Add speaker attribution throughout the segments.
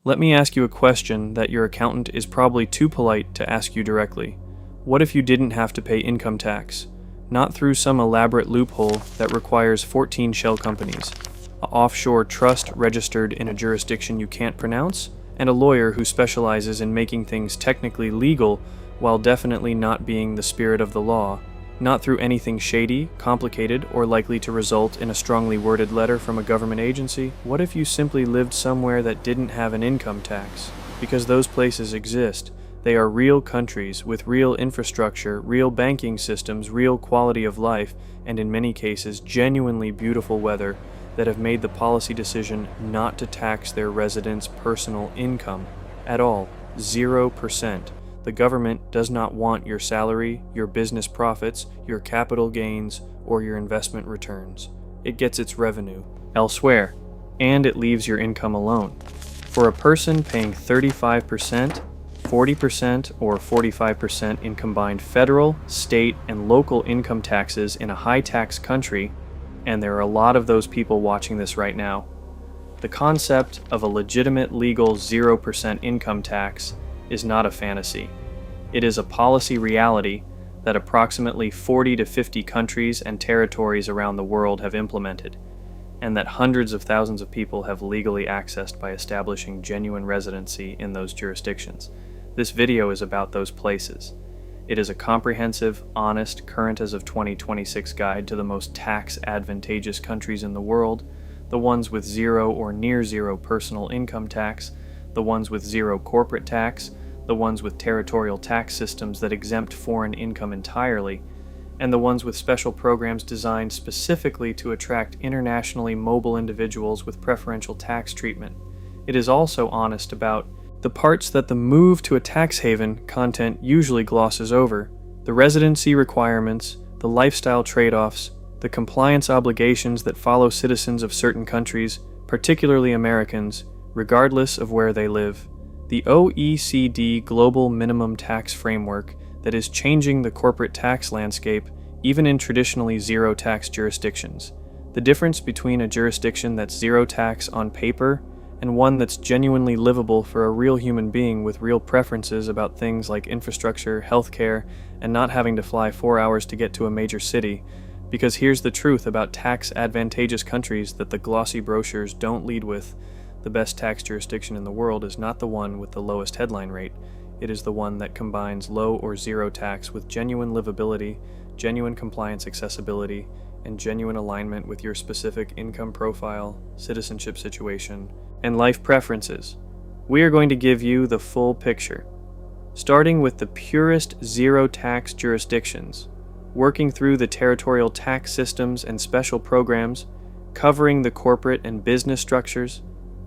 Speaker 1: Let me ask you a question that your accountant is probably too polite to ask you directly. What if you didn't have to pay income tax? Not through some elaborate loophole that requires 14 shell companies, an offshore trust registered in a jurisdiction you can't pronounce, and a lawyer who specializes in making things technically legal while definitely not being the spirit of the law. Not through anything shady, complicated, or likely to result in a strongly worded letter from a government agency. What if you simply lived somewhere that didn't have an income tax? Because those places exist. They are real countries with real infrastructure, real banking systems, real quality of life, and in many cases genuinely beautiful weather that have made the policy decision not to tax their residents' personal income at all. 0%. The government does not want your salary, your business profits, your capital gains, or your investment returns. It gets its revenue elsewhere, and it leaves your income alone. For a person paying 35%, 40%, or 45% in combined federal, state, and local income taxes in a high-tax country, and there are a lot of those people watching this right now, the concept of a legitimate legal 0% income tax is not a fantasy. It is a policy reality that approximately 40 to 50 countries and territories around the world have implemented, and that hundreds of thousands of people have legally accessed by establishing genuine residency in those jurisdictions. This video is about those places. It is a comprehensive, honest, current as of 2026 guide to the most tax-advantageous countries in the world, the ones with zero or near zero personal income tax, the ones with zero corporate tax, the ones with territorial tax systems that exempt foreign income entirely, and the ones with special programs designed specifically to attract internationally mobile individuals with preferential tax treatment. It is also honest about the parts that the move to a tax haven content usually glosses over: the residency requirements, the lifestyle trade-offs, the compliance obligations that follow citizens of certain countries, particularly Americans, regardless of where they live. The OECD Global Minimum Tax Framework that is changing the corporate tax landscape even in traditionally zero-tax jurisdictions. The difference between a jurisdiction that's zero tax on paper and one that's genuinely livable for a real human being with real preferences about things like infrastructure, healthcare, and not having to fly 4 hours to get to a major city. Because here's the truth about tax-advantageous countries that the glossy brochures don't lead with. The best tax jurisdiction in the world is not the one with the lowest headline rate. It is the one that combines low or zero tax with genuine livability, genuine compliance accessibility, and genuine alignment with your specific income profile, citizenship situation, and life preferences. We are going to give you the full picture, starting with the purest zero-tax jurisdictions, working through the territorial tax systems and special programs, covering the corporate and business structures,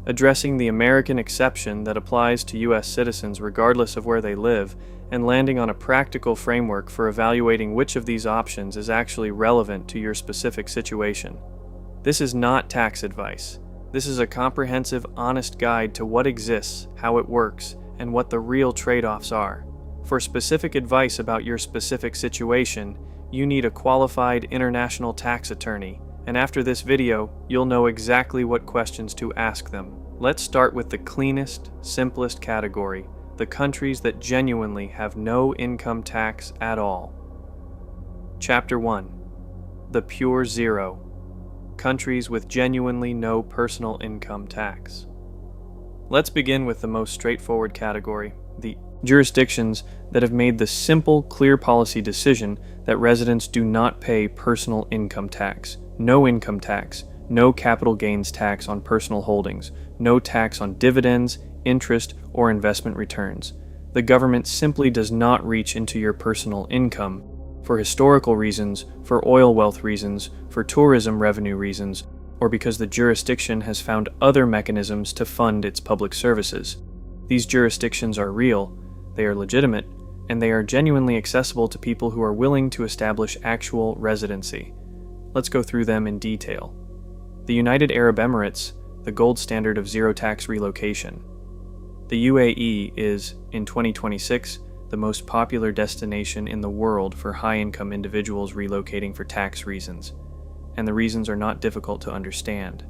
Speaker 1: addressing the American exception that applies to U.S. citizens regardless of where they live, and landing on a practical framework for evaluating which of these options is actually relevant to your specific situation. This is not tax advice. This is a comprehensive, honest guide to what exists, how it works, and what the real trade-offs are. For specific advice about your specific situation, you need a qualified international tax attorney, and after this video, you'll know exactly what questions to ask them. Let's start with the cleanest, simplest category, the countries that genuinely have no income tax at all. Chapter 1. The Pure Zero. Countries with genuinely no personal income tax. Let's begin with the most straightforward category, the jurisdictions that have made the simple, clear policy decision that residents do not pay personal income tax, no income tax, no capital gains tax on personal holdings, no tax on dividends, interest, or investment returns. The government simply does not reach into your personal income for historical reasons, for oil wealth reasons, for tourism revenue reasons, or because the jurisdiction has found other mechanisms to fund its public services. These jurisdictions are real, they are legitimate, and they are genuinely accessible to people who are willing to establish actual residency. Let's go through them in detail. The United Arab Emirates, the gold standard of zero-tax relocation. The UAE is, in 2026, the most popular destination in the world for high-income individuals relocating for tax reasons, and the reasons are not difficult to understand.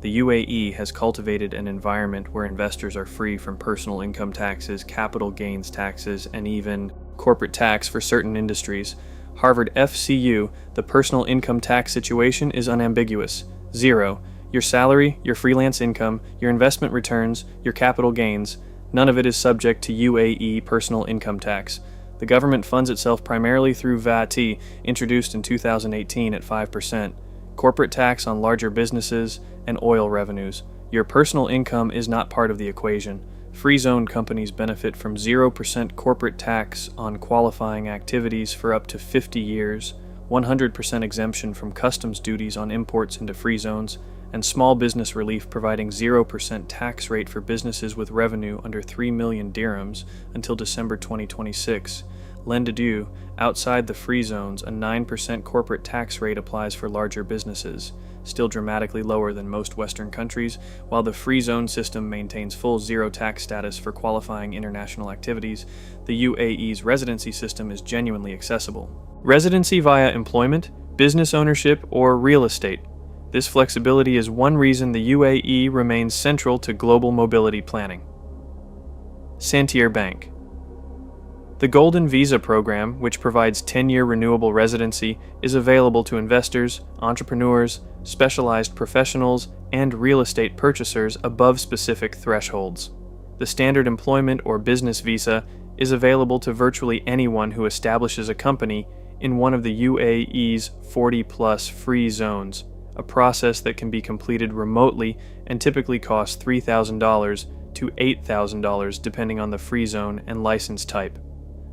Speaker 1: the UAE has cultivated an environment where investors are free from personal income taxes, capital gains taxes, and even corporate tax for certain industries. Harvard FCU, the personal income tax situation is unambiguous. 0. Your salary, your freelance income, your investment returns, your capital gains, none of it is subject to UAE personal income tax. The government funds itself primarily through VAT, introduced in 2018 at 5%, corporate tax on larger businesses, and oil revenues. Your personal income is not part of the equation. Free zone companies benefit from 0% corporate tax on qualifying activities for up to 50 years, 100% exemption from customs duties on imports into free zones, and small business relief providing 0% tax rate for businesses with revenue under 3 million dirhams until December 2026. Lend-adieu, outside the free zones, a 9% corporate tax rate applies for larger businesses, still dramatically lower than most Western countries, while the free zone system maintains full zero tax status for qualifying international activities. The UAE's residency system is genuinely accessible. Residency via employment, business ownership, or real estate. This flexibility is one reason the UAE remains central to global mobility planning. Santander Bank. The Golden Visa program, which provides 10-year renewable residency, is available to investors, entrepreneurs, specialized professionals, and real estate purchasers above specific thresholds. The standard employment or business visa is available to virtually anyone who establishes a company in one of the UAE's 40-plus free zones, a process that can be completed remotely and typically costs $3,000 to $8,000 depending on the free zone and license type.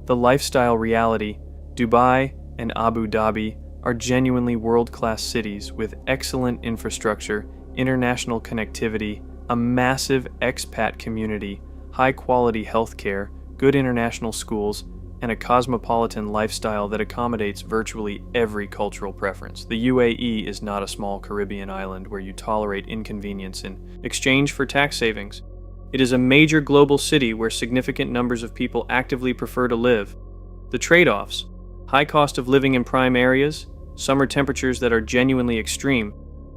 Speaker 1: The lifestyle reality, Dubai and Abu Dhabi are genuinely world-class cities with excellent infrastructure, international connectivity, a massive expat community, high-quality healthcare, good international schools, and a cosmopolitan lifestyle that accommodates virtually every cultural preference. The UAE is not a small Caribbean island where you tolerate inconvenience in exchange for tax savings. It is a major global city where significant numbers of people actively prefer to live. The trade-offs: high cost of living in prime areas, summer temperatures that are genuinely extreme.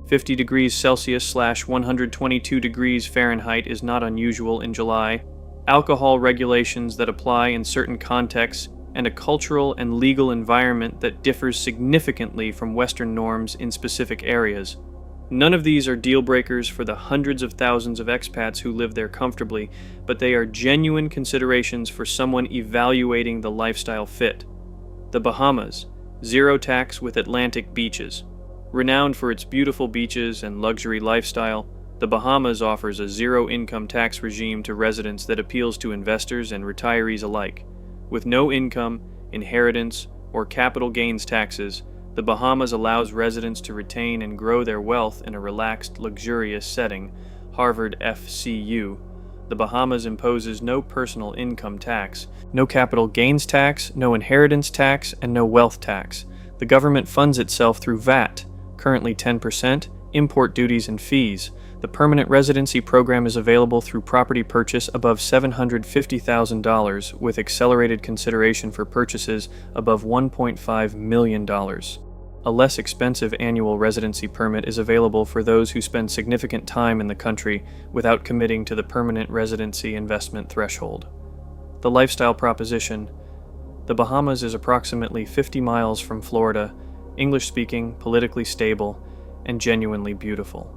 Speaker 1: 50 degrees Celsius / 122 degrees Fahrenheit is not unusual in July. Alcohol regulations that apply in certain contexts, and a cultural and legal environment that differs significantly from Western norms in specific areas. None of these are deal breakers for the hundreds of thousands of expats who live there comfortably, but they are genuine considerations for someone evaluating the lifestyle fit. The Bahamas, zero tax with Atlantic beaches. Renowned for its beautiful beaches and luxury lifestyle, the Bahamas offers a zero-income tax regime to residents that appeals to investors and retirees alike. With no income, inheritance, or capital gains taxes, the Bahamas allows residents to retain and grow their wealth in a relaxed, luxurious setting. Harvard FCU. The Bahamas imposes no personal income tax, no capital gains tax, no inheritance tax, and no wealth tax. The government funds itself through VAT, currently 10%, import duties and fees. The permanent residency program is available through property purchase above $750,000 with accelerated consideration for purchases above $1.5 million. A less expensive annual residency permit is available for those who spend significant time in the country without committing to the permanent residency investment threshold. The lifestyle proposition: the Bahamas is approximately 50 miles from Florida, English-speaking, politically stable, and genuinely beautiful.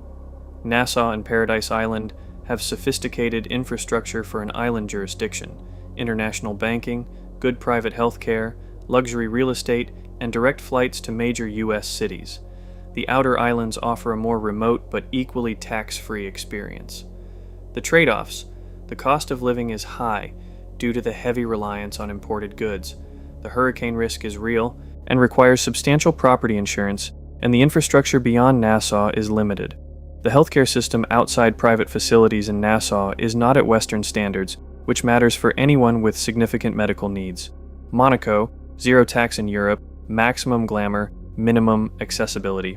Speaker 1: Nassau and Paradise Island have sophisticated infrastructure for an island jurisdiction, international banking, good private health care, luxury real estate, and direct flights to major U.S. cities. The outer islands offer a more remote but equally tax-free experience. The trade-offs: the cost of living is high due to the heavy reliance on imported goods. The hurricane risk is real and requires substantial property insurance, and the infrastructure beyond Nassau is limited. The healthcare system outside private facilities in Nassau is not at Western standards, which matters for anyone with significant medical needs. Monaco, zero tax in Europe, maximum glamour, minimum accessibility.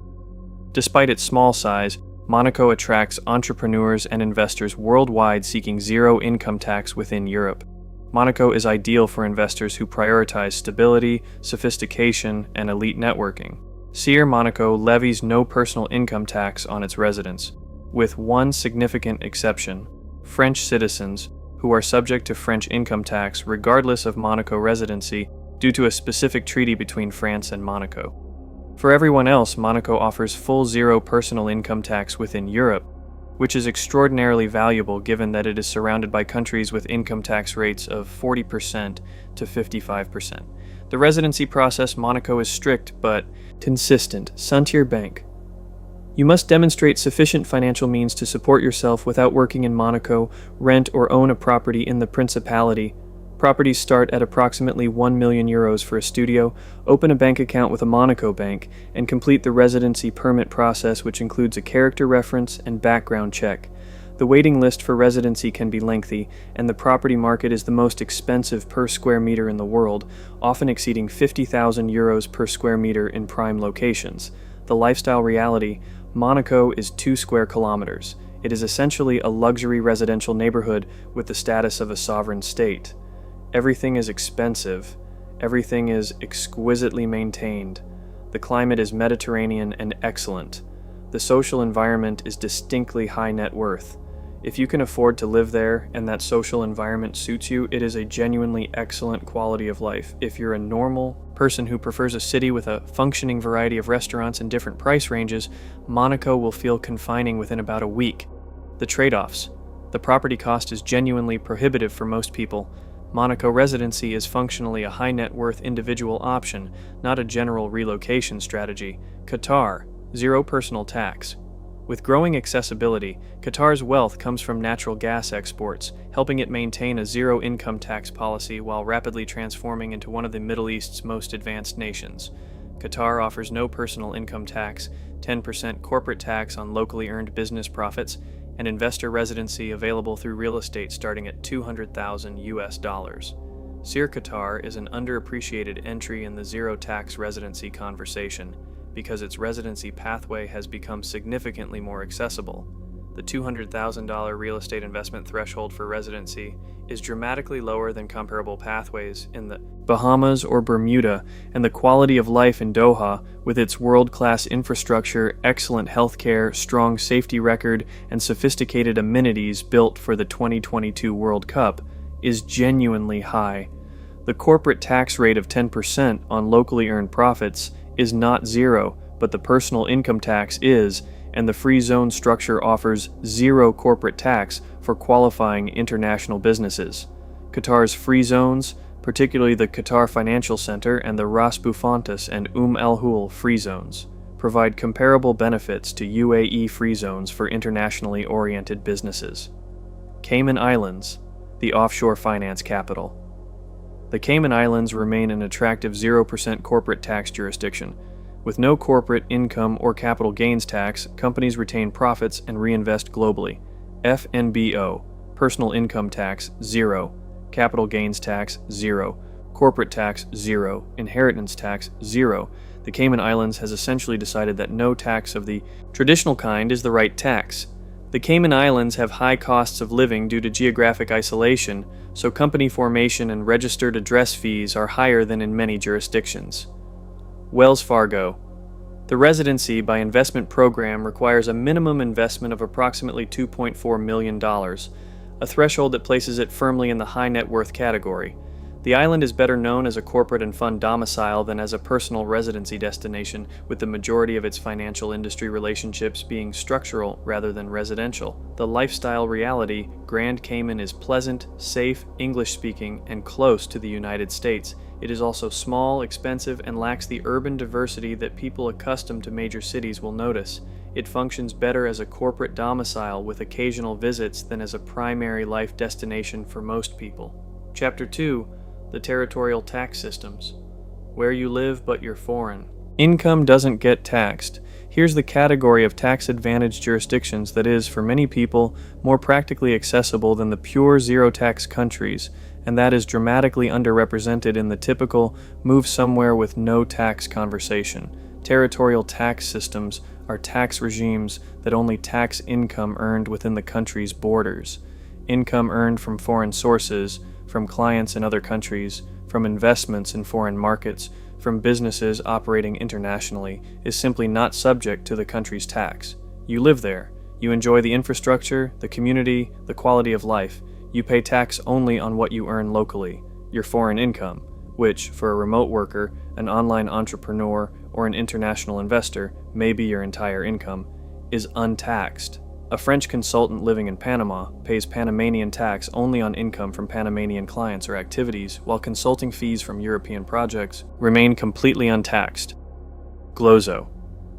Speaker 1: Despite its small size, Monaco attracts entrepreneurs and investors worldwide seeking zero income tax within Europe. Monaco is ideal for investors who prioritize stability, sophistication, and elite networking. Monaco levies no personal income tax on its residents. with one significant exception: French citizens, who are subject to French income tax regardless of Monaco residency due to a specific treaty between France and Monaco. For everyone else, Monaco offers full zero personal income tax within Europe, which is extraordinarily valuable given that it is surrounded by countries with income tax rates of 40% to 55%. The residency process, Monaco is strict but consistent. Santier Bank. You must demonstrate sufficient financial means to support yourself without working in Monaco, rent or own a property in the Principality. Properties start at approximately 1 million euros for a studio. Open a bank account with a Monaco bank and complete the residency permit process, which includes a character reference and background check. The waiting list for residency can be lengthy, and the property market is the most expensive per square meter in the world, often exceeding 50,000 euros per square meter in prime locations. The lifestyle reality: Monaco is 2 square kilometers. It is essentially a luxury residential neighborhood with the status of a sovereign state. Everything is expensive. Everything is exquisitely maintained. The climate is Mediterranean and excellent. The social environment is distinctly high net worth. If you can afford to live there and that social environment suits you, it is a genuinely excellent quality of life. If you're a normal person who prefers a city with a functioning variety of restaurants and different price ranges, Monaco will feel confining within about a week. The trade-offs: the property cost is genuinely prohibitive for most people. Monaco residency is functionally a high net worth individual option, not a general relocation strategy. Qatar, zero personal tax. With growing accessibility, Qatar's wealth comes from natural gas exports, helping it maintain a zero income tax policy while rapidly transforming into one of the Middle East's most advanced nations. Qatar offers no personal income tax, 10% corporate tax on locally earned business profits, and investor residency available through real estate starting at $200,000 US. Sir Qatar is an underappreciated entry in the zero tax residency conversation because its residency pathway has become significantly more accessible. The $200,000 real estate investment threshold for residency is dramatically lower than comparable pathways in the Bahamas or Bermuda, and the quality of life in Doha, with its world-class infrastructure, excellent healthcare, strong safety record, and sophisticated amenities built for the 2022 World Cup, is genuinely high. The corporate tax rate of 10% on locally earned profits is not zero, but the personal income tax is, and the free zone structure offers zero corporate tax for qualifying international businesses. Qatar's free zones, particularly the Qatar Financial Center and the Ras Bufontis and El Hul free zones, provide comparable benefits to UAE free zones for internationally oriented businesses. Cayman Islands, the offshore finance capital. The Cayman Islands remain an attractive 0% corporate tax jurisdiction. With no corporate income or capital gains tax, companies retain profits and reinvest globally. FNBO, personal income tax, 0. Capital gains tax, 0. Corporate tax, 0. Inheritance tax, 0. The Cayman Islands has essentially decided that no tax of the traditional kind is the right tax. The Cayman Islands have high costs of living due to geographic isolation, so company formation and registered address fees are higher than in many jurisdictions. Wells Fargo. The residency by investment program requires a minimum investment of approximately $2.4 million, a threshold that places it firmly in the high net worth category. The island is better known as a corporate and fund domicile than as a personal residency destination, with the majority of its financial industry relationships being structural rather than residential. The lifestyle reality: Grand Cayman is pleasant, safe, English-speaking, and close to the United States. It is also small, expensive, and lacks the urban diversity that people accustomed to major cities will notice. It functions better as a corporate domicile with occasional visits than as a primary life destination for most people. Chapter 2. The territorial tax systems. Where you live but you're foreign. Income doesn't get taxed. Here's the category of tax-advantaged jurisdictions that is, for many people, more practically accessible than the pure zero-tax countries, and that is dramatically underrepresented in the typical move somewhere with no tax conversation. Territorial tax systems are tax regimes that only tax income earned within the country's borders. Income earned from foreign sources, from clients in other countries, from investments in foreign markets, from businesses operating internationally, is simply not subject to the country's tax. You live there. You enjoy the infrastructure, the community, the quality of life. You pay tax only on what you earn locally, your foreign income, which, for a remote worker, an online entrepreneur, or an international investor, may be your entire income, is untaxed. A French consultant living in Panama pays Panamanian tax only on income from Panamanian clients or activities, while consulting fees from European projects remain completely untaxed. GLOSO.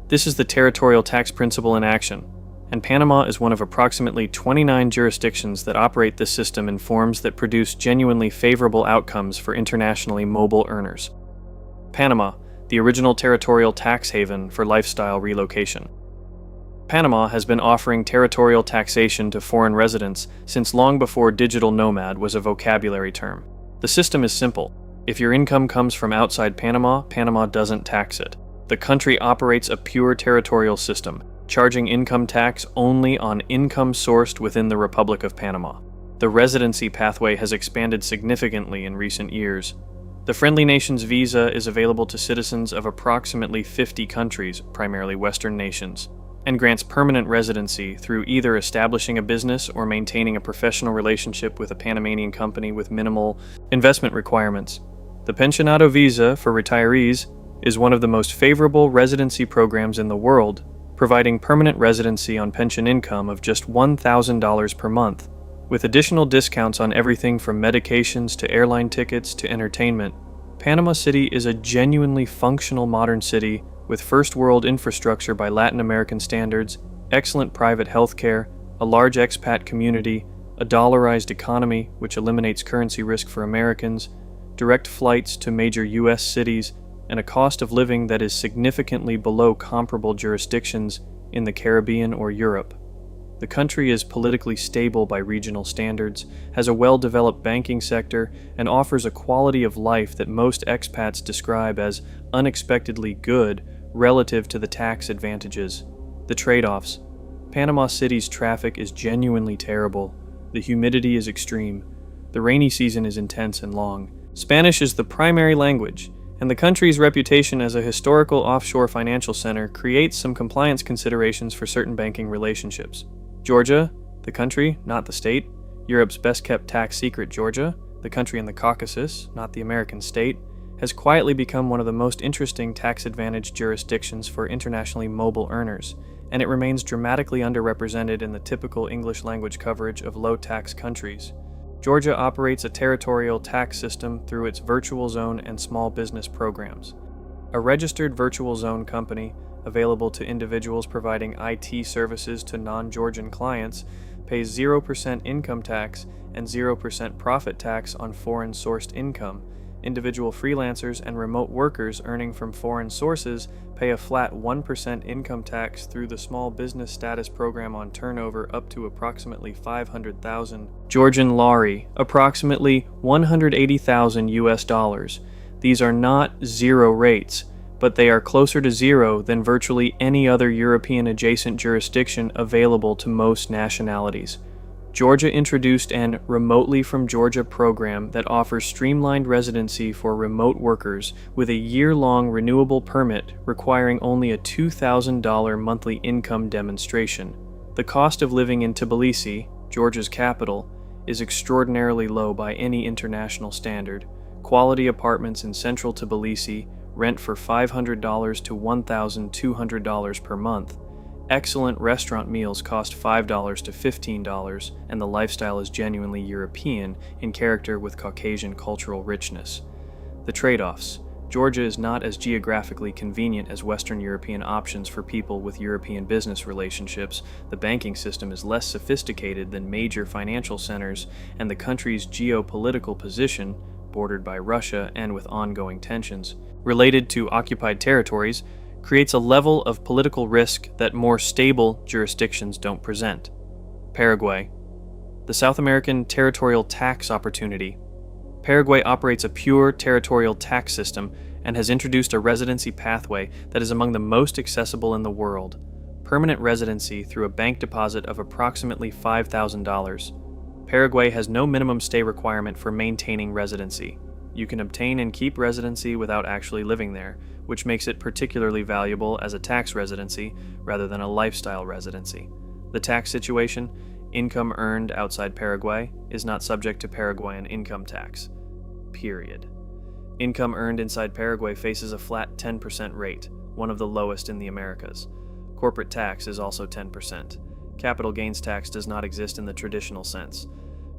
Speaker 1: This is the territorial tax principle in action, and Panama is one of approximately 29 jurisdictions that operate this system in forms that produce genuinely favorable outcomes for internationally mobile earners. Panama, the original territorial tax haven for lifestyle relocation. Panama has been offering territorial taxation to foreign residents since long before digital nomad was a vocabulary term. The system is simple. If your income comes from outside Panama, Panama doesn't tax it. The country operates a pure territorial system, charging income tax only on income sourced within the Republic of Panama. The residency pathway has expanded significantly in recent years. The Friendly Nations visa is available to citizens of approximately 50 countries, primarily Western nations, and grants permanent residency through either establishing a business or maintaining a professional relationship with a Panamanian company with minimal investment requirements. The Pensionado visa for retirees is one of the most favorable residency programs in the world, providing permanent residency on pension income of just $1,000 per month, with additional discounts on everything from medications to airline tickets to entertainment. Panama City is a genuinely functional modern city with first-world infrastructure by Latin American standards, excellent private health care, a large expat community, a dollarized economy which eliminates currency risk for Americans, direct flights to major U.S. cities, and a cost of living that is significantly below comparable jurisdictions in the Caribbean or Europe. The country is politically stable by regional standards, has a well-developed banking sector, and offers a quality of life that most expats describe as unexpectedly good relative to the tax advantages. The trade-offs. Panama City's traffic is genuinely terrible. The humidity is extreme. The rainy season is intense and long. Spanish is the primary language, and the country's reputation as a historical offshore financial center creates some compliance considerations for certain banking relationships. Georgia, the country, not the state. Europe's best-kept tax secret, Georgia, the country in the Caucasus, not the American state, has quietly become one of the most interesting tax-advantaged jurisdictions for internationally mobile earners, and it remains dramatically underrepresented in the typical English-language coverage of low-tax countries. Georgia operates a territorial tax system through its virtual zone and small business programs. A registered virtual zone company, available to individuals providing IT services to non-Georgian clients, pays 0% income tax and 0% profit tax on foreign-sourced income. Individual freelancers and remote workers earning from foreign sources pay a flat 1% income tax through the Small Business Status Program on turnover up to approximately 500,000 Georgian lari, approximately 180,000 US dollars. These are not zero rates, but they are closer to zero than virtually any other European adjacent jurisdiction available to most nationalities. Georgia introduced an Remotely from Georgia program that offers streamlined residency for remote workers with a year-long renewable permit requiring only a $2,000 monthly income demonstration. The cost of living in Tbilisi, Georgia's capital, is extraordinarily low by any international standard. Quality apartments in central Tbilisi rent for $500 to $1,200 per month. Excellent restaurant meals cost $5 to $15, and the lifestyle is genuinely European in character with Caucasian cultural richness. The trade-offs. Georgia is not as geographically convenient as Western European options for people with European business relationships. The banking system is less sophisticated than major financial centers, and the country's geopolitical position, bordered by Russia and with ongoing tensions related to occupied territories, creates a level of political risk that more stable jurisdictions don't present. Paraguay. The South American territorial tax opportunity. Paraguay operates a pure territorial tax system and has introduced a residency pathway that is among the most accessible in the world. Permanent residency through a bank deposit of approximately $5,000. Paraguay has no minimum stay requirement for maintaining residency. You can obtain and keep residency without actually living there, which makes it particularly valuable as a tax residency rather than a lifestyle residency. The tax situation: income earned outside Paraguay is not subject to Paraguayan income tax. Period. Income earned inside Paraguay faces a flat 10% rate, one of the lowest in the Americas. Corporate tax is also 10%. Capital gains tax does not exist in the traditional sense.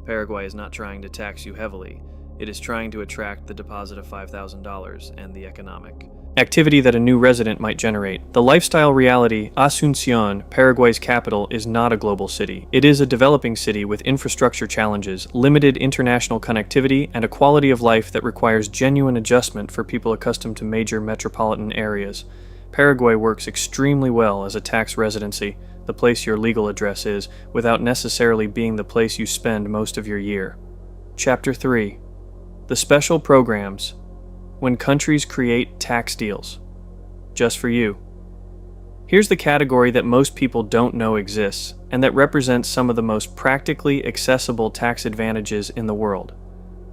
Speaker 1: Paraguay is not trying to tax you heavily. It is trying to attract the deposit of $5,000 and the economic activity that a new resident might generate. The lifestyle reality: Asunción, Paraguay's capital, is not a global city. It is a developing city with infrastructure challenges, limited international connectivity, and a quality of life that requires genuine adjustment for people accustomed to major metropolitan areas. Paraguay works extremely well as a tax residency, the place your legal address is, without necessarily being the place you spend most of your year. Chapter 3. The Special Programs. When countries create tax deals. Just for you. Here's the category that most people don't know exists, and that represents some of the most practically accessible tax advantages in the world.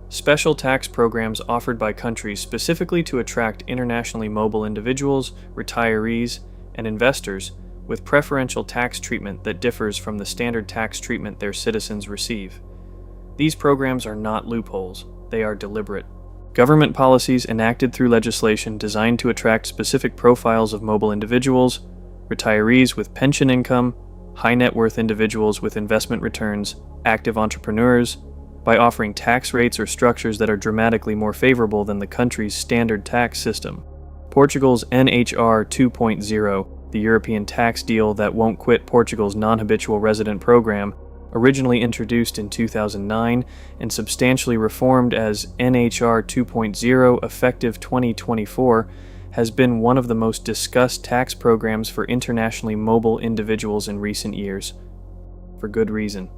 Speaker 1: Special tax programs offered by countries specifically to attract internationally mobile individuals, retirees, and investors with preferential tax treatment that differs from the standard tax treatment their citizens receive. These programs are not loopholes, they are deliberate. Government policies enacted through legislation designed to attract specific profiles of mobile individuals, retirees with pension income, high net worth individuals with investment returns, active entrepreneurs, by offering tax rates or structures that are dramatically more favorable than the country's standard tax system. Portugal's NHR 2.0, the European tax deal that won't quit Portugal's non-habitual resident program, originally introduced in 2009 and substantially reformed as NHR 2.0 effective 2024, has been one of the most discussed tax programs for internationally mobile individuals in recent years. For good reason.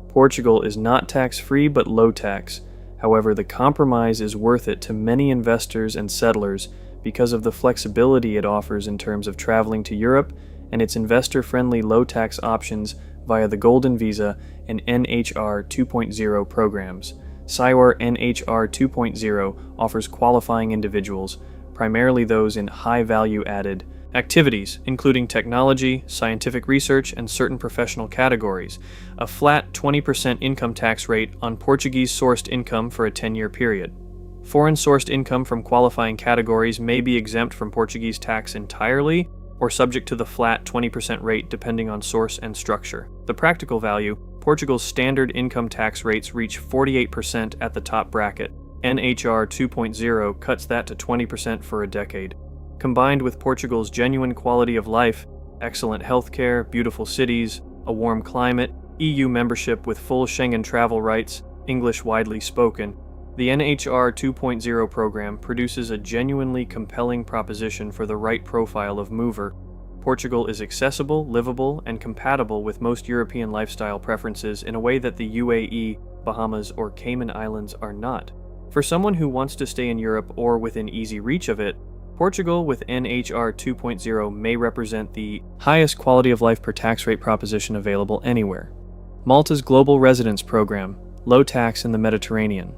Speaker 1: Portugal is not tax-free but low tax. However, the compromise is worth it to many investors and settlers because of the flexibility it offers in terms of traveling to Europe and its investor-friendly low-tax options via the Golden Visa and NHR 2.0 programs. SIWAR NHR 2.0 offers qualifying individuals, primarily those in high-value-added activities, including technology, scientific research, and certain professional categories, a flat 20% income tax rate on Portuguese-sourced income for a 10-year period. Foreign-sourced income from qualifying categories may be exempt from Portuguese tax entirely, or subject to the flat 20% rate depending on source and structure. The practical value: Portugal's standard income tax rates reach 48% at the top bracket. NHR 2.0 cuts that to 20% for a decade. Combined with Portugal's genuine quality of life, excellent healthcare, beautiful cities, a warm climate, EU membership with full Schengen travel rights, English widely spoken, the NHR 2.0 program produces a genuinely compelling proposition for the right profile of mover. Portugal is accessible, livable, and compatible with most European lifestyle preferences in a way that the UAE, Bahamas, or Cayman Islands are not. For someone who wants to stay in Europe or within easy reach of it, Portugal with NHR 2.0 may represent the highest quality of life per tax rate proposition available anywhere. Malta's Global Residence Program, low tax in the Mediterranean.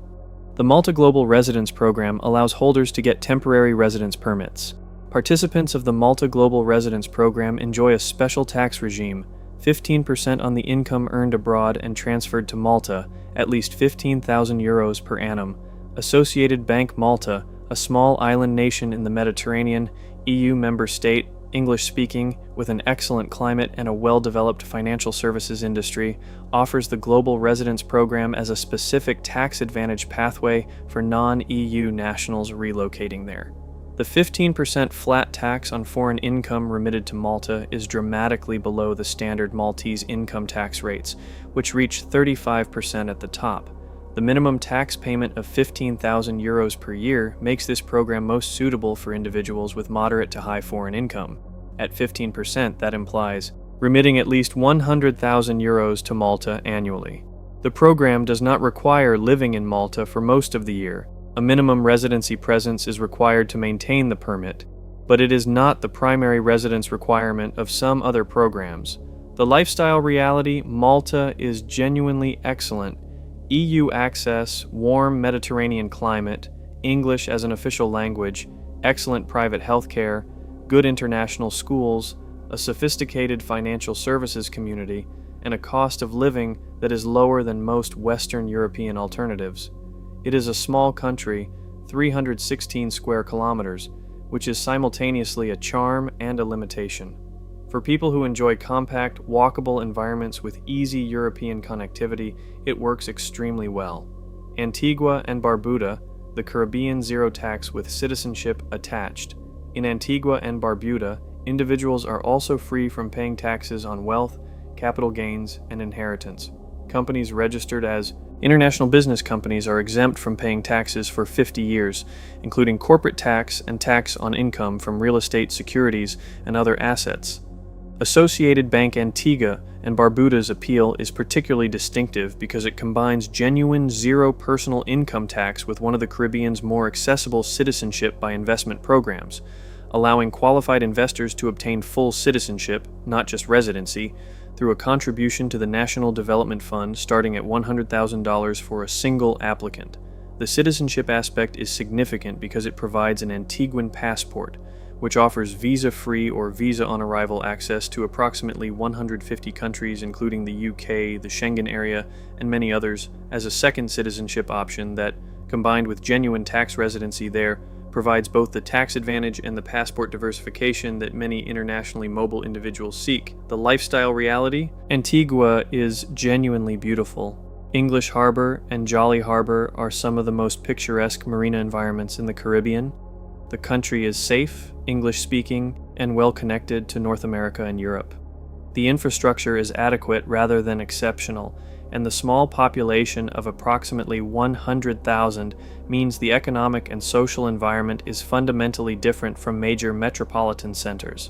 Speaker 1: The Malta Global Residence Program allows holders to get temporary residence permits. Participants of the Malta Global Residence Program enjoy a special tax regime, 15% on the income earned abroad and transferred to Malta, at least €15,000 per annum. Associated Bank Malta, a small island nation in the Mediterranean, EU member state, English-speaking, with an excellent climate and a well-developed financial services industry, offers the Global Residence Program as a specific tax advantage pathway for non-EU nationals relocating there. The 15% flat tax on foreign income remitted to Malta is dramatically below the standard Maltese income tax rates, which reach 35% at the top. The minimum tax payment of €15,000 per year makes this program most suitable for individuals with moderate to high foreign income. At 15%, that implies remitting at least €100,000 to Malta annually. The program does not require living in Malta for most of the year. A minimum residency presence is required to maintain the permit, but it is not the primary residence requirement of some other programs. The lifestyle reality: Malta is genuinely excellent. EU access, warm Mediterranean climate, English as an official language, excellent private healthcare, good international schools, a sophisticated financial services community, and a cost of living that is lower than most Western European alternatives. It is a small country, 316 square kilometers, which is simultaneously a charm and a limitation. For people who enjoy compact, walkable environments with easy European connectivity, it works extremely well. Antigua and Barbuda, the Caribbean zero tax with citizenship attached. In Antigua and Barbuda, individuals are also free from paying taxes on wealth, capital gains, and inheritance. Companies registered as international business companies are exempt from paying taxes for 50 years, including corporate tax and tax on income from real estate securities and other assets. Associated Bank Antigua and Barbuda's appeal is particularly distinctive because it combines genuine zero personal income tax with one of the Caribbean's more accessible citizenship by investment programs, allowing qualified investors to obtain full citizenship, not just residency, through a contribution to the National Development Fund starting at $100,000 for a single applicant. The citizenship aspect is significant because it provides an Antiguan passport, which offers visa-free or visa-on-arrival access to approximately 150 countries including the UK, the Schengen area, and many others, as a second citizenship option that, combined with genuine tax residency there, provides both the tax advantage and the passport diversification that many internationally mobile individuals seek. The lifestyle reality? Antigua is genuinely beautiful. English Harbor and Jolly Harbor are some of the most picturesque marina environments in the Caribbean. The country is safe, English-speaking, and well-connected to North America and Europe. The infrastructure is adequate rather than exceptional, and the small population of approximately 100,000 means the economic and social environment is fundamentally different from major metropolitan centers.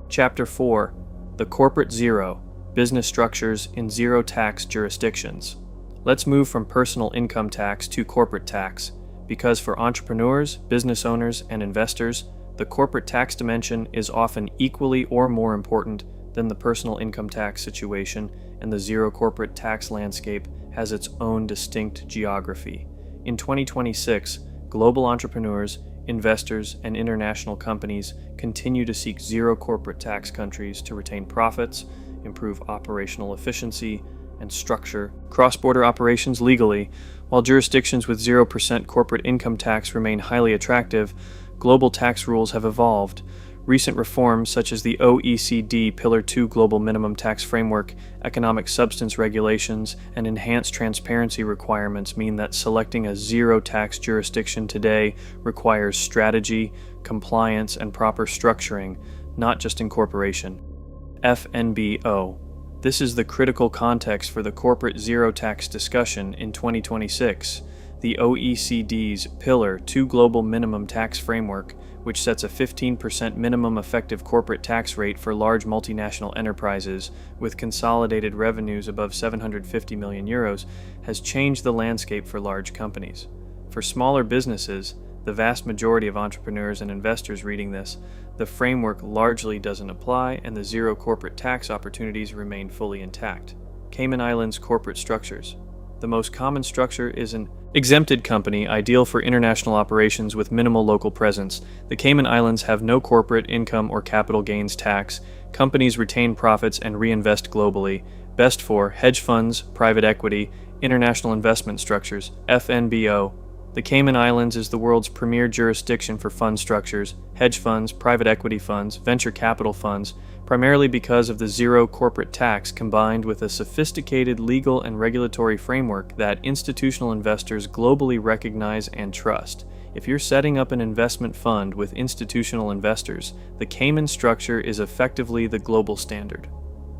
Speaker 1: Chapter 4: The Corporate Zero: Business Structures in Zero-Tax Jurisdictions. Let's move from personal income tax to corporate tax, because for entrepreneurs, business owners, and investors, the corporate tax dimension is often equally or more important than the personal income tax situation, and the zero corporate tax landscape has its own distinct geography. In 2026, global entrepreneurs, investors, and international companies continue to seek zero corporate tax countries to retain profits, improve operational efficiency, and structure cross-border operations legally. While jurisdictions with 0% corporate income tax remain highly attractive, global tax rules have evolved. Recent reforms such as the OECD Pillar 2 Global Minimum Tax Framework, economic substance regulations, and enhanced transparency requirements mean that selecting a zero-tax jurisdiction today requires strategy, compliance, and proper structuring, not just incorporation. FNBO. This is the critical context for the corporate zero-tax discussion in 2026. The OECD's Pillar 2 Global Minimum Tax Framework, which sets a 15% minimum effective corporate tax rate for large multinational enterprises with consolidated revenues above 750 million euros, has changed the landscape for large companies. For smaller businesses, the vast majority of entrepreneurs and investors reading this, the framework largely doesn't apply and the zero corporate tax opportunities remain fully intact. Cayman Islands corporate structures. The most common structure is an exempted company, ideal for international operations with minimal local presence. The Cayman Islands have no corporate income or capital gains tax. Companies retain profits and reinvest globally. Best for hedge funds, private equity, international investment structures, FNBO. The Cayman Islands is the world's premier jurisdiction for fund structures, hedge funds, private equity funds, venture capital funds, primarily because of the zero corporate tax combined with a sophisticated legal and regulatory framework that institutional investors globally recognize and trust. If you're setting up an investment fund with institutional investors, the Cayman structure is effectively the global standard.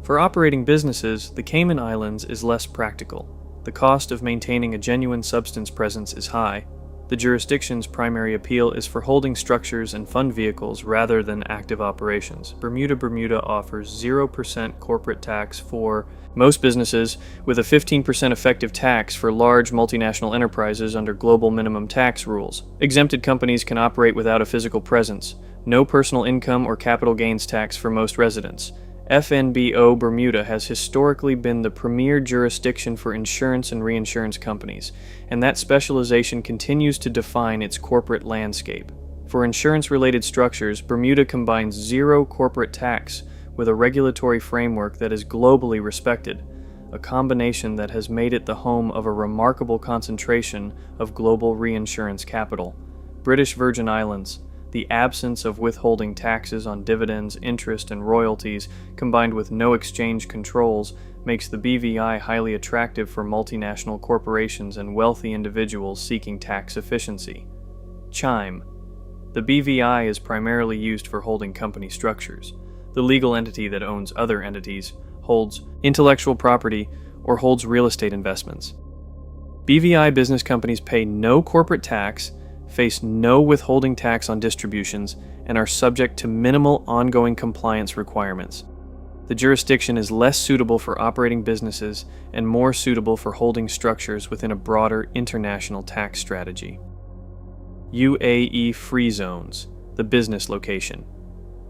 Speaker 1: For operating businesses, the Cayman Islands is less practical. The cost of maintaining a genuine substance presence is high. The jurisdiction's primary appeal is for holding structures and fund vehicles rather than active operations. Bermuda offers 0% corporate tax for most businesses, with a 15% effective tax for large multinational enterprises under global minimum tax rules. Exempted companies can operate without a physical presence. No personal income or capital gains tax for most residents. FNBO Bermuda has historically been the premier jurisdiction for insurance and reinsurance companies, and that specialization continues to define its corporate landscape. For insurance-related structures, Bermuda combines zero corporate tax with a regulatory framework that is globally respected, a combination that has made it the home of a remarkable concentration of global reinsurance capital. British Virgin Islands. The absence of withholding taxes on dividends, interest, and royalties, combined with no exchange controls, makes the BVI highly attractive for multinational corporations and wealthy individuals seeking tax efficiency. Chime. The BVI is primarily used for holding company structures. The legal entity that owns other entities, holds intellectual property, or holds real estate investments. BVI business companies pay no corporate tax, face no withholding tax on distributions, and are subject to minimal ongoing compliance requirements. The jurisdiction is less suitable for operating businesses and more suitable for holding structures within a broader international tax strategy. UAE Free Zones, the business location.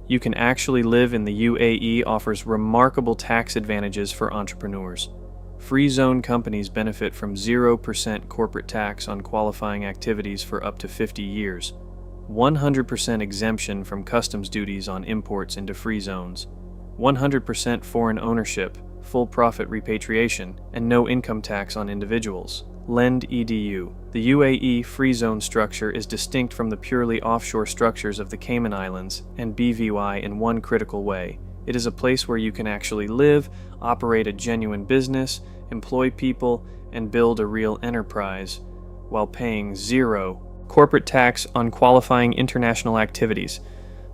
Speaker 1: You can actually live in the UAE offers remarkable tax advantages for entrepreneurs. Free zone companies benefit from 0% corporate tax on qualifying activities for up to 50 years, 100% exemption from customs duties on imports into free zones, 100% foreign ownership, full profit repatriation, and no income tax on individuals. Lend EDU. The UAE free zone structure is distinct from the purely offshore structures of the Cayman Islands and BVI in one critical way. It is a place where you can actually live, operate a genuine business, employ people, and build a real enterprise, while paying 0 corporate tax on qualifying international activities.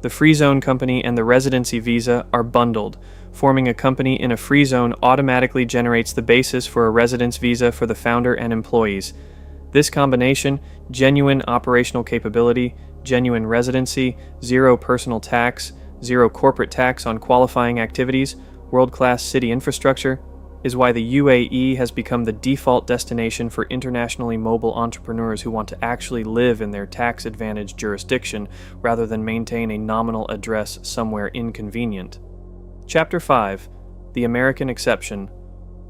Speaker 1: The free zone company and the residency visa are bundled. Forming a company in a free zone automatically generates the basis for a residence visa for the founder and employees. This combination, genuine operational capability, genuine residency, 0 personal tax, 0 corporate tax on qualifying activities, world-class city infrastructure, is why the UAE has become the default destination for internationally mobile entrepreneurs who want to actually live in their tax-advantaged jurisdiction rather than maintain a nominal address somewhere inconvenient. Chapter 5. The American Exception.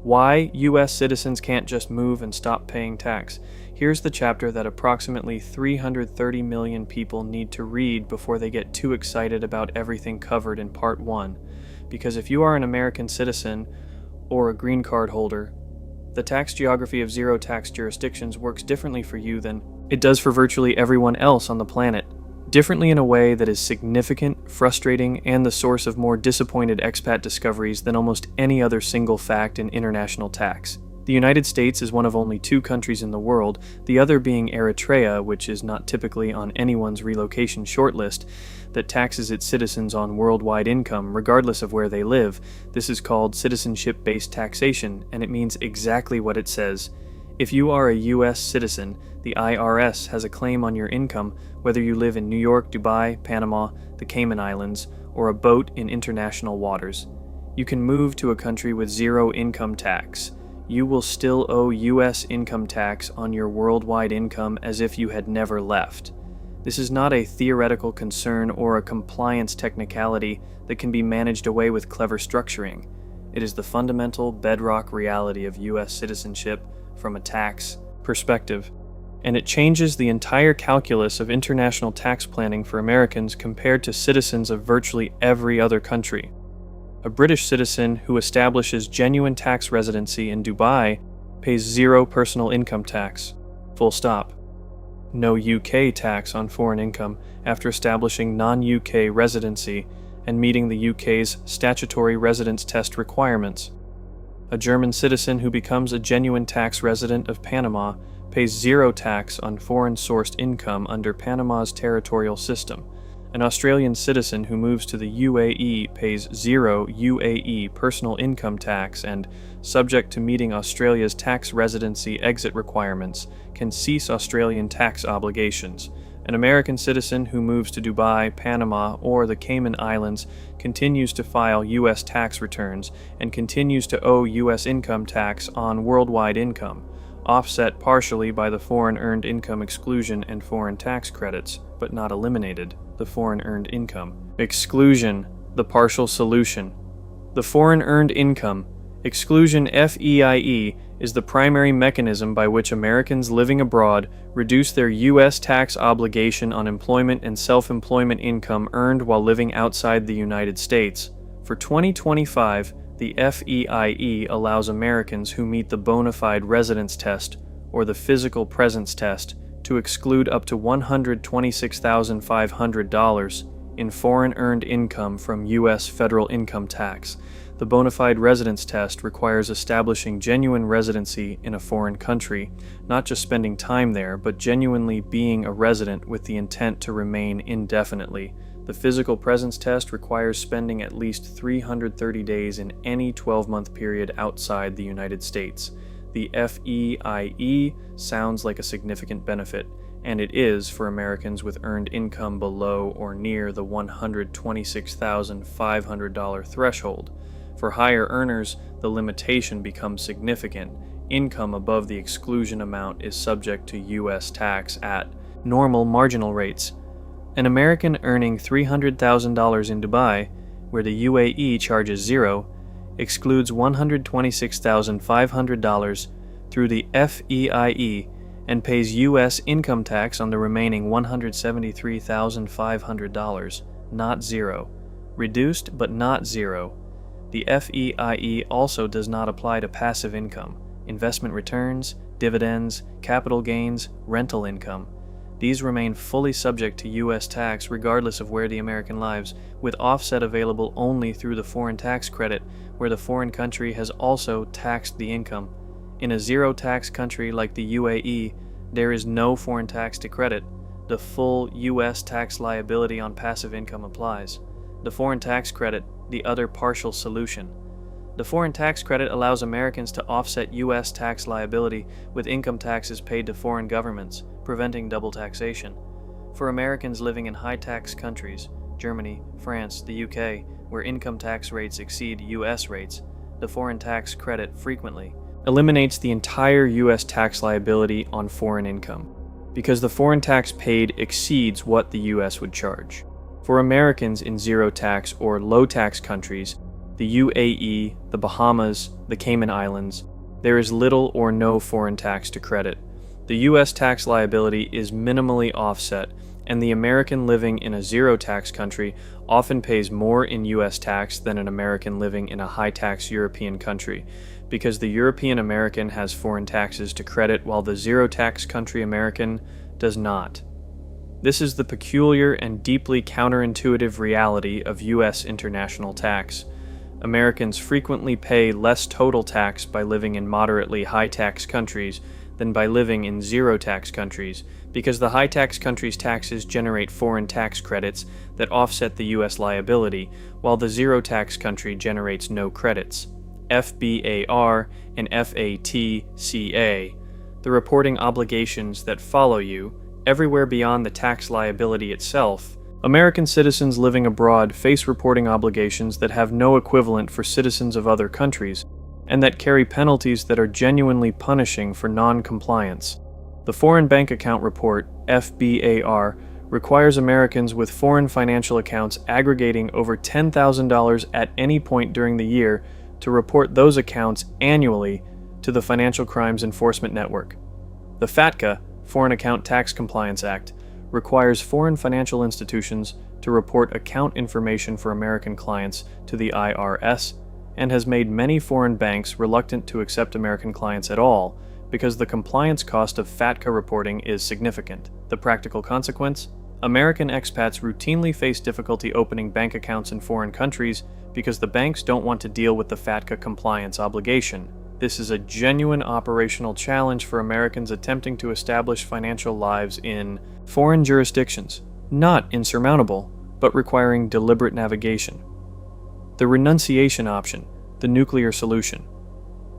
Speaker 1: Why U.S. citizens can't just move and stop paying tax. Here's the chapter that approximately 330 million people need to read before they get too excited about everything covered in Part 1. Because if you are an American citizen, or a green card holder, the tax geography of 0 tax jurisdictions works differently for you than it does for virtually everyone else on the planet. Differently in a way that is significant, frustrating, and the source of more disappointed expat discoveries than almost any other single fact in international tax. The United States is one of only 2 countries in the world, the other being Eritrea, which is not typically on anyone's relocation shortlist, that taxes its citizens on worldwide income regardless of where they live. This is called citizenship-based taxation, and it means exactly what it says. If you are a U.S. citizen, the IRS has a claim on your income whether you live in New York, Dubai, Panama, the Cayman Islands, or a boat in international waters. You can move to a country with 0 income tax. You will still owe U.S. income tax on your worldwide income as if you had never left. This is not a theoretical concern or a compliance technicality that can be managed away with clever structuring. It is the fundamental bedrock reality of U.S. citizenship from a tax perspective, and it changes the entire calculus of international tax planning for Americans compared to citizens of virtually every other country. A British citizen who establishes genuine tax residency in Dubai pays 0 personal income tax. Full stop. No UK tax on foreign income after establishing non-UK residency and meeting the UK's statutory residence test requirements. A German citizen who becomes a genuine tax resident of Panama pays 0 tax on foreign-sourced income under Panama's territorial system. An Australian citizen who moves to the UAE pays 0 UAE personal income tax and, subject to meeting Australia's tax residency exit requirements, can cease Australian tax obligations. An American citizen who moves to Dubai, Panama, or the Cayman Islands continues to file U.S. tax returns and continues to owe U.S. income tax on worldwide income, offset partially by the foreign earned income exclusion and foreign tax credits, but not eliminated, the foreign earned income. Exclusion, the partial solution. The foreign earned income, exclusion FEIE, is the primary mechanism by which Americans living abroad reduce their U.S. tax obligation on employment and self-employment income earned while living outside the United States. For 2025, the FEIE allows Americans who meet the bona fide residence test or the physical presence test to exclude up to $126,500 in foreign earned income from U.S. federal income tax. The bona fide residence test requires establishing genuine residency in a foreign country, not just spending time there, but genuinely being a resident with the intent to remain indefinitely. The physical presence test requires spending at least 330 days in any 12-month period outside the United States. The FEIE sounds like a significant benefit, and it is for Americans with earned income below or near the $126,500 threshold. For higher earners, the limitation becomes significant. Income above the exclusion amount is subject to U.S. tax at normal marginal rates. An American earning $300,000 in Dubai, where the UAE charges zero, excludes $126,500 through the FEIE and pays U.S. income tax on the remaining $173,500, not zero. Reduced but not zero. The FEIE also does not apply to passive income, investment returns, dividends, capital gains, rental income. These remain fully subject to U.S. tax regardless of where the American lives, with offset available only through the foreign tax credit, where the foreign country has also taxed the income. In a zero-tax country like the UAE, there is no foreign tax to credit. The full U.S. tax liability on passive income applies. The foreign tax credit, the other partial solution. The foreign tax credit allows Americans to offset U.S. tax liability with income taxes paid to foreign governments, preventing double taxation. For Americans living in high-tax countries, Germany, France, the UK, where income tax rates exceed U.S. rates, the foreign tax credit frequently eliminates the entire U.S. tax liability on foreign income, because the foreign tax paid exceeds what the U.S. would charge. For Americans in zero-tax or low-tax countries, the UAE, the Bahamas, the Cayman Islands, there is little or no foreign tax to credit. The U.S. tax liability is minimally offset, and the American living in a zero-tax country often pays more in U.S. tax than an American living in a high-tax European country, because the European American has foreign taxes to credit while the zero-tax country American does not. This is the peculiar and deeply counterintuitive reality of U.S. international tax. Americans frequently pay less total tax by living in moderately high-tax countries than by living in zero-tax countries, because the high-tax countries' taxes generate foreign tax credits that offset the U.S. liability, while the zero-tax country generates no credits. FBAR and FATCA, the reporting obligations that follow you, everywhere beyond the tax liability itself. American citizens living abroad face reporting obligations that have no equivalent for citizens of other countries, and that carry penalties that are genuinely punishing for non-compliance. The Foreign Bank Account Report, FBAR, requires Americans with foreign financial accounts aggregating over $10,000 at any point during the year to report those accounts annually to the Financial Crimes Enforcement Network. The FATCA, Foreign Account Tax Compliance Act, requires foreign financial institutions to report account information for American clients to the IRS, and has made many foreign banks reluctant to accept American clients at all because the compliance cost of FATCA reporting is significant. The practical consequence? American expats routinely face difficulty opening bank accounts in foreign countries because the banks don't want to deal with the FATCA compliance obligation. This is a genuine operational challenge for Americans attempting to establish financial lives in foreign jurisdictions, not insurmountable, but requiring deliberate navigation. The renunciation option, the nuclear solution.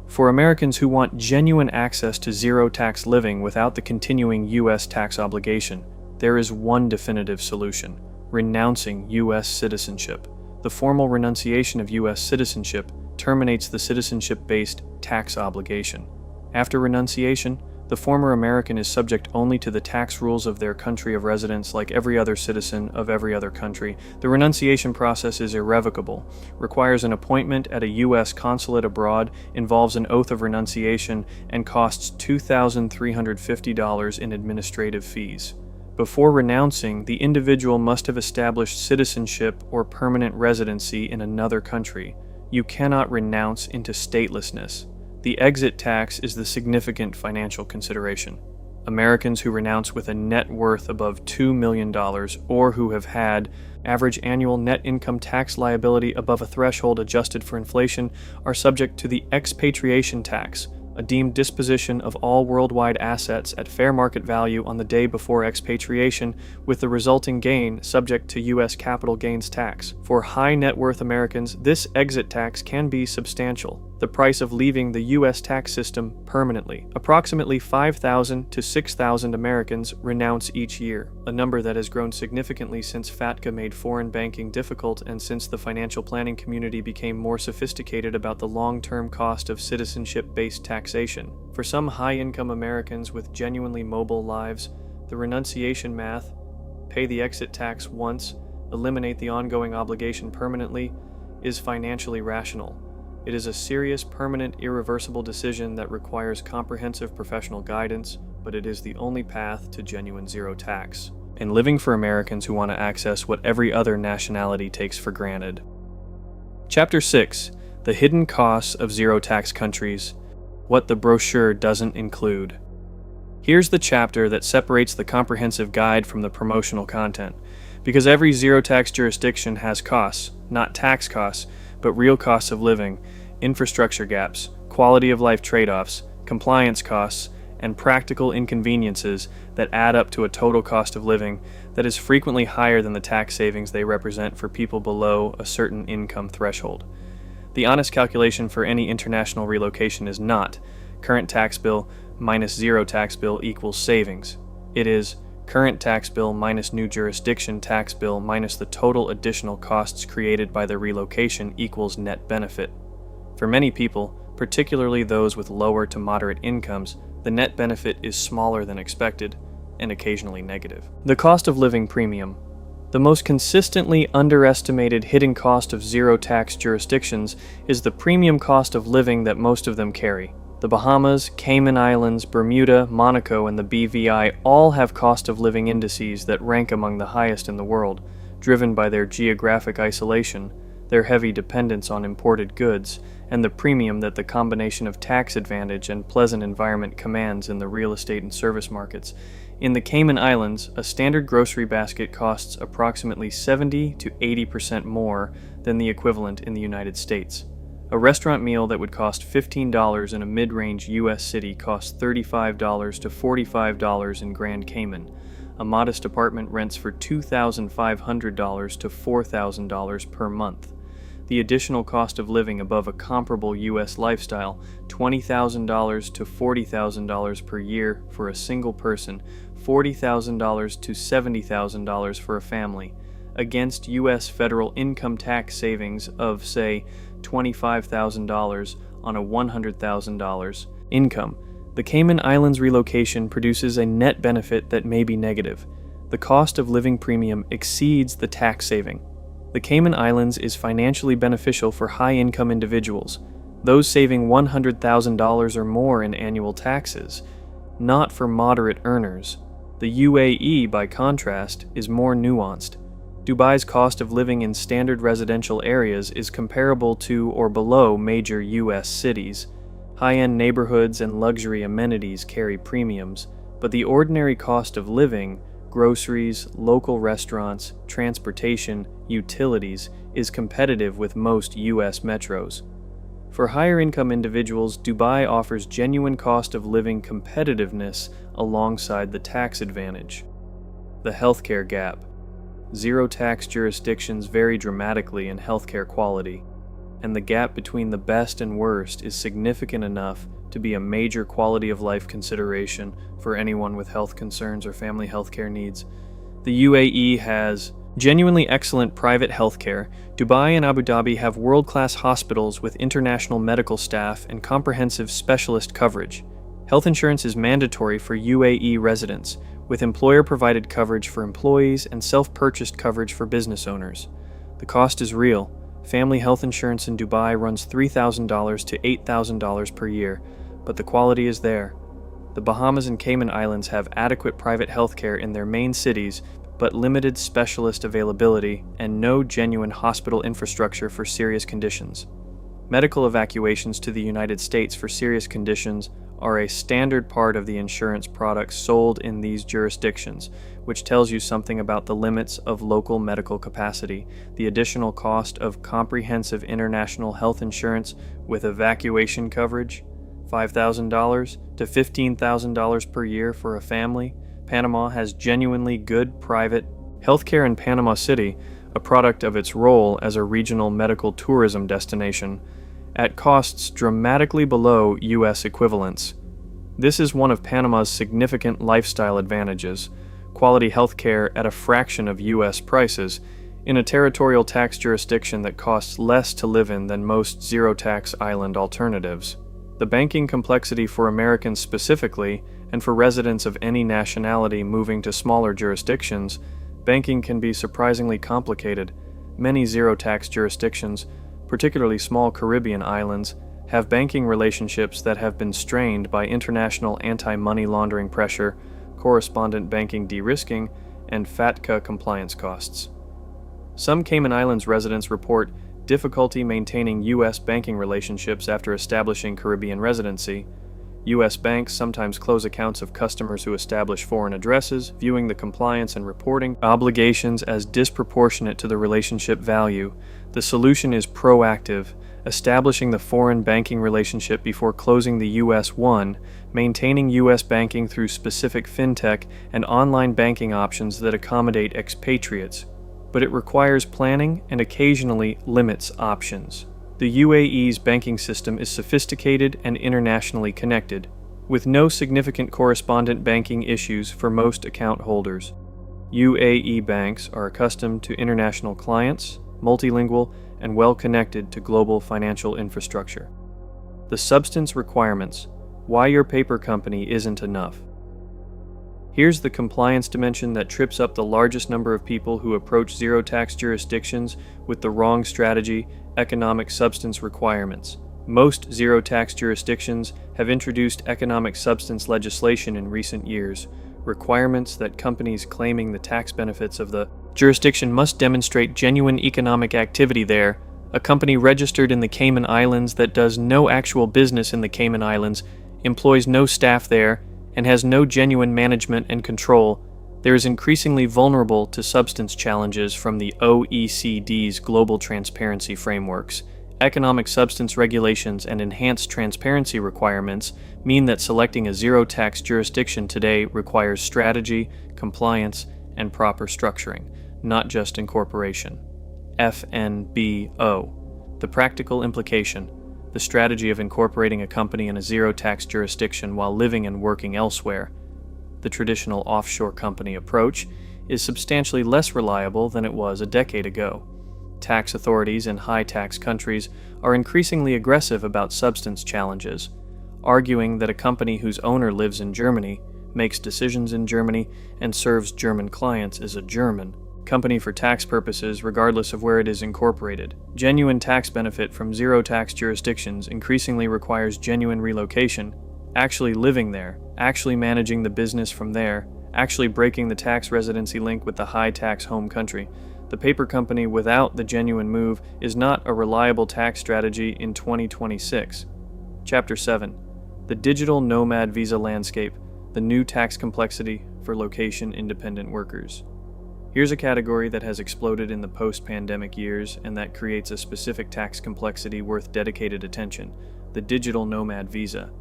Speaker 1: For Americans who want genuine access to zero-tax living without the continuing U.S. tax obligation, there is one definitive solution: renouncing U.S. citizenship. The formal renunciation of U.S. citizenship terminates the citizenship-based tax obligation. After renunciation, the former American is subject only to the tax rules of their country of residence like every other citizen of every other country. The renunciation process is irrevocable, requires an appointment at a U.S. consulate abroad, involves an oath of renunciation, and costs $2,350 in administrative fees. Before renouncing, the individual must have established citizenship or permanent residency in another country. You cannot renounce into statelessness. The exit tax is the significant financial consideration. Americans who renounce with a net worth above $2 million or who have had average annual net income tax liability above a threshold adjusted for inflation are subject to the expatriation tax, a deemed disposition of all worldwide assets at fair market value on the day before expatriation, with the resulting gain subject to U.S. capital gains tax. For high net worth Americans, this exit tax can be substantial. The price of leaving the U.S. tax system permanently. Approximately 5,000 to 6,000 Americans renounce each year, a number that has grown significantly since FATCA made foreign banking difficult and since the financial planning community became more sophisticated about the long-term cost of citizenship-based taxation. For some high-income Americans with genuinely mobile lives, the renunciation math, pay the exit tax once, eliminate the ongoing obligation permanently, is financially rational. It is a serious, permanent, irreversible decision that requires comprehensive professional guidance, but it is the only path to genuine zero tax, and living for Americans who want to access what every other nationality takes for granted. Chapter 6. The Hidden Costs of Zero Tax Countries. What the brochure doesn't include. Here's the chapter that separates the comprehensive guide from the promotional content, because every zero tax jurisdiction has costs, not tax costs, but real costs of living, infrastructure gaps, quality of life trade-offs, compliance costs, and practical inconveniences that add up to a total cost of living that is frequently higher than the tax savings they represent for people below a certain income threshold. The honest calculation for any international relocation is not current tax bill minus zero tax bill equals savings. It is current tax bill minus new jurisdiction tax bill minus the total additional costs created by the relocation equals net benefit. For many people, particularly those with lower to moderate incomes, the net benefit is smaller than expected and occasionally negative. The cost of living premium. The most consistently underestimated hidden cost of zero tax jurisdictions is the premium cost of living that most of them carry. The Bahamas, Cayman Islands, Bermuda, Monaco, and the BVI all have cost of living indices that rank among the highest in the world, driven by their geographic isolation, their heavy dependence on imported goods, and the premium that the combination of tax advantage and pleasant environment commands in the real estate and service markets. In the Cayman Islands, a standard grocery basket costs approximately 70 to 80% more than the equivalent in the United States. A restaurant meal that would cost $15 in a mid-range U.S. city costs $35 to $45 in Grand Cayman. A modest apartment rents for $2,500 to $4,000 per month. The additional cost of living above a comparable U.S. lifestyle, $20,000 to $40,000 per year for a single person, $40,000 to $70,000 for a family, against U.S. federal income tax savings of, say, $25,000 on a $100,000 income. The Cayman Islands relocation produces a net benefit that may be negative. The cost of living premium exceeds the tax saving. The Cayman Islands is financially beneficial for high-income individuals, those saving $100,000 or more in annual taxes, not for moderate earners. The UAE, by contrast, is more nuanced. Dubai's cost of living in standard residential areas is comparable to or below major U.S. cities. High-end neighborhoods and luxury amenities carry premiums, but the ordinary cost of living, groceries, local restaurants, transportation, utilities, is competitive with most U.S. metros. For higher-income individuals, Dubai offers genuine cost of living competitiveness alongside the tax advantage. The healthcare gap. Zero tax jurisdictions vary dramatically in healthcare quality, and the gap between the best and worst is significant enough to be a major quality of life consideration for anyone with health concerns or family healthcare needs. The UAE has genuinely excellent private healthcare. Dubai and Abu Dhabi have world-class hospitals with international medical staff and comprehensive specialist coverage. Health insurance is mandatory for UAE residents, with employer-provided coverage for employees and self-purchased coverage for business owners. The cost is real. Family health insurance in Dubai runs $3,000 to $8,000 per year, but the quality is there. The Bahamas and Cayman Islands have adequate private healthcare in their main cities, but limited specialist availability and no genuine hospital infrastructure for serious conditions. Medical evacuations to the United States for serious conditions are a standard part of the insurance products sold in these jurisdictions, which tells you something about the limits of local medical capacity, the additional cost of comprehensive international health insurance with evacuation coverage, $5,000 to $15,000 per year for a family. Panama has genuinely good private healthcare in Panama City, a product of its role as a regional medical tourism destination, at costs dramatically below U.S. equivalents. This is one of Panama's significant lifestyle advantages: quality healthcare at a fraction of U.S. prices, in a territorial tax jurisdiction that costs less to live in than most zero-tax island alternatives. The banking complexity for Americans specifically, and for residents of any nationality moving to smaller jurisdictions, banking can be surprisingly complicated. Many zero-tax jurisdictions, particularly small Caribbean islands, have banking relationships that have been strained by international anti-money laundering pressure, correspondent banking de-risking, and FATCA compliance costs. Some Cayman Islands residents report difficulty maintaining U.S. banking relationships after establishing Caribbean residency. U.S. banks sometimes close accounts of customers who establish foreign addresses, viewing the compliance and reporting obligations as disproportionate to the relationship value. The solution is proactive, establishing the foreign banking relationship before closing the U.S. one, maintaining U.S. banking through specific fintech and online banking options that accommodate expatriates. But it requires planning and occasionally limits options. The UAE's banking system is sophisticated and internationally connected, with no significant correspondent banking issues for most account holders. UAE banks are accustomed to international clients, multilingual, and well-connected to global financial infrastructure. The substance requirements: why your paper company isn't enough. Here's the compliance dimension that trips up the largest number of people who approach zero-tax jurisdictions with the wrong strategy: economic substance requirements. Most zero-tax jurisdictions have introduced economic substance legislation in recent years, requirements that companies claiming the tax benefits of the jurisdiction must demonstrate genuine economic activity there. A company registered in the Cayman Islands that does no actual business in the Cayman Islands, employs no staff there, and has no genuine management and control, there is increasingly vulnerable to substance challenges from the OECD's global transparency frameworks. Economic substance regulations and enhanced transparency requirements mean that selecting a zero-tax jurisdiction today requires strategy, compliance, and proper structuring, not just incorporation. FNBO. The practical implication: the strategy of incorporating a company in a zero-tax jurisdiction while living and working elsewhere. The traditional offshore company approach is substantially less reliable than it was a decade ago. Tax authorities in high-tax countries are increasingly aggressive about substance challenges, arguing that a company whose owner lives in Germany, makes decisions in Germany, and serves German clients is a German company for tax purposes regardless of where it is incorporated. Genuine tax benefit from zero-tax jurisdictions increasingly requires genuine relocation, actually living there, actually managing the business from there, actually breaking the tax residency link with the high-tax home country. The paper company without the genuine move is not a reliable tax strategy in 2026. Chapter 7. The Digital Nomad Visa Landscape, the New Tax Complexity for Location-Independent Workers. Here's a category that has exploded in the post-pandemic years and that creates a specific tax complexity worth dedicated attention: the digital nomad visa,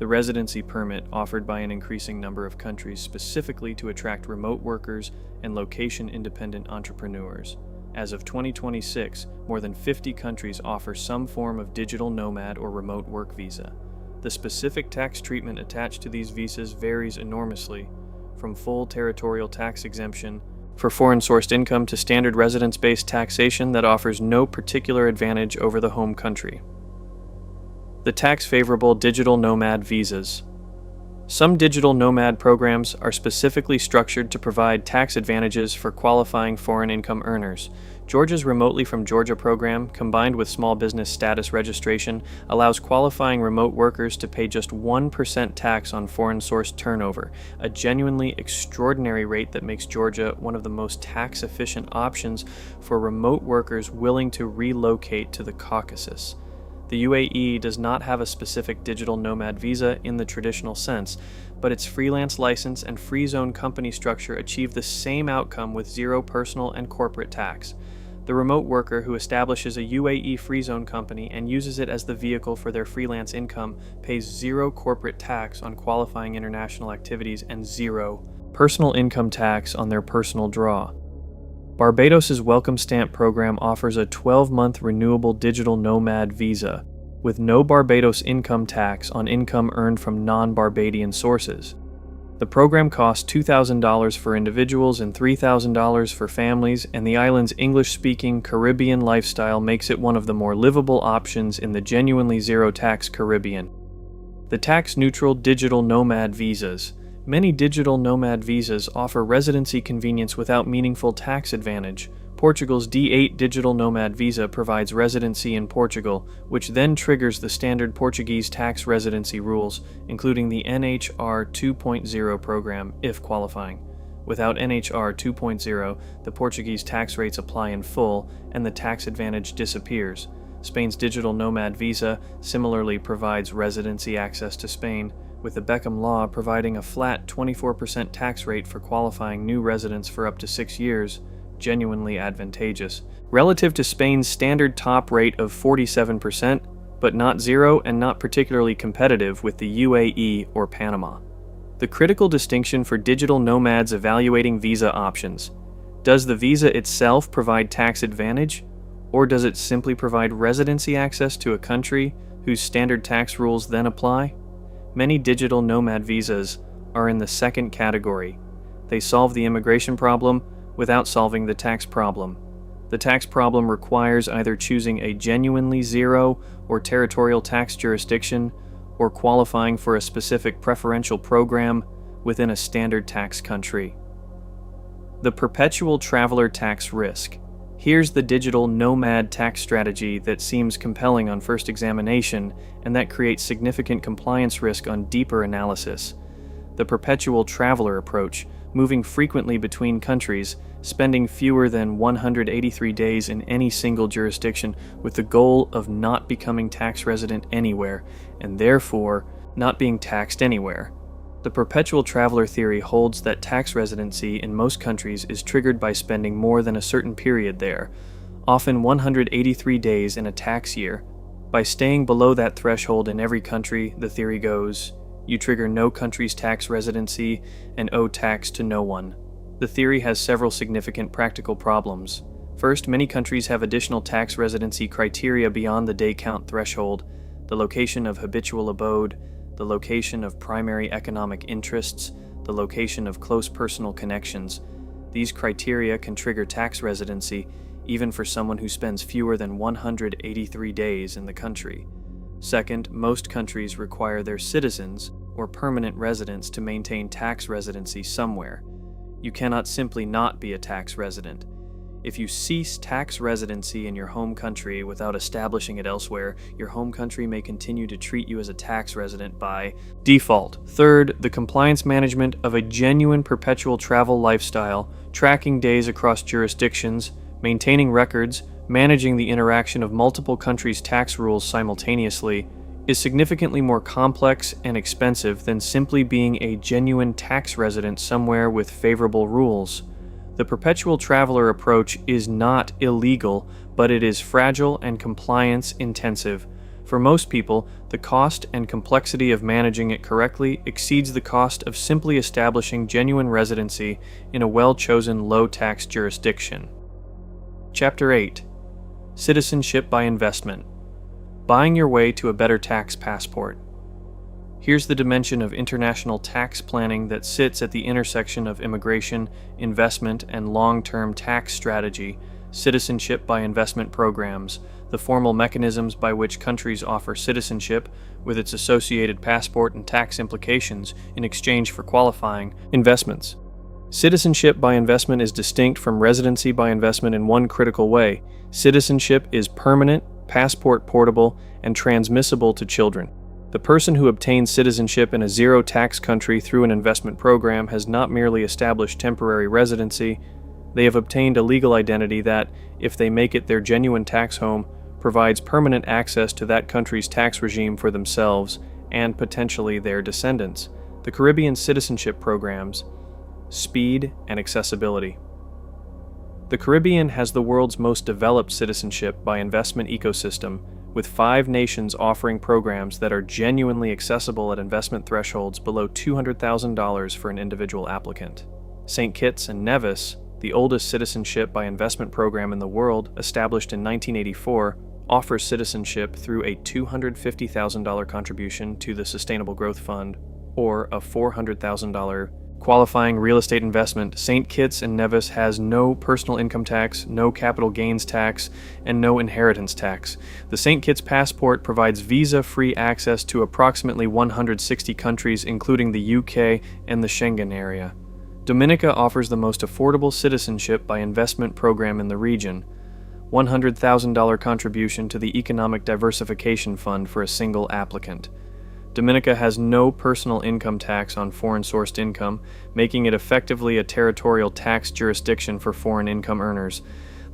Speaker 1: the residency permit offered by an increasing number of countries specifically to attract remote workers and location-independent entrepreneurs. As of 2026, more than 50 countries offer some form of digital nomad or remote work visa. The specific tax treatment attached to these visas varies enormously, from full territorial tax exemption for foreign-sourced income to standard residence-based taxation that offers no particular advantage over the home country. The tax-favorable digital nomad visas. Some digital nomad programs are specifically structured to provide tax advantages for qualifying foreign income earners, Georgia's Remotely from Georgia program, combined with small business status registration, allows qualifying remote workers to pay just 1% tax on foreign-sourced turnover, a genuinely extraordinary rate that makes Georgia one of the most tax-efficient options for remote workers willing to relocate to the Caucasus. The UAE does not have a specific digital nomad visa in the traditional sense, but its freelance license and free zone company structure achieve the same outcome with zero personal and corporate tax. The remote worker who establishes a UAE free zone company and uses it as the vehicle for their freelance income pays zero corporate tax on qualifying international activities and zero personal income tax on their personal draw. Barbados's Welcome Stamp program offers a 12-month renewable digital nomad visa with no Barbados income tax on income earned from non-Barbadian sources. The program costs $2,000 for individuals and $3,000 for families, and the island's English-speaking Caribbean lifestyle makes it one of the more livable options in the genuinely zero-tax Caribbean. The tax-neutral digital nomad visas. Many digital nomad visas offer residency convenience without meaningful tax advantage. Portugal's D8 digital nomad visa provides residency in Portugal, which then triggers the standard Portuguese tax residency rules, including the NHR 2.0 program, if qualifying. Without NHR 2.0, the Portuguese tax rates apply in full, and the tax advantage disappears. Spain's digital nomad visa similarly provides residency access to Spain, with the Beckham Law providing a flat 24% tax rate for qualifying new residents for up to 6 years, genuinely advantageous, relative to Spain's standard top rate of 47%, but not zero and not particularly competitive with the UAE or Panama. The critical distinction for digital nomads evaluating visa options. Does the visa itself provide tax advantage, or does it simply provide residency access to a country whose standard tax rules then apply? Many digital nomad visas are in the second category. They solve the immigration problem without solving the tax problem. The tax problem requires either choosing a genuinely zero or territorial tax jurisdiction or qualifying for a specific preferential program within a standard tax country. The perpetual traveler tax risk. Here's the digital nomad tax strategy that seems compelling on first examination and that creates significant compliance risk on deeper analysis. The perpetual traveler approach, moving frequently between countries, spending fewer than 183 days in any single jurisdiction with the goal of not becoming tax resident anywhere, and therefore not being taxed anywhere. The perpetual traveler theory holds that tax residency in most countries is triggered by spending more than a certain period there, often 183 days in a tax year. By staying below that threshold in every country, the theory goes, you trigger no country's tax residency and owe tax to no one. The theory has several significant practical problems. First, many countries have additional tax residency criteria beyond the day count threshold: the location of habitual abode, the location of primary economic interests, the location of close personal connections. These criteria can trigger tax residency even for someone who spends fewer than 183 days in the country. Second, most countries require their citizens or permanent residents to maintain tax residency somewhere. You cannot simply not be a tax resident. If you cease tax residency in your home country without establishing it elsewhere, your home country may continue to treat you as a tax resident by default. Third, the compliance management of a genuine perpetual travel lifestyle, tracking days across jurisdictions, maintaining records, managing the interaction of multiple countries' tax rules simultaneously, is significantly more complex and expensive than simply being a genuine tax resident somewhere with favorable rules. The perpetual traveler approach is not illegal, but it is fragile and compliance intensive. For most people, the cost and complexity of managing it correctly exceeds the cost of simply establishing genuine residency in a well-chosen low-tax jurisdiction. Chapter 8. Citizenship by Investment. Buying your way to a better tax passport. Here's the dimension of international tax planning that sits at the intersection of immigration, investment, and long-term tax strategy, citizenship by investment programs, the formal mechanisms by which countries offer citizenship with its associated passport and tax implications in exchange for qualifying investments. Citizenship by investment is distinct from residency by investment in one critical way. Citizenship is permanent, passport portable, and transmissible to children. The person who obtains citizenship in a zero-tax country through an investment program has not merely established temporary residency, they have obtained a legal identity that, if they make it their genuine tax home, provides permanent access to that country's tax regime for themselves and potentially their descendants. The Caribbean citizenship programs: speed and accessibility. The Caribbean has the world's most developed citizenship by investment ecosystem, with 5 nations offering programs that are genuinely accessible at investment thresholds below $200,000 for an individual applicant. St. Kitts and Nevis, the oldest citizenship by investment program in the world, established in 1984, offers citizenship through a $250,000 contribution to the Sustainable Growth Fund or a $400,000 qualifying real estate investment. St. Kitts and Nevis has no personal income tax, no capital gains tax, and no inheritance tax. The St. Kitts passport provides visa-free access to approximately 160 countries, including the UK and the Schengen area. Dominica offers the most affordable citizenship by investment program in the region. $100,000 contribution to the Economic Diversification Fund for a single applicant. Dominica has no personal income tax on foreign-sourced income, making it effectively a territorial tax jurisdiction for foreign income earners.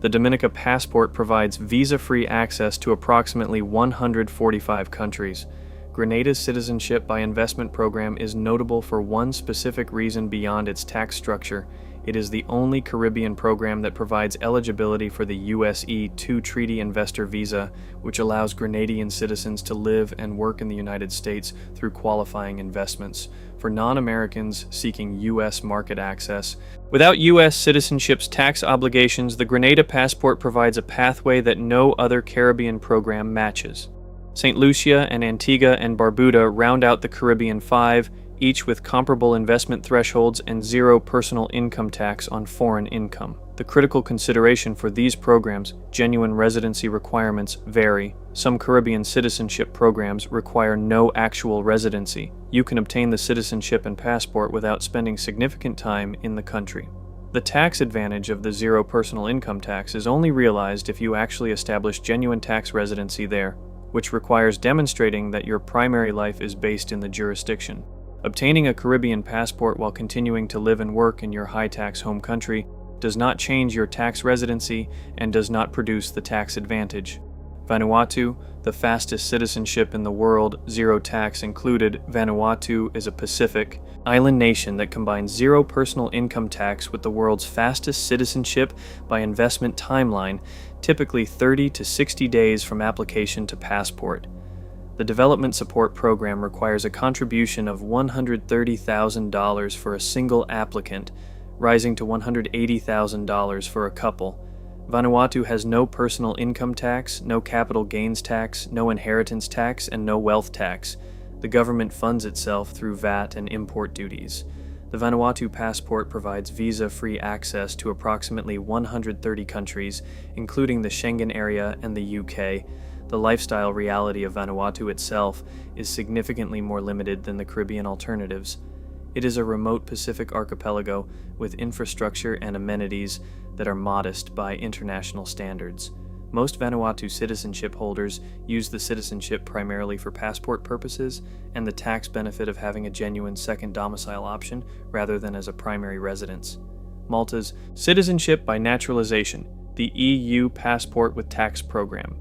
Speaker 1: The Dominica passport provides visa-free access to approximately 145 countries. Grenada's citizenship by investment program is notable for one specific reason beyond its tax structure. It is the only Caribbean program that provides eligibility for the USE-2 Treaty Investor Visa, which allows Grenadian citizens to live and work in the United States through qualifying investments. For non-Americans seeking U.S. market access, without U.S. citizenship's tax obligations, the Grenada passport provides a pathway that no other Caribbean program matches. St. Lucia and Antigua and Barbuda round out the Caribbean 5, each with comparable investment thresholds and zero personal income tax on foreign income. The critical consideration for these programs, genuine residency requirements, vary. Some Caribbean citizenship programs require no actual residency. You can obtain the citizenship and passport without spending significant time in the country. The tax advantage of the zero personal income tax is only realized if you actually establish genuine tax residency there, which requires demonstrating that your primary life is based in the jurisdiction. Obtaining a Caribbean passport while continuing to live and work in your high-tax home country does not change your tax residency and does not produce the tax advantage. Vanuatu, the fastest citizenship in the world, zero tax included. Vanuatu is a Pacific island nation that combines zero personal income tax with the world's fastest citizenship by investment timeline, typically 30 to 60 days from application to passport. The development support program requires a contribution of $130,000 for a single applicant, rising to $180,000 for a couple. Vanuatu has no personal income tax, no capital gains tax, no inheritance tax, and no wealth tax. The government funds itself through VAT and import duties. The Vanuatu passport provides visa-free access to approximately 130 countries, including the Schengen area and the UK. The lifestyle reality of Vanuatu itself is significantly more limited than the Caribbean alternatives. It is a remote Pacific archipelago with infrastructure and amenities that are modest by international standards. Most Vanuatu citizenship holders use the citizenship primarily for passport purposes and the tax benefit of having a genuine second domicile option rather than as a primary residence. Malta's citizenship by naturalization, the EU passport with tax program.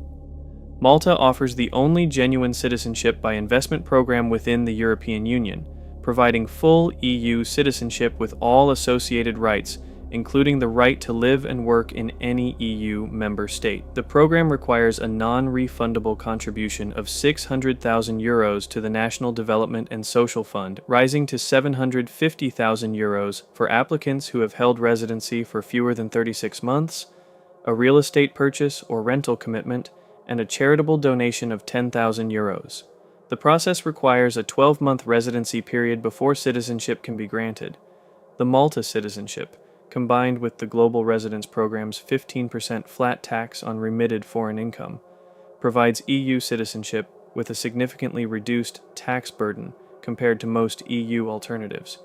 Speaker 1: Malta offers the only genuine citizenship by investment program within the European Union, providing full EU citizenship with all associated rights, including the right to live and work in any EU member state. The program requires a non-refundable contribution of €600,000 to the National Development and Social Fund, rising to €750,000 for applicants who have held residency for fewer than 36 months, a real estate purchase or rental commitment, and a charitable donation of €10,000. The process requires a 12-month residency period before citizenship can be granted. The Malta citizenship, combined with the Global Residence Program's 15% flat tax on remitted foreign income, provides EU citizenship with a significantly reduced tax burden compared to most EU alternatives.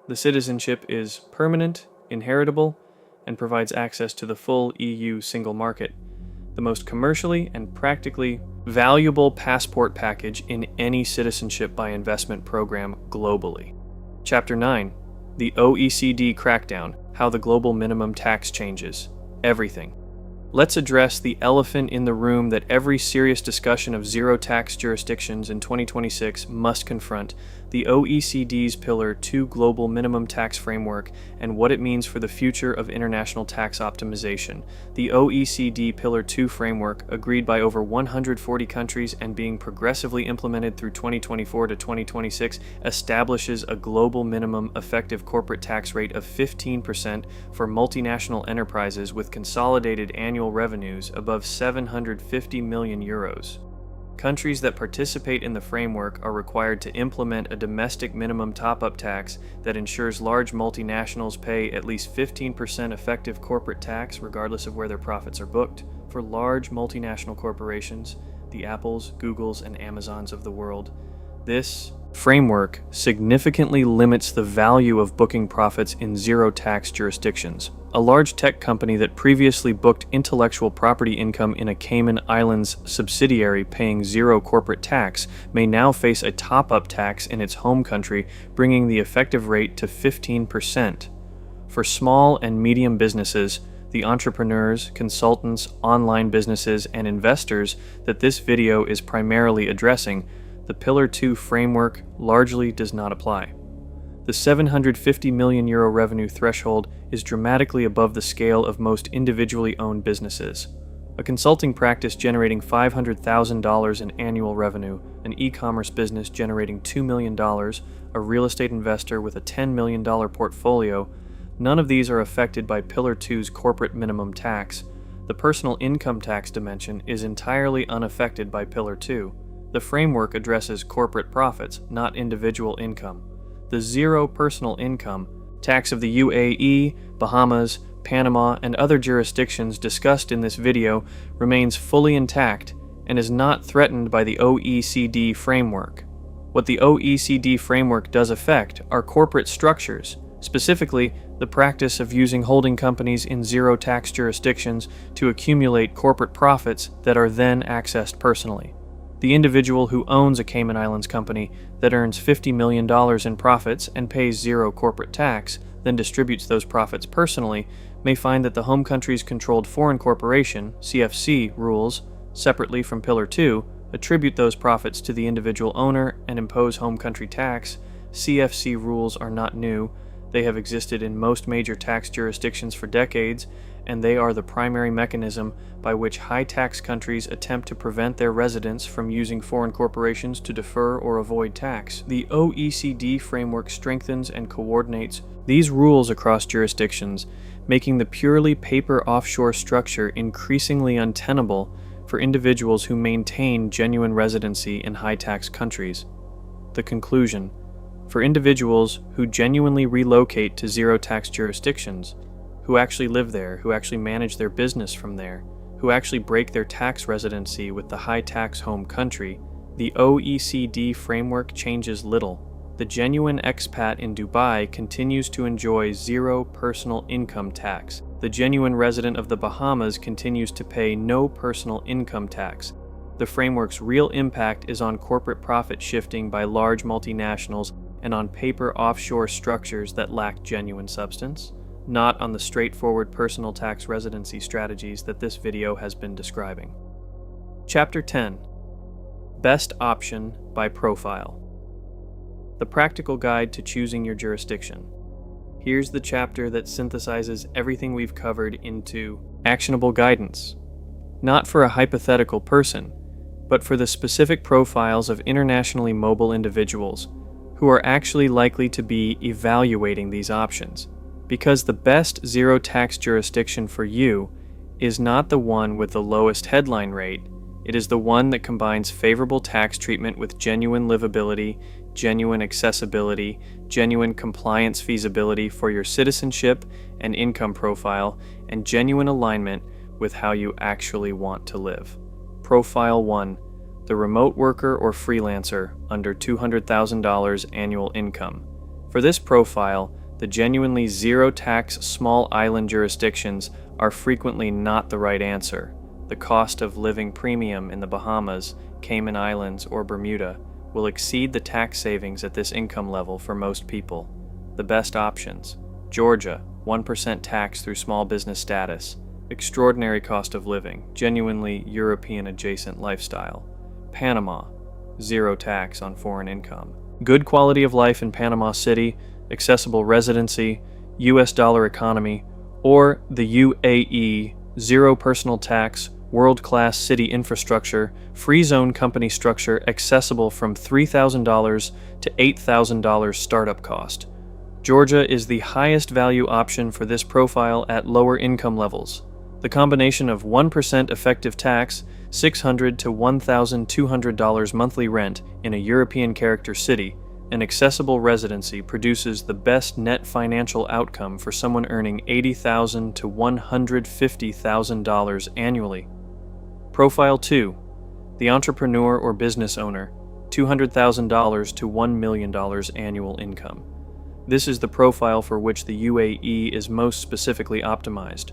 Speaker 1: The citizenship is permanent, inheritable, and provides access to the full EU single market, the most commercially and practically valuable passport package in any citizenship by investment program globally. Chapter 9. The OECD Crackdown, How the Global Minimum Tax Changes Everything. Let's address the elephant in the room that every serious discussion of zero tax jurisdictions in 2026 must confront: the OECD's Pillar 2 Global Minimum Tax Framework and what it means for the future of international tax optimization. The OECD Pillar 2 framework, agreed by over 140 countries and being progressively implemented through 2024 to 2026, establishes a global minimum effective corporate tax rate of 15% for multinational enterprises with consolidated annual revenues above 750 million euros. Countries that participate in the framework are required to implement a domestic minimum top-up tax that ensures large multinationals pay at least 15% effective corporate tax regardless of where their profits are booked. For large multinational corporations, the Apples, Googles, and Amazons of the world, this framework significantly limits the value of booking profits in zero tax jurisdictions. A large tech company that previously booked intellectual property income in a Cayman Islands subsidiary paying zero corporate tax may now face a top-up tax in its home country, bringing the effective rate to 15%. For small and medium businesses, the entrepreneurs, consultants, online businesses, and investors that this video is primarily addressing, the Pillar 2 framework largely does not apply. The 750 million euro revenue threshold is dramatically above the scale of most individually owned businesses. A consulting practice generating $500,000 in annual revenue, an e-commerce business generating $2 million, a real estate investor with a $10 million portfolio, none of these are affected by Pillar 2's corporate minimum tax. The personal income tax dimension is entirely unaffected by Pillar 2. The framework addresses corporate profits, not individual income. The zero personal income tax of the UAE, Bahamas, Panama, and other jurisdictions discussed in this video remains fully intact and is not threatened by the OECD framework. What the OECD framework does affect are corporate structures, specifically the practice of using holding companies in zero tax jurisdictions to accumulate corporate profits that are then accessed personally. The individual who owns a Cayman Islands company that earns $50 million in profits and pays zero corporate tax, then distributes those profits personally, may find that the home country's controlled foreign corporation, CFC, rules, separately from Pillar 2, attribute those profits to the individual owner and impose home country tax. CFC rules are not new. They have existed in most major tax jurisdictions for decades, and they are the primary mechanism by which high-tax countries attempt to prevent their residents from using foreign corporations to defer or avoid tax. The OECD framework strengthens and coordinates these rules across jurisdictions, making the purely paper offshore structure increasingly untenable for individuals who maintain genuine residency in high-tax countries. The conclusion: for individuals who genuinely relocate to zero-tax jurisdictions, who actually live there, who actually manage their business from there, who actually break their tax residency with the high-tax home country, the OECD framework changes little. The genuine expat in Dubai continues to enjoy zero personal income tax. The genuine resident of the Bahamas continues to pay no personal income tax. The framework's real impact is on corporate profit shifting by large multinationals and on paper offshore structures that lack genuine substance, not on the straightforward personal tax residency strategies that this video has been describing. Chapter 10. Best Option by Profile. The Practical Guide to Choosing Your Jurisdiction. Here's the chapter that synthesizes everything we've covered into actionable guidance, not for a hypothetical person, but for the specific profiles of internationally mobile individuals who are actually likely to be evaluating these options. Because the best zero-tax jurisdiction for you is not the one with the lowest headline rate, it is the one that combines favorable tax treatment with genuine livability, genuine accessibility, genuine compliance feasibility for your citizenship and income profile, and genuine alignment with how you actually want to live. Profile 1. The remote worker or freelancer under $200,000 annual income. For this profile, the genuinely zero-tax small island jurisdictions are frequently not the right answer. The cost of living premium in the Bahamas, Cayman Islands, or Bermuda will exceed the tax savings at this income level for most people. The best options: Georgia, 1% tax through small business status, extraordinary cost of living, genuinely European-adjacent lifestyle. Panama, zero tax on foreign income. Good quality of life in Panama City, accessible residency, US dollar economy, or the UAE, zero personal tax, world-class city infrastructure, free zone company structure accessible from $3,000 to $8,000 startup cost. Georgia is the highest value option for this profile at lower income levels. The combination of 1% effective tax, $600 to $1,200 monthly rent in a European character city, and accessible residency produces the best net financial outcome for someone earning $80,000 to $150,000 annually. Profile 2. The entrepreneur or business owner, $200,000 to $1 million annual income. This is the profile for which the UAE is most specifically optimized.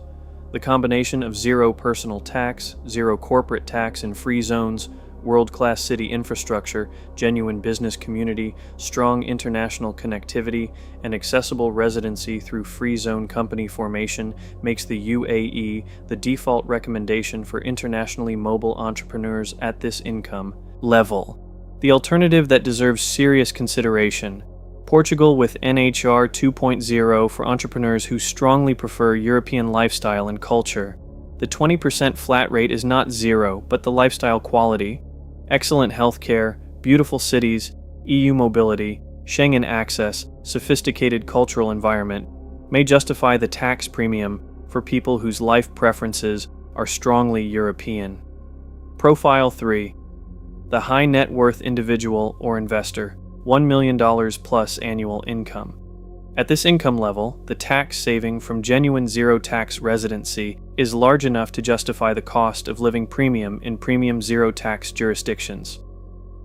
Speaker 1: The combination of zero personal tax, zero corporate tax in free zones, world-class city infrastructure, genuine business community, strong international connectivity, and accessible residency through free zone company formation makes the UAE the default recommendation for internationally mobile entrepreneurs at this income level. The alternative that deserves serious consideration: Portugal with NHR 2.0 for entrepreneurs who strongly prefer European lifestyle and culture. The 20% flat rate is not zero, but the lifestyle quality, excellent healthcare, beautiful cities, EU mobility, Schengen access, sophisticated cultural environment may justify the tax premium for people whose life preferences are strongly European. Profile 3. The high net worth individual or investor, $1 million plus annual income. At this income level, the tax saving from genuine zero-tax residency is large enough to justify the cost of living premium in premium zero-tax jurisdictions.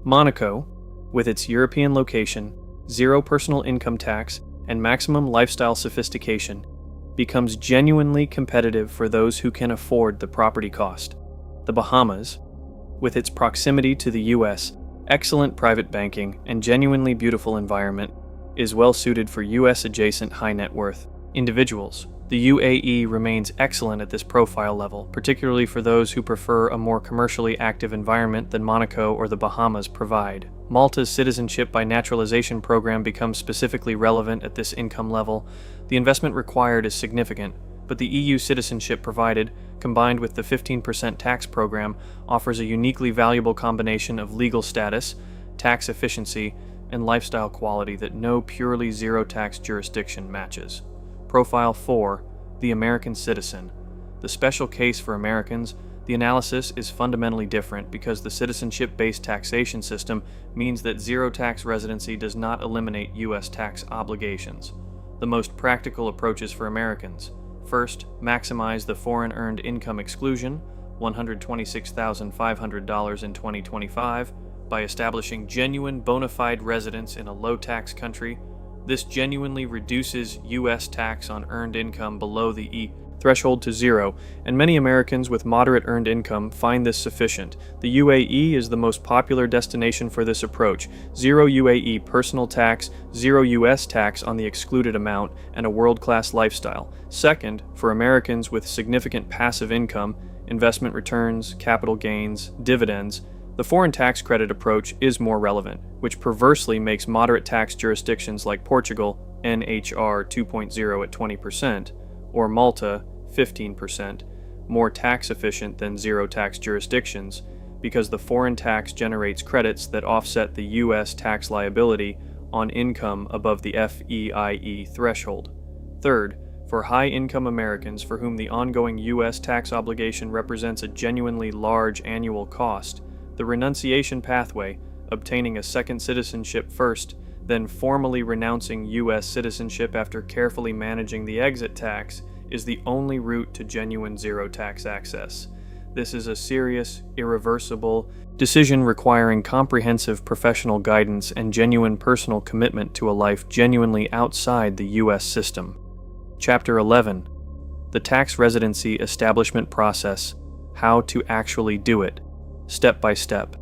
Speaker 1: Monaco, with its European location, zero personal income tax, and maximum lifestyle sophistication, becomes genuinely competitive for those who can afford the property cost. The Bahamas, with its proximity to the US, excellent private banking, and genuinely beautiful environment, is well suited for US-adjacent high net worth individuals. The UAE remains excellent at this profile level, particularly for those who prefer a more commercially active environment than Monaco or the Bahamas provide. Malta's citizenship by naturalization program becomes specifically relevant at this income level. The investment required is significant, but the EU citizenship provided, combined with the 15% tax program, offers a uniquely valuable combination of legal status, tax efficiency, and lifestyle quality that no purely zero-tax jurisdiction matches. Profile 4. The American citizen. The special case for Americans, the analysis is fundamentally different because the citizenship-based taxation system means that zero-tax residency does not eliminate U.S. tax obligations. The most practical approaches for Americans: first, maximize the foreign earned income exclusion, $126,500 in 2025, by establishing genuine bona fide residence in a low-tax country. This genuinely reduces U.S. tax on earned income below the E threshold to zero, and many Americans with moderate earned income find this sufficient. The UAE is the most popular destination for this approach: zero UAE personal tax, zero U.S. tax on the excluded amount, and a world-class lifestyle. Second, for Americans with significant passive income, investment returns, capital gains, dividends, the foreign tax credit approach is more relevant, which perversely makes moderate tax jurisdictions like Portugal, NHR 2.0 at 20%, or Malta, 15%, more tax efficient than zero-tax jurisdictions, because the foreign tax generates credits that offset the U.S. tax liability on income above the FEIE threshold. Third, for high-income Americans for whom the ongoing U.S. tax obligation represents a genuinely large annual cost, the renunciation pathway, obtaining a second citizenship first, then formally renouncing U.S. citizenship after carefully managing the exit tax, is the only route to genuine zero-tax access. This is a serious, irreversible decision requiring comprehensive professional guidance and genuine personal commitment to a life genuinely outside the U.S. system. Chapter 11: The Tax Residency Establishment Process: How to Actually Do It, Step by Step.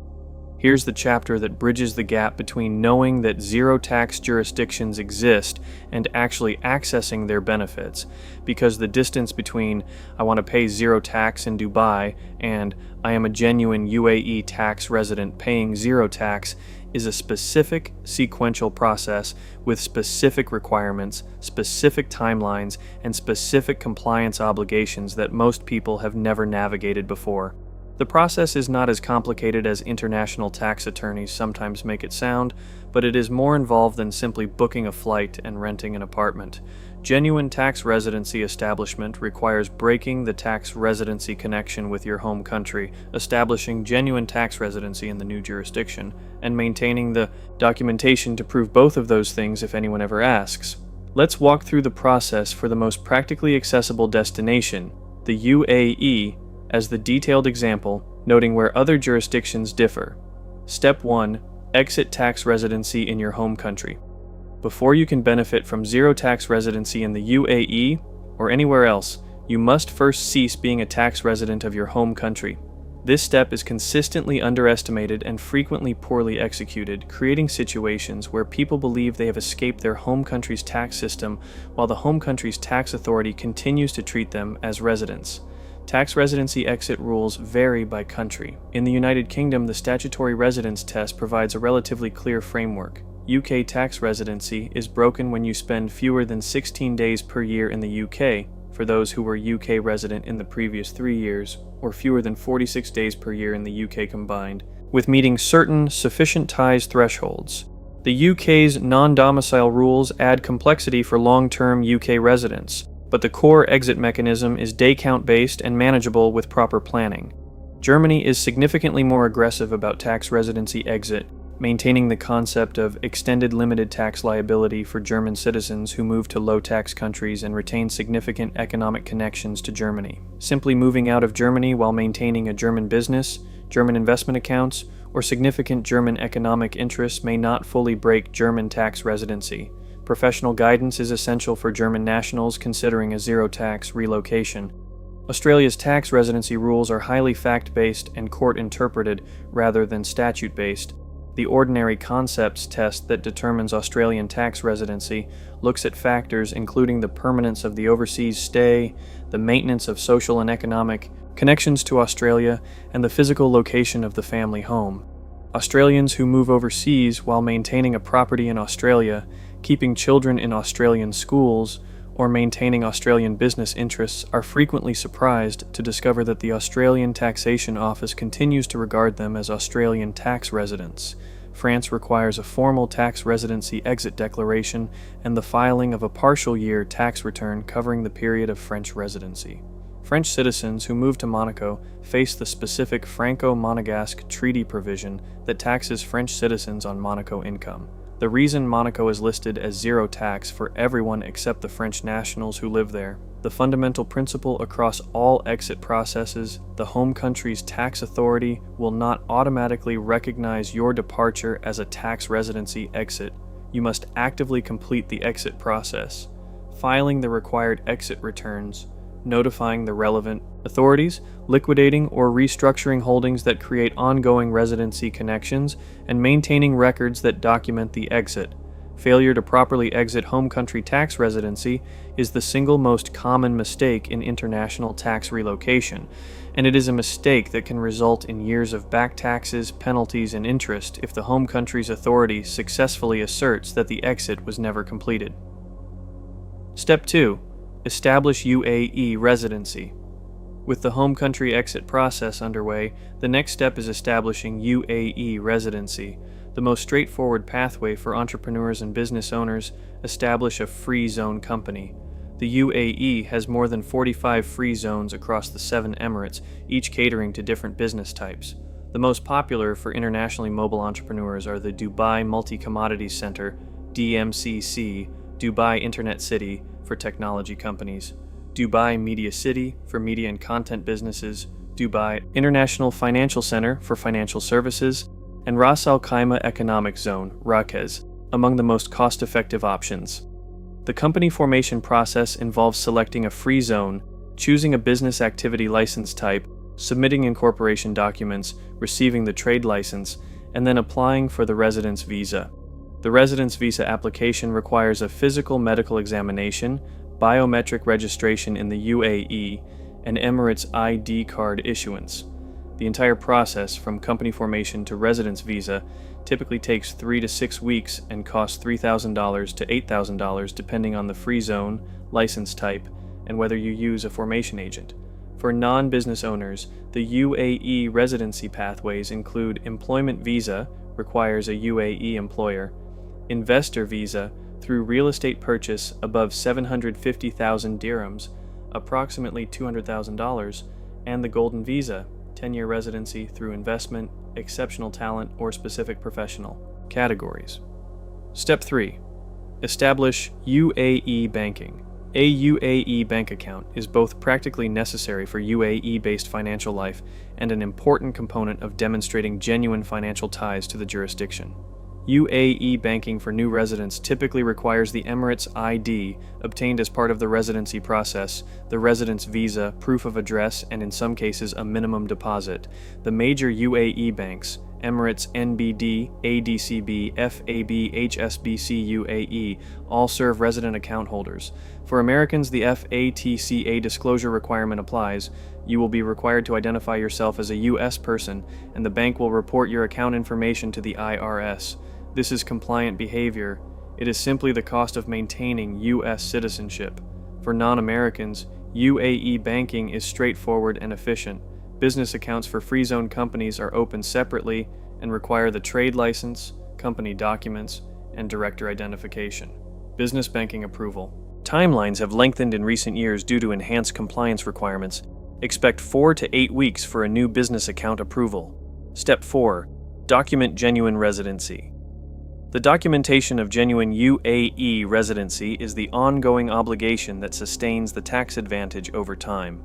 Speaker 1: Here's the chapter that bridges the gap between knowing that zero-tax jurisdictions exist and actually accessing their benefits, because the distance between "I want to pay zero tax in Dubai" and "I am a genuine UAE tax resident paying zero tax" is a specific sequential process with specific requirements, specific timelines, and specific compliance obligations that most people have never navigated before. The process is not as complicated as international tax attorneys sometimes make it sound, but it is more involved than simply booking a flight and renting an apartment. Genuine tax residency establishment requires breaking the tax residency connection with your home country, establishing genuine tax residency in the new jurisdiction, and maintaining the documentation to prove both of those things if anyone ever asks. Let's walk through the process for the most practically accessible destination, the UAE, as the detailed example, noting where other jurisdictions differ. Step 1. Exit tax residency in your home country. Before you can benefit from zero tax residency in the UAE or anywhere else, you must first cease being a tax resident of your home country. This step is consistently underestimated and frequently poorly executed, creating situations where people believe they have escaped their home country's tax system while the home country's tax authority continues to treat them as residents. Tax residency exit rules vary by country. In the United Kingdom, the statutory residence test provides a relatively clear framework. UK tax residency is broken when you spend fewer than 16 days per year in the UK, for those who were UK resident in the previous 3 years, or fewer than 46 days per year in the UK combined, with meeting certain sufficient ties thresholds. The UK's non-domicile rules add complexity for long-term UK residents, but the core exit mechanism is day count based and manageable with proper planning. Germany is significantly more aggressive about tax residency exit, maintaining the concept of extended limited tax liability for German citizens who move to low tax countries and retain significant economic connections to Germany. Simply moving out of Germany while maintaining a German business, German investment accounts, or significant German economic interests may not fully break German tax residency. Professional guidance is essential for German nationals considering a zero-tax relocation. Australia's tax residency rules are highly fact-based and court-interpreted rather than statute-based. The Ordinary Concepts test that determines Australian tax residency looks at factors including the permanence of the overseas stay, the maintenance of social and economic connections to Australia, and the physical location of the family home. Australians who move overseas while maintaining a property in Australia, keeping children in Australian schools, or maintaining Australian business interests are frequently surprised to discover that the Australian Taxation Office continues to regard them as Australian tax residents. France requires a formal tax residency exit declaration and the filing of a partial year tax return covering the period of French residency. French citizens who move to Monaco face the specific Franco-Monegasque treaty provision that taxes French citizens on Monaco income. The reason Monaco is listed as zero tax for everyone except the French nationals who live there. The fundamental principle across all exit processes, the home country's tax authority will not automatically recognize your departure as a tax residency exit. You must actively complete the exit process, filing the required exit returns, notifying the relevant authorities, liquidating or restructuring holdings that create ongoing residency connections, and maintaining records that document the exit. Failure to properly exit home country tax residency is the single most common mistake in international tax relocation, and it is a mistake that can result in years of back taxes, penalties, and interest if the home country's authority successfully asserts that the exit was never completed. Step 2. Establish UAE residency. With the home country exit process underway, the next step is establishing UAE residency. The most straightforward pathway for entrepreneurs and business owners: establish a free zone company. The UAE has more than 45 free zones across the 7 Emirates, each catering to different business types. The most popular for internationally mobile entrepreneurs are the Dubai Multi-Commodities Center, DMCC, Dubai Internet City for technology companies, Dubai Media City for media and content businesses, Dubai International Financial Center for Financial Services, and Ras Al Khaimah Economic Zone, RAKEZ, among the most cost-effective options. The company formation process involves selecting a free zone, choosing a business activity license type, submitting incorporation documents, receiving the trade license, and then applying for the residence visa. The residence visa application requires a physical medical examination, biometric registration in the UAE, and Emirates ID card issuance. The entire process, from company formation to residence visa, typically takes 3 to 6 weeks and costs $3,000 to $8,000 depending on the free zone, license type, and whether you use a formation agent. For non-business owners, the UAE residency pathways include employment visa, requires a UAE employer, investor visa through real estate purchase above 750,000 dirhams, approximately $200,000, and the golden visa, 10-year residency through investment, exceptional talent, or specific professional categories. Step 3. Establish UAE banking. A UAE bank account is both practically necessary for UAE-based financial life and an important component of demonstrating genuine financial ties to the jurisdiction. UAE banking for new residents typically requires the Emirates ID obtained as part of the residency process, the residence visa, proof of address, and in some cases a minimum deposit. The major UAE banks, Emirates NBD, ADCB, FAB, HSBC UAE, all serve resident account holders. For Americans, the FATCA disclosure requirement applies. You will be required to identify yourself as a U.S. person, and the bank will report your account information to the IRS. This is compliant behavior. It is simply the cost of maintaining U.S. citizenship. For non-Americans, UAE banking is straightforward and efficient. Business accounts for free zone companies are opened separately and require the trade license, company documents, and director identification. Business banking approval. Timelines have lengthened in recent years due to enhanced compliance requirements. Expect 4 to 8 weeks for a new business account approval. Step 4. Document genuine residency. The documentation of genuine UAE residency is the ongoing obligation that sustains the tax advantage over time.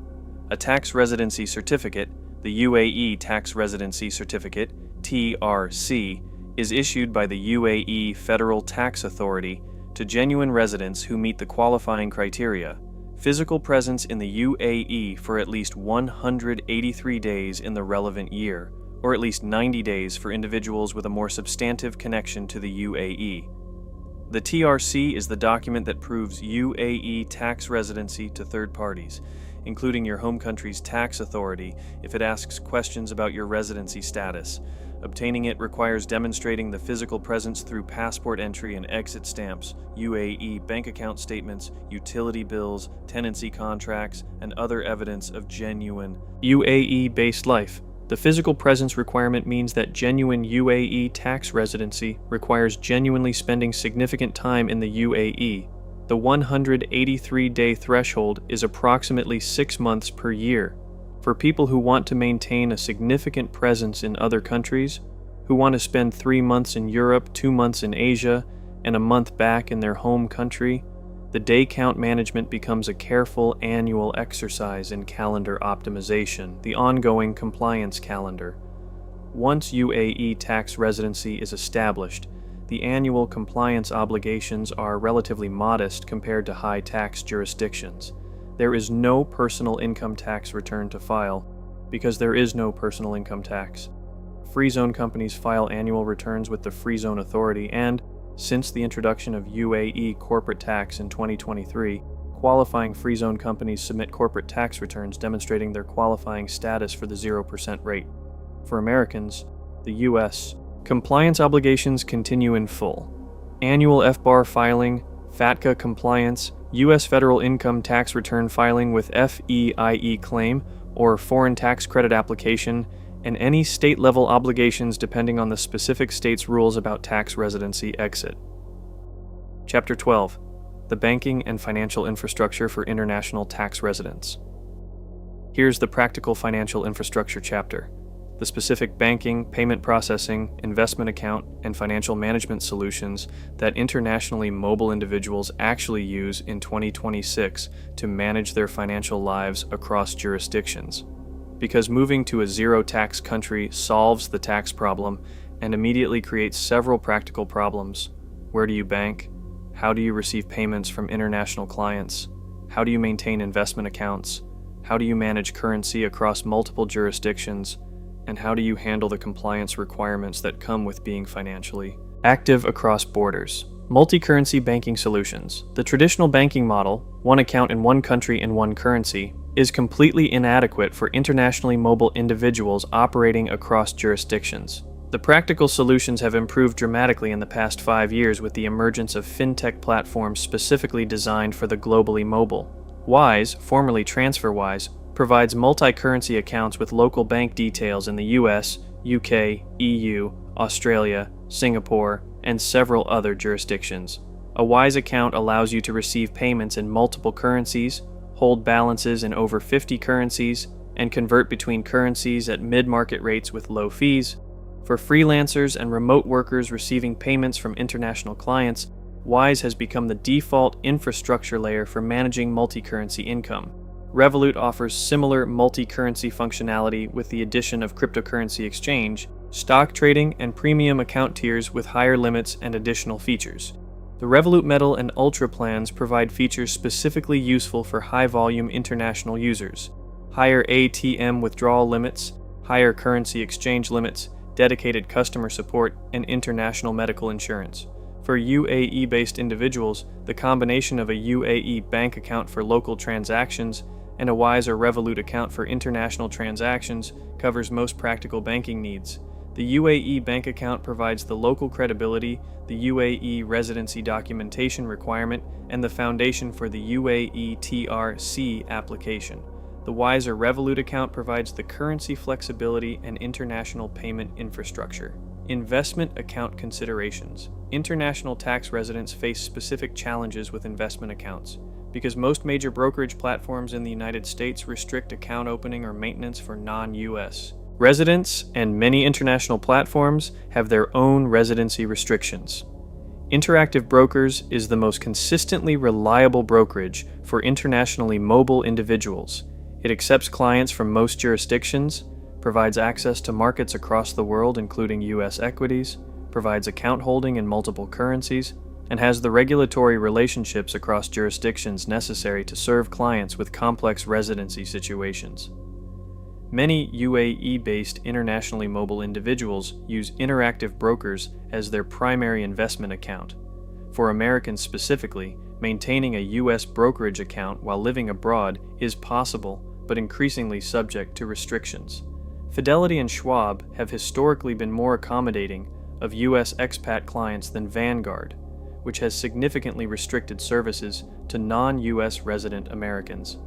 Speaker 1: A tax residency certificate, the UAE Tax Residency Certificate, TRC, is issued by the UAE Federal Tax Authority to genuine residents who meet the qualifying criteria: physical presence in the UAE for at least 183 days in the relevant year, or at least 90 days for individuals with a more substantive connection to the UAE. The TRC is the document that proves UAE tax residency to third parties, including your home country's tax authority if it asks questions about your residency status. Obtaining it requires demonstrating the physical presence through passport entry and exit stamps, UAE bank account statements, utility bills, tenancy contracts, and other evidence of genuine UAE-based life. The physical presence requirement means that genuine UAE tax residency requires genuinely spending significant time in the UAE. The 183-day threshold is approximately 6 months per year. For people who want to maintain a significant presence in other countries, who want to spend 3 months in Europe, 2 months in Asia, and a month back in their home country, the day count management becomes a careful annual exercise in calendar optimization, the ongoing compliance calendar. Once UAE tax residency is established, the annual compliance obligations are relatively modest compared to high tax jurisdictions. There is no personal income tax return to file because there is no personal income tax. Free zone companies file annual returns with the Free Zone Authority and, since the introduction of UAE corporate tax in 2023, qualifying free zone companies submit corporate tax returns demonstrating their qualifying status for the 0% rate. For Americans, the U.S., compliance obligations continue in full. Annual FBAR filing, FATCA compliance, U.S. federal income tax return filing with FEIE claim or foreign tax credit application, and any state-level obligations depending on the specific state's rules about tax residency exit. Chapter 12. The Banking and Financial Infrastructure for International Tax Residents. Here's the practical financial infrastructure chapter. The specific banking, payment processing, investment account, and financial management solutions that internationally mobile individuals actually use in 2026 to manage their financial lives across jurisdictions. because moving to a zero-tax country solves the tax problem and immediately creates several practical problems. Where do you bank? How do you receive payments from international clients? How do you maintain investment accounts? How do you manage currency across multiple jurisdictions? And how do you handle the compliance requirements that come with being financially active across borders? Multi-currency banking solutions. The traditional banking model, one account in one country in one currency, is completely inadequate for internationally mobile individuals operating across jurisdictions. The practical solutions have improved dramatically in the past 5 years with the emergence of fintech platforms specifically designed for the globally mobile. Wise, formerly TransferWise, provides multi-currency accounts with local bank details in the US, UK, EU, Australia, Singapore, and several other jurisdictions. A Wise account allows you to receive payments in multiple currencies, hold balances in over 50 currencies, and convert between currencies at mid-market rates with low fees. For freelancers and remote workers receiving payments from international clients, Wise has become the default infrastructure layer for managing multi-currency income. Revolut offers similar multi-currency functionality with the addition of cryptocurrency exchange, stock trading, and premium account tiers with higher limits and additional features. The Revolut Metal and Ultra plans provide features specifically useful for high-volume international users: higher ATM withdrawal limits, higher currency exchange limits, dedicated customer support, and international medical insurance. For UAE-based individuals, the combination of a UAE bank account for local transactions and a Wise or Revolut account for international transactions covers most practical banking needs. The UAE bank account provides the local credibility, the UAE residency documentation requirement, and the foundation for the UAE TRC application. The Wise or Revolut account provides the currency flexibility and international payment infrastructure. Investment account considerations. International tax residents face specific challenges with investment accounts, because most major brokerage platforms in the United States restrict account opening or maintenance for non-US residents, and many international platforms have their own residency restrictions. Interactive Brokers is the most consistently reliable brokerage for internationally mobile individuals. It accepts clients from most jurisdictions, provides access to markets across the world including US equities, provides account holding in multiple currencies, and has the regulatory relationships across jurisdictions necessary to serve clients with complex residency situations. Many UAE-based internationally mobile individuals use Interactive Brokers as their primary investment account. For Americans specifically, maintaining a US brokerage account while living abroad is possible, but increasingly subject to restrictions. Fidelity and Schwab have historically been more accommodating of US expat clients than Vanguard, which has significantly restricted services to non-US resident Americans.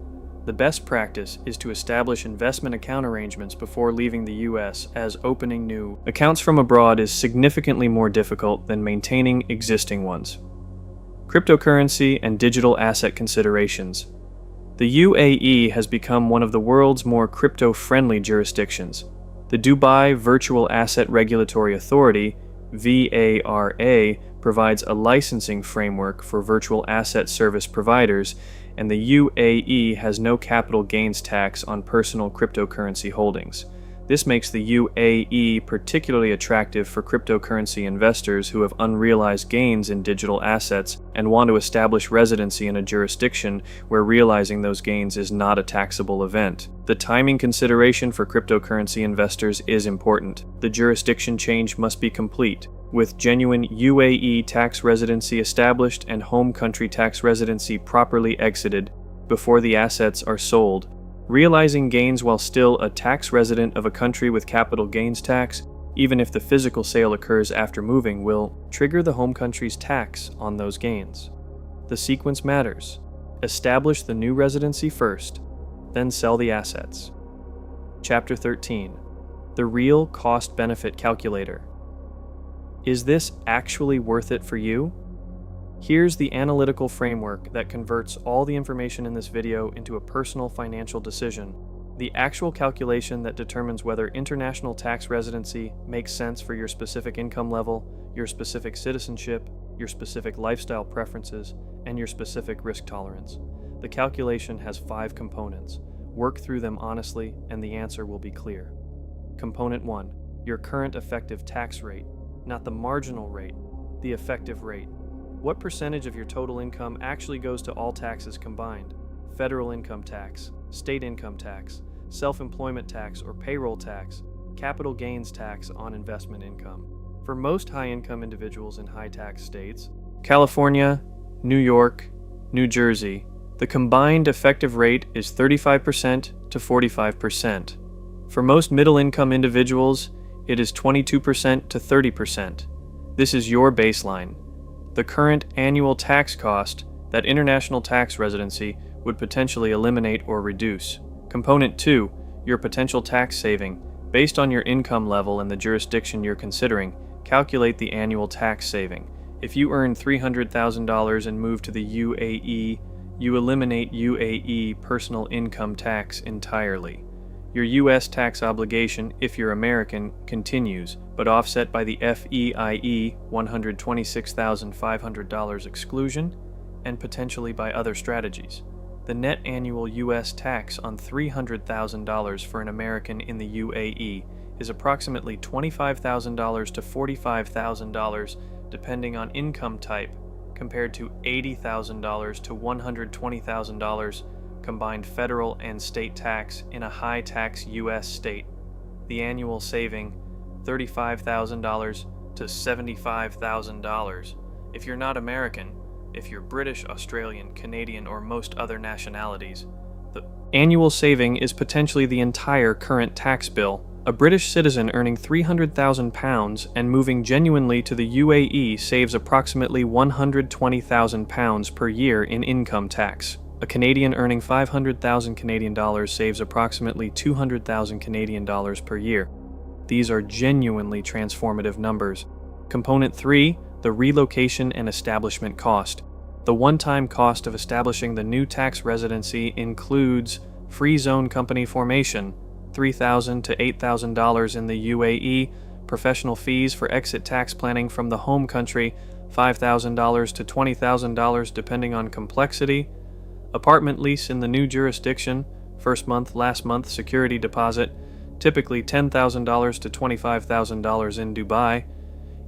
Speaker 1: The best practice is to establish investment account arrangements before leaving the US, as opening new accounts from abroad is significantly more difficult than maintaining existing ones. Cryptocurrency and digital asset considerations. The UAE has become one of the world's more crypto-friendly jurisdictions. The Dubai Virtual Asset Regulatory Authority, VARA, provides a licensing framework for virtual asset service providers, and the UAE has no capital gains tax on personal cryptocurrency holdings. This makes the UAE particularly attractive for cryptocurrency investors who have unrealized gains in digital assets and want to establish residency in a jurisdiction where realizing those gains is not a taxable event. The timing consideration for cryptocurrency investors is important. The jurisdiction change must be complete, with genuine UAE tax residency established and home country tax residency properly exited before the assets are sold. Realizing gains while still a tax resident of a country with capital gains tax, even if the physical sale occurs after moving, will trigger the home country's tax on those gains. The sequence matters. Establish the new residency first, then sell the assets. Chapter 13. The Real Cost-Benefit Calculator. Is this actually worth it for you? Here's the analytical framework that converts all the information in this video into a personal financial decision. The actual calculation that determines whether international tax residency makes sense for your specific income level, your specific citizenship, your specific lifestyle preferences, and your specific risk tolerance. The calculation has 5 components. Work through them honestly, and the answer will be clear. Component 1. Your current effective tax rate, not the marginal rate, the effective rate. What percentage of your total income actually goes to all taxes combined? Federal income tax, state income tax, self-employment tax or payroll tax, capital gains tax on investment income. For most high-income individuals in high-tax states, California, New York, New Jersey, the combined effective rate is 35% to 45%. For most middle-income individuals, it is 22% to 30%. This is your baseline. The current annual tax cost that international tax residency would potentially eliminate or reduce. Component 2, your potential tax saving. Based on your income level and the jurisdiction you're considering, calculate the annual tax saving. If you earn $300,000 and move to the UAE, you eliminate UAE personal income tax entirely. Your U.S. tax obligation, if you're American, continues, but offset by the FEIE $126,500 exclusion and potentially by other strategies. The net annual U.S. tax on $300,000 for an American in the UAE is approximately $25,000 to $45,000 depending on income type, compared to $80,000 to $120,000 combined federal and state tax in a high-tax U.S. state. The annual saving, $35,000 to $75,000. If you're not American, if you're British, Australian, Canadian, or most other nationalities, the annual saving is potentially the entire current tax bill. A British citizen earning £300,000 and moving genuinely to the UAE saves approximately £120,000 per year in income tax. A Canadian earning 500,000 Canadian dollars saves approximately 200,000 Canadian dollars per year. These are genuinely transformative numbers. Component 3, the relocation and establishment cost. The one-time cost of establishing the new tax residency includes free zone company formation, $3,000 to $8,000 in the UAE, professional fees for exit tax planning from the home country, $5,000 to $20,000 depending on complexity, apartment lease in the new jurisdiction, first month, last month security deposit, typically $10,000 to $25,000 in Dubai,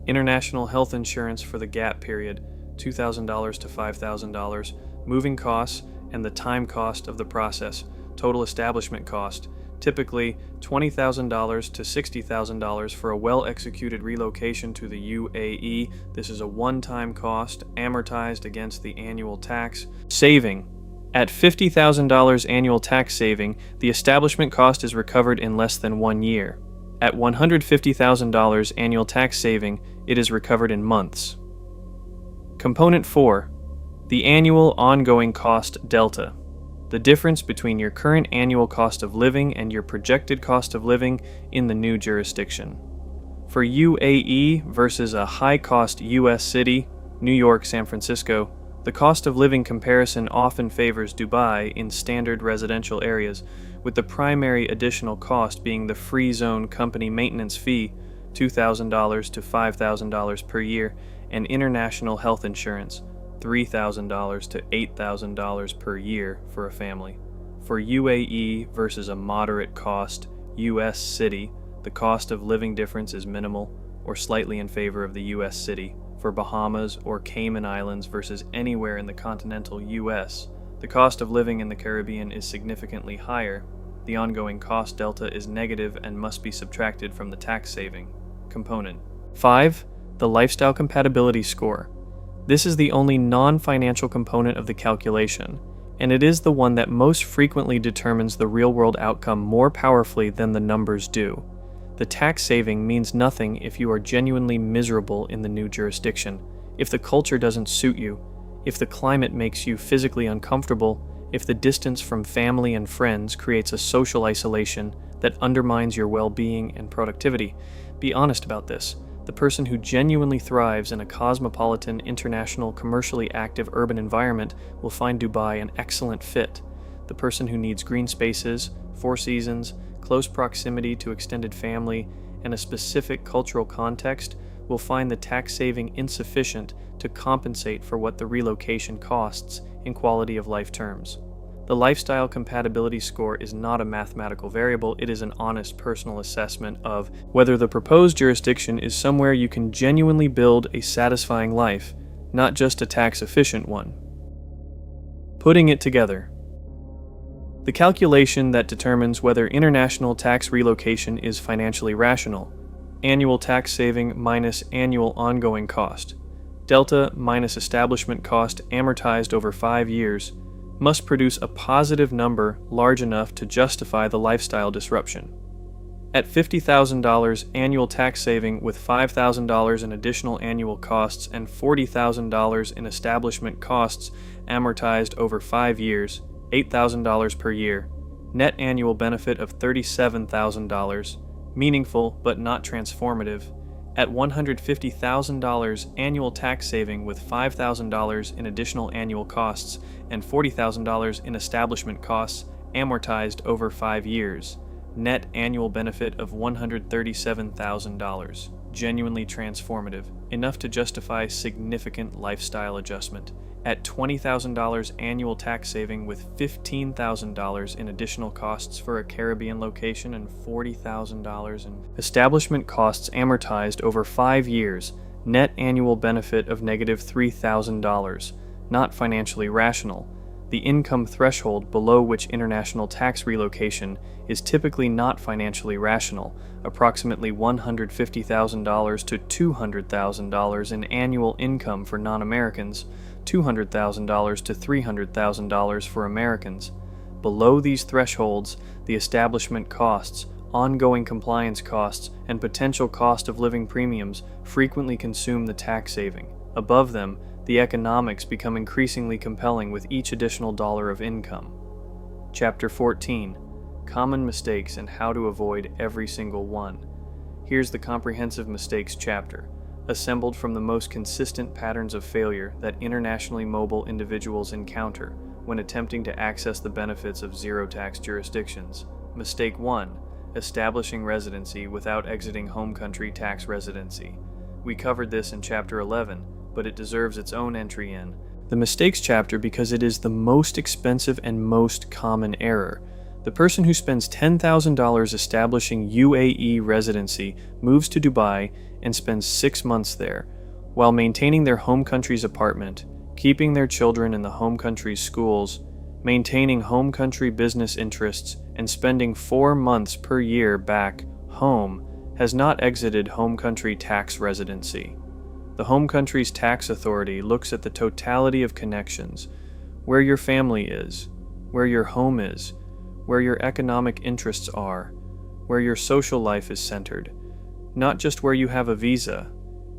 Speaker 1: international health insurance for the gap period, $2,000 to $5,000, moving costs, and the time cost of the process, total establishment cost, typically $20,000 to $60,000 for a well-executed relocation to the UAE. This is a one-time cost amortized against the annual tax. Saving. At $50,000 annual tax saving, the establishment cost is recovered in less than 1 year. At $150,000 annual tax saving, it is recovered in months. Component 4. The annual ongoing cost delta. The difference between your current annual cost of living and your projected cost of living in the new jurisdiction. For UAE versus a high-cost U.S. city, New York, San Francisco, the cost of living comparison often favors Dubai in standard residential areas, with the primary additional cost being the free zone company maintenance fee, $2,000 to $5,000 per year, and international health insurance, $3,000 to $8,000 per year for a family. For UAE versus a moderate cost U.S. city, the cost of living difference is minimal or slightly in favor of the U.S. city. For Bahamas or Cayman Islands versus anywhere in the continental U.S., the cost of living in the Caribbean is significantly higher. The ongoing cost delta is negative and must be subtracted from the tax saving component. 5. The lifestyle compatibility score. This is the only non-financial component of the calculation, and it is the one that most frequently determines the real-world outcome more powerfully than the numbers do. The tax saving means nothing if you are genuinely miserable in the new jurisdiction, if the culture doesn't suit you, if the climate makes you physically uncomfortable, if the distance from family and friends creates a social isolation that undermines your well-being and productivity. Be honest about this. The person who genuinely thrives in a cosmopolitan, international, commercially active urban environment will find Dubai an excellent fit. The person who needs green spaces, 4 seasons, close proximity to extended family, and a specific cultural context will find the tax saving insufficient to compensate for what the relocation costs in quality of life terms. The lifestyle compatibility score is not a mathematical variable, it is an honest personal assessment of whether the proposed jurisdiction is somewhere you can genuinely build a satisfying life, not just a tax-efficient one. Putting it together. The calculation that determines whether international tax relocation is financially rational. Annual tax saving minus annual ongoing cost. Delta minus establishment cost amortized over 5 years must produce a positive number large enough to justify the lifestyle disruption. At $50,000 annual tax saving with $5,000 in additional annual costs and $40,000 in establishment costs amortized over 5 years, $8,000 per year, net annual benefit of $37,000, meaningful but not transformative. At $150,000 annual tax saving with $5,000 in additional annual costs and $40,000 in establishment costs amortized over 5 years, net annual benefit of $137,000, genuinely transformative, enough to justify significant lifestyle adjustment. At $20,000 annual tax saving with $15,000 in additional costs for a Caribbean location and $40,000 in establishment costs amortized over 5 years, net annual benefit of -$3,000, not financially rational. The income threshold below which international tax relocation is typically not financially rational, approximately $150,000 to $200,000 in annual income for non-Americans, $200,000 to $300,000 for Americans. Below these thresholds, the establishment costs, ongoing compliance costs, and potential cost of living premiums frequently consume the tax saving. Above them, the economics become increasingly compelling with each additional dollar of income. Chapter 14. Common Mistakes and How to Avoid Every Single One. Here's the comprehensive mistakes chapter, assembled from the most consistent patterns of failure that internationally mobile individuals encounter when attempting to access the benefits of zero-tax jurisdictions. Mistake 1. Establishing residency without exiting home country tax residency. We covered this in Chapter 11, but it deserves its own entry in the mistakes chapter because it is the most expensive and most common error. The person who spends $10,000 establishing UAE residency moves to Dubai and spends 6 months there, while maintaining their home country's apartment, keeping their children in the home country's schools, maintaining home country business interests, and spending 4 months per year back home, has not exited home country tax residency. The home country's tax authority looks at the totality of connections, where your family is, where your home is, where your economic interests are, where your social life is centered, not just where you have a visa.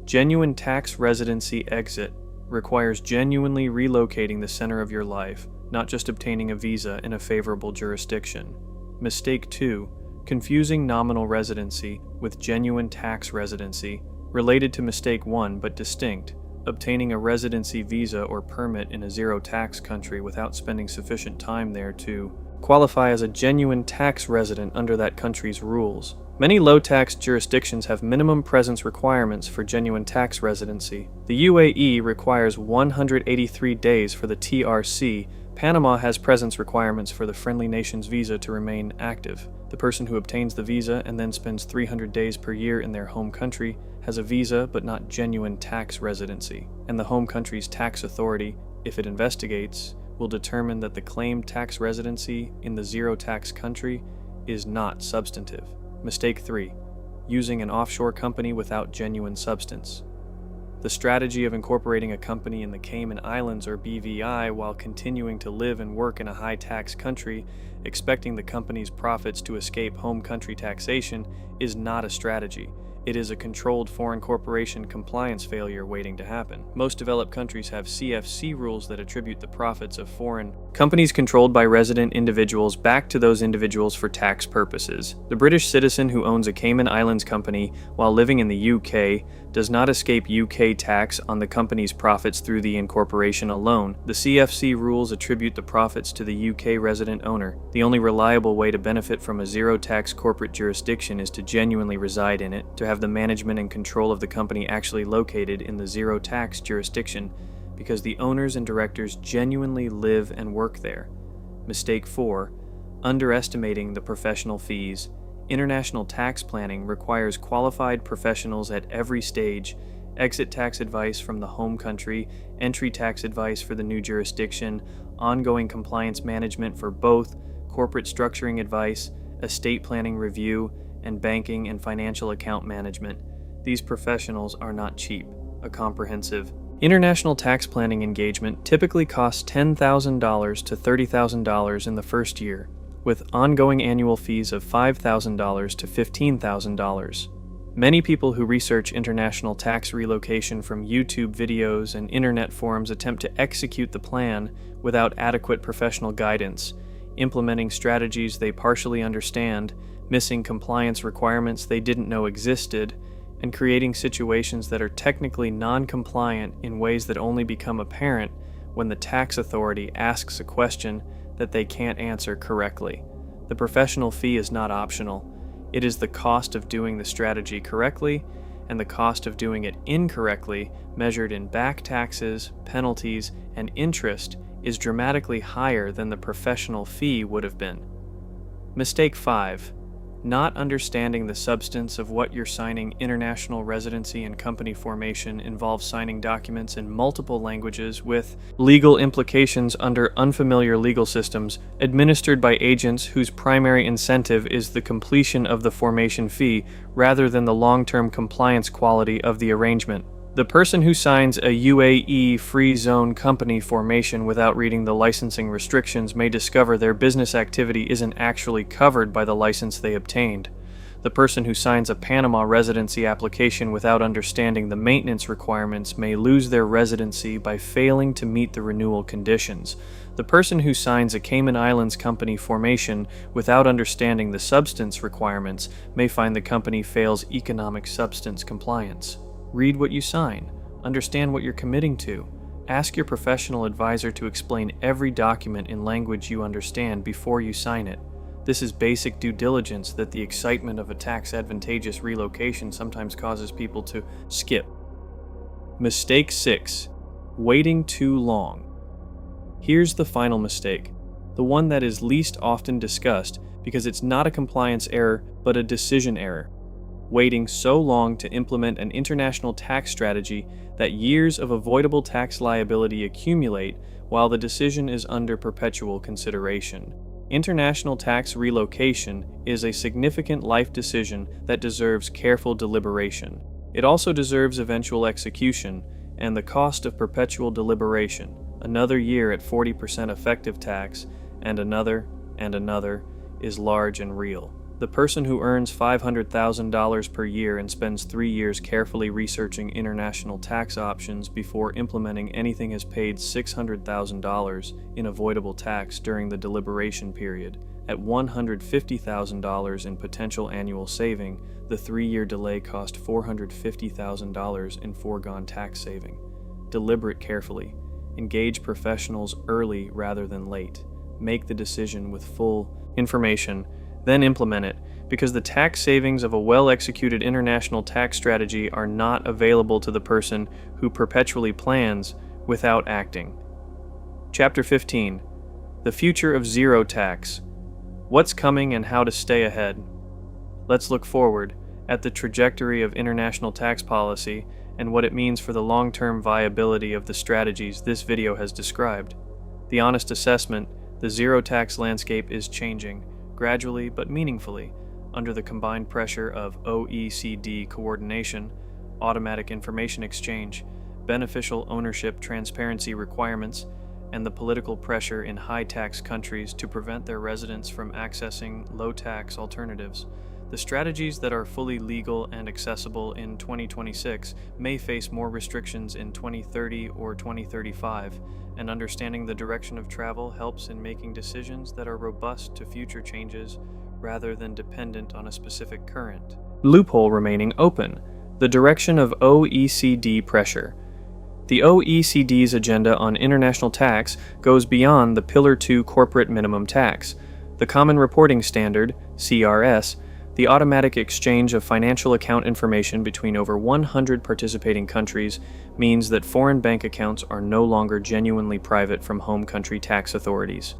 Speaker 1: Genuine tax residency exit requires genuinely relocating the center of your life, not just obtaining a visa in a favorable jurisdiction. Mistake 2. Confusing nominal residency with genuine tax residency, related to mistake 1 but distinct, obtaining a residency visa or permit in a zero-tax country without spending sufficient time there to qualify as a genuine tax resident under that country's rules. Many low-tax jurisdictions have minimum presence requirements for genuine tax residency. The UAE requires 183 days for the TRC. Panama has presence requirements for the friendly nation's visa to remain active. The person who obtains the visa and then spends 300 days per year in their home country has a visa but not genuine tax residency, and the home country's tax authority, if it investigates, will determine that the claimed tax residency in the zero-tax country is not substantive. Mistake 3. Using an offshore company without genuine substance. The strategy of incorporating a company in the Cayman Islands or BVI while continuing to live and work in a high-tax country, expecting the company's profits to escape home country taxation, is not a strategy. It is a controlled foreign corporation compliance failure waiting to happen. Most developed countries have CFC rules that attribute the profits of foreign companies controlled by resident individuals back to those individuals for tax purposes. The British citizen who owns a Cayman Islands company while living in the UK does not escape UK tax on the company's profits through the incorporation alone. The CFC rules attribute the profits to the UK resident owner. The only reliable way to benefit from a zero-tax corporate jurisdiction is to genuinely reside in it, to have the management and control of the company actually located in the zero-tax jurisdiction, because the owners and directors genuinely live and work there. Mistake 4. Underestimating the professional fees. International tax planning requires qualified professionals at every stage: exit tax advice from the home country, entry tax advice for the new jurisdiction, ongoing compliance management for both, corporate structuring advice, estate planning review, and banking and financial account management. These professionals are not cheap. A comprehensive international tax planning engagement typically costs $10,000 to $30,000 in the first year, with ongoing annual fees of $5,000 to $15,000. Many people who research international tax relocation from YouTube videos and internet forums attempt to execute the plan without adequate professional guidance, implementing strategies they partially understand, missing compliance requirements they didn't know existed, and creating situations that are technically non-compliant in ways that only become apparent when the tax authority asks a question that they can't answer correctly. The professional fee is not optional. It is the cost of doing the strategy correctly, and the cost of doing it incorrectly, measured in back taxes, penalties, and interest, is dramatically higher than the professional fee would have been. Mistake 5. Not understanding the substance of what you're signing. International residency and company formation involves signing documents in multiple languages with legal implications under unfamiliar legal systems, administered by agents whose primary incentive is the completion of the formation fee rather than the long-term compliance quality of the arrangement. The person who signs a UAE free zone company formation without reading the licensing restrictions may discover their business activity isn't actually covered by the license they obtained. The person who signs a Panama residency application without understanding the maintenance requirements may lose their residency by failing to meet the renewal conditions. The person who signs a Cayman Islands company formation without understanding the substance requirements may find the company fails economic substance compliance. Read what you sign. Understand what you're committing to. Ask your professional advisor to explain every document in language you understand before you sign it. This is basic due diligence that the excitement of a tax-advantageous relocation sometimes causes people to skip. Mistake 6. Waiting too long. Here's the final mistake, the one that is least often discussed because it's not a compliance error but a decision error. Waiting so long to implement an international tax strategy that years of avoidable tax liability accumulate while the decision is under perpetual consideration. International tax relocation is a significant life decision that deserves careful deliberation. It also deserves eventual execution, and the cost of perpetual deliberation, another year at 40% effective tax, and another, is large and real. The person who earns $500,000 per year and spends 3 years carefully researching international tax options before implementing anything has paid $600,000 in avoidable tax during the deliberation period. At $150,000 in potential annual saving, the 3-year delay cost $450,000 in foregone tax saving. Deliberate carefully. Engage professionals early rather than late. Make the decision with full information, then implement it, because the tax savings of a well-executed international tax strategy are not available to the person who perpetually plans without acting. Chapter 15. The Future of Zero Tax. What's coming and how to stay ahead. Let's look forward at the trajectory of international tax policy and what it means for the long-term viability of the strategies this video has described. The honest assessment: the zero tax landscape is changing, gradually but meaningfully, under the combined pressure of OECD coordination, automatic information exchange, beneficial ownership transparency requirements, and the political pressure in high-tax countries to prevent their residents from accessing low-tax alternatives. The strategies that are fully legal and accessible in 2026 may face more restrictions in 2030 or 2035, and understanding the direction of travel helps in making decisions that are robust to future changes rather than dependent on a specific current. Loophole remaining open. The direction of OECD pressure. The OECD's agenda on international tax goes beyond the Pillar 2 corporate minimum tax, the Common Reporting Standard, CRS, the automatic exchange of financial account information between over 100 participating countries means that foreign bank accounts are no longer genuinely private from home country tax authorities.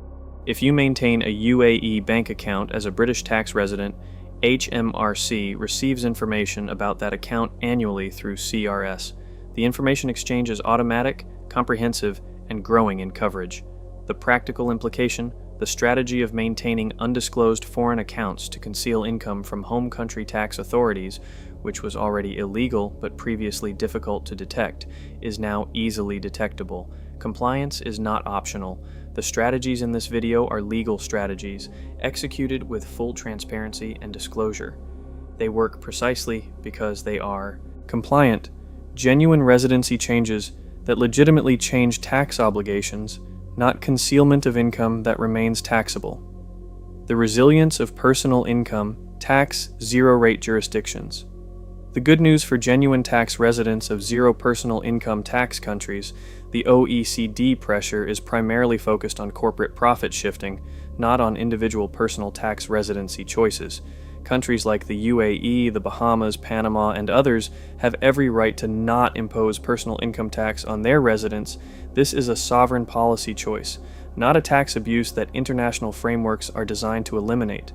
Speaker 1: If you maintain a UAE bank account as a British tax resident, HMRC receives information about that account annually through CRS. The information exchange is automatic, comprehensive, and growing in coverage. The practical implication: the strategy of maintaining undisclosed foreign accounts to conceal income from home country tax authorities, which was already illegal but previously difficult to detect, is now easily detectable. Compliance is not optional. The strategies in this video are legal strategies, executed with full transparency and disclosure. They work precisely because they are compliant, genuine residency changes that legitimately change tax obligations, not concealment of income that remains taxable. The resilience of personal income, tax zero-rate jurisdictions. The good news for genuine tax residents of zero personal income tax countries: the OECD pressure is primarily focused on corporate profit shifting, not on individual personal tax residency choices. Countries like the UAE, the Bahamas, Panama, and others have every right to not impose personal income tax on their residents. This is a sovereign policy choice, not a tax abuse that international frameworks are designed to eliminate.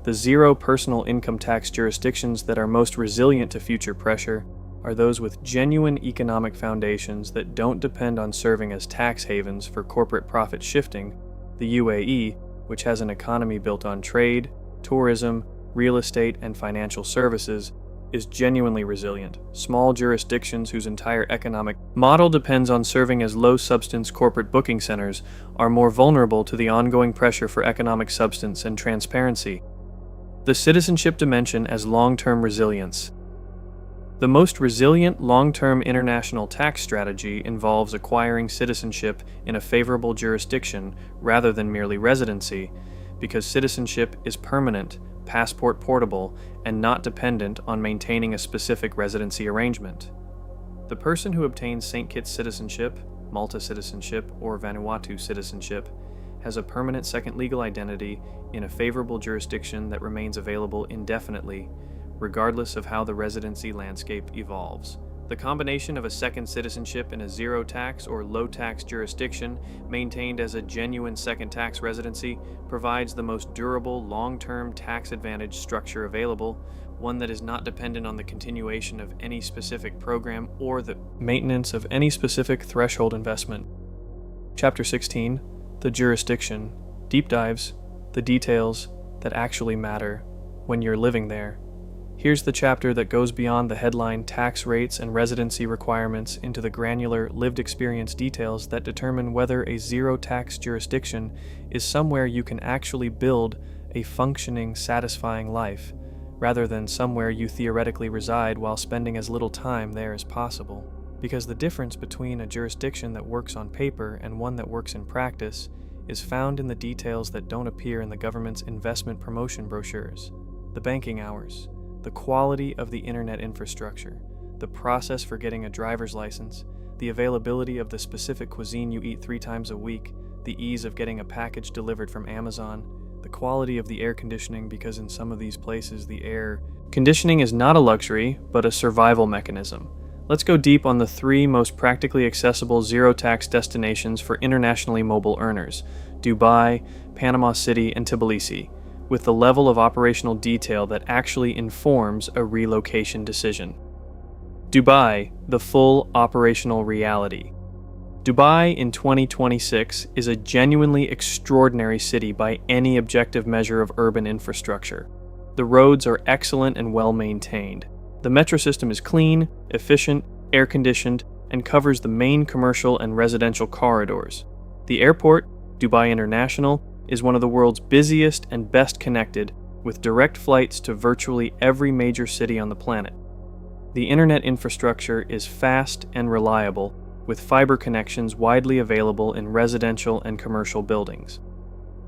Speaker 1: The zero personal income tax jurisdictions that are most resilient to future pressure are those with genuine economic foundations that don't depend on serving as tax havens for corporate profit shifting. The UAE, which has an economy built on trade, tourism, real estate, and financial services, is genuinely resilient. Small jurisdictions whose entire economic model depends on serving as low-substance corporate booking centers are more vulnerable to the ongoing pressure for economic substance and transparency. The citizenship dimension as long-term resilience. The most resilient long-term international tax strategy involves acquiring citizenship in a favorable jurisdiction rather than merely residency, because citizenship is permanent, passport portable, and not dependent on maintaining a specific residency arrangement. The person who obtains St. Kitts citizenship, Malta citizenship, or Vanuatu citizenship has a permanent second legal identity in a favorable jurisdiction that remains available indefinitely, regardless of how the residency landscape evolves. The combination of a second citizenship in a zero-tax or low-tax jurisdiction maintained as a genuine second tax residency provides the most durable, long-term tax advantage structure available, one that is not dependent on the continuation of any specific program or the maintenance of any specific threshold investment. Chapter 16. The jurisdiction. Deep dives. The details that actually matter when you're living there. Here's the chapter that goes beyond the headline tax rates and residency requirements into the granular, lived experience details that determine whether a zero-tax jurisdiction is somewhere you can actually build a functioning, satisfying life, rather than somewhere you theoretically reside while spending as little time there as possible. Because the difference between a jurisdiction that works on paper and one that works in practice is found in the details that don't appear in the government's investment promotion brochures. The banking hours, the quality of the internet infrastructure, the process for getting a driver's license, the availability of the specific cuisine you eat 3 times a week, the ease of getting a package delivered from Amazon, the quality of the air conditioning, because in some of these places the air conditioning is not a luxury, but a survival mechanism. Let's go deep on the 3 most practically accessible zero-tax destinations for internationally mobile earners: Dubai, Panama City, and Tbilisi, with the level of operational detail that actually informs a relocation decision. Dubai, the full operational reality. Dubai in 2026 is a genuinely extraordinary city by any objective measure of urban infrastructure. The roads are excellent and well maintained. The metro system is clean, efficient, air-conditioned, and covers the main commercial and residential corridors. The airport, Dubai International, is one of the world's busiest and best connected, with direct flights to virtually every major city on the planet. The internet infrastructure is fast and reliable, with fiber connections widely available in residential and commercial buildings.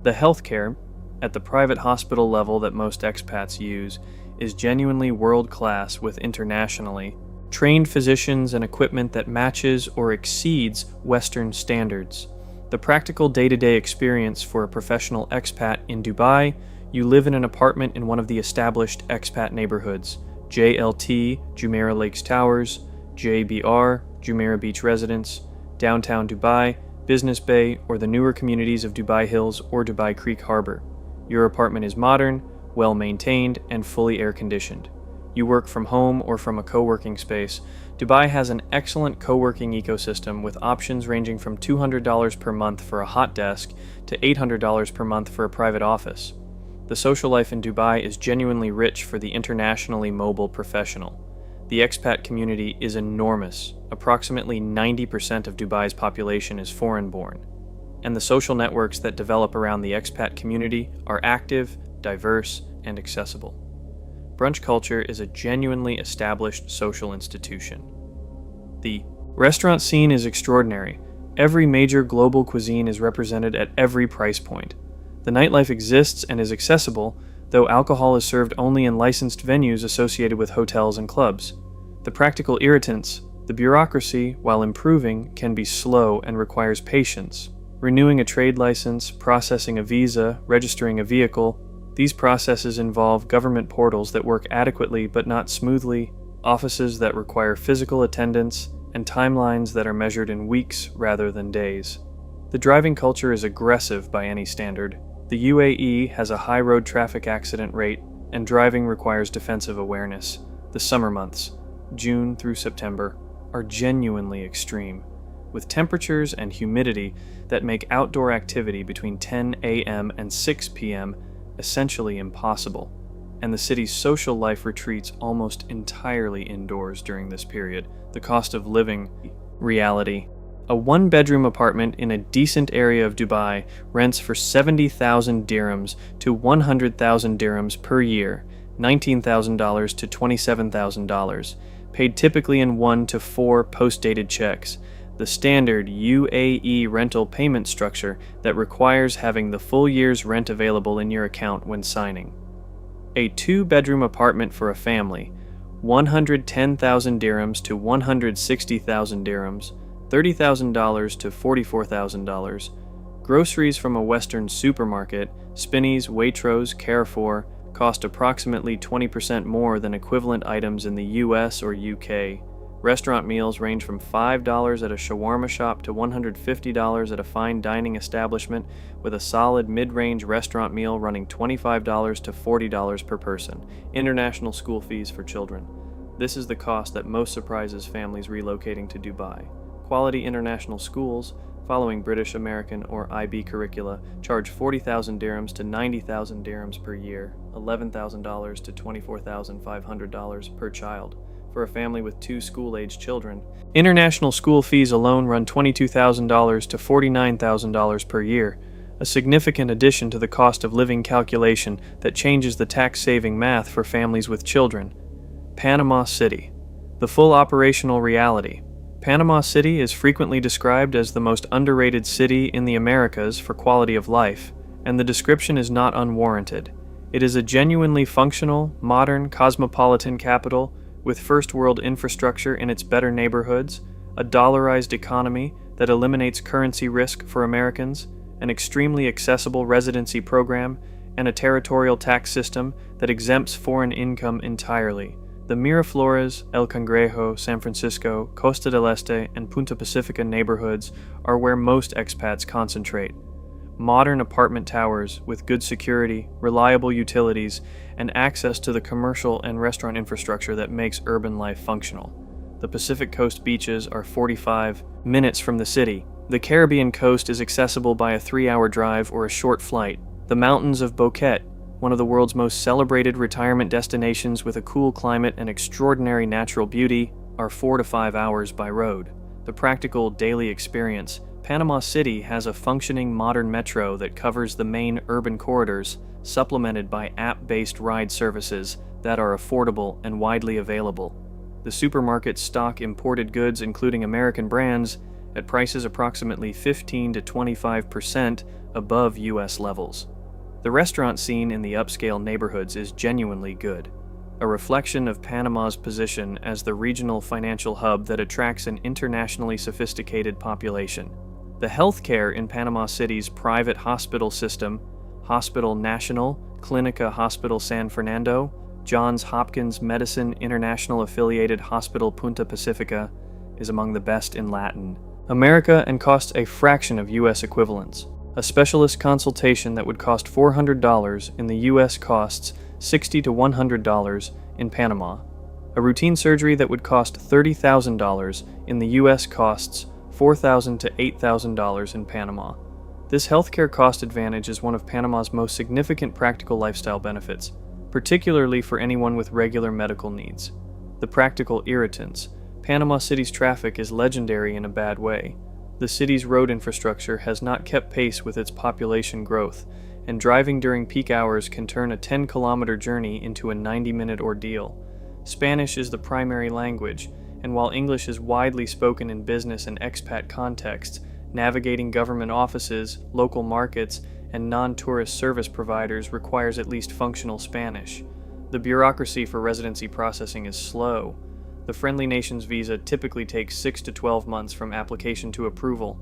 Speaker 1: The healthcare, at the private hospital level that most expats use, is genuinely world-class, with internationally trained physicians and equipment that matches or exceeds Western standards. The practical day-to-day experience for a professional expat in Dubai: you live in an apartment in one of the established expat neighborhoods: JLT, Jumeirah Lakes Towers, JBR, Jumeirah Beach Residence, downtown Dubai, Business Bay, or the newer communities of Dubai Hills or Dubai Creek Harbor. Your apartment is modern, well-maintained, and fully air-conditioned. You work from home or from a co-working space. Dubai has an excellent co-working ecosystem with options ranging from $200 per month for a hot desk to $800 per month for a private office. The social life in Dubai is genuinely rich for the internationally mobile professional. The expat community is enormous. Approximately 90% of Dubai's population is foreign-born. And the social networks that develop around the expat community are active, diverse, and accessible. Brunch culture is a genuinely established social institution. The restaurant scene is extraordinary. Every major global cuisine is represented at every price point. The nightlife exists and is accessible, though alcohol is served only in licensed venues associated with hotels and clubs. The practical irritants, the bureaucracy, while improving, can be slow and requires patience. Renewing a trade license, processing a visa, registering a vehicle, these processes involve government portals that work adequately but not smoothly, offices that require physical attendance, and timelines that are measured in weeks rather than days. The driving culture is aggressive by any standard. The UAE has a high road traffic accident rate, and driving requires defensive awareness. The summer months, June through September, are genuinely extreme, with temperatures and humidity that make outdoor activity between 10 a.m. and 6 p.m. essentially impossible, and the city's social life retreats almost entirely indoors during this period. The cost of living reality. A one-bedroom apartment in a decent area of Dubai rents for 70,000 dirhams to 100,000 dirhams per year, $19,000 to $27,000, paid typically in 1 to 4 post-dated checks, the standard UAE rental payment structure that requires having the full year's rent available in your account when signing. A two-bedroom apartment for a family, 110,000 dirhams to 160,000 dirhams, $30,000 to $44,000. Groceries from a Western supermarket, Spinneys, Waitrose, Carrefour, cost approximately 20% more than equivalent items in the US or UK. Restaurant meals range from $5 at a shawarma shop to $150 at a fine dining establishment, with a solid mid-range restaurant meal running $25 to $40 per person. International school fees for children. This is the cost that most surprises families relocating to Dubai. Quality international schools, following British, American, or IB curricula, charge 40,000 dirhams to 90,000 dirhams per year, $11,000 to $24,500 per child. For a family with 2 school-aged children. International school fees alone run $22,000 to $49,000 per year, a significant addition to the cost of living calculation that changes the tax-saving math for families with children. Panama City. The full operational reality. Panama City is frequently described as the most underrated city in the Americas for quality of life, and the description is not unwarranted. It is a genuinely functional, modern, cosmopolitan capital with first-world infrastructure in its better neighborhoods, a dollarized economy that eliminates currency risk for Americans, an extremely accessible residency program, and a territorial tax system that exempts foreign income entirely. The Miraflores, El Cangrejo, San Francisco, Costa del Este, and Punta Pacifica neighborhoods are where most expats concentrate. Modern apartment towers with good security, reliable utilities, and access to the commercial and restaurant infrastructure that makes urban life functional. The Pacific Coast beaches are 45 minutes from the city. The Caribbean coast is accessible by a 3-hour drive or a short flight. The mountains of Bouquet, one of the world's most celebrated retirement destinations with a cool climate and extraordinary natural beauty, are 4 to 5 hours by road. The practical daily experience. Panama City has a functioning modern metro that covers the main urban corridors, supplemented by app-based ride services that are affordable and widely available. The supermarkets stock imported goods including American brands at prices approximately 15 to 25% above US levels. The restaurant scene in the upscale neighborhoods is genuinely good, a reflection of Panama's position as the regional financial hub that attracts an internationally sophisticated population. The healthcare in Panama City's private hospital system, Hospital Nacional, Clínica Hospital San Fernando, Johns Hopkins Medicine International Affiliated Hospital Punta Pacifica, is among the best in Latin America and costs a fraction of US equivalents. A specialist consultation that would cost $400 in the US costs $60 to $100 in Panama. A routine surgery that would cost $30,000 in the US costs $4,000 to $8,000 in Panama. This healthcare cost advantage is one of Panama's most significant practical lifestyle benefits, particularly for anyone with regular medical needs. The practical irritants. Panama City's traffic is legendary in a bad way. The city's road infrastructure has not kept pace with its population growth, and driving during peak hours can turn a 10-kilometer journey into a 90-minute ordeal. Spanish is the primary language, and while English is widely spoken in business and expat contexts, navigating government offices, local markets, and non-tourist service providers requires at least functional Spanish. The bureaucracy for residency processing is slow. The friendly nation's visa typically takes 6 to 12 months from application to approval,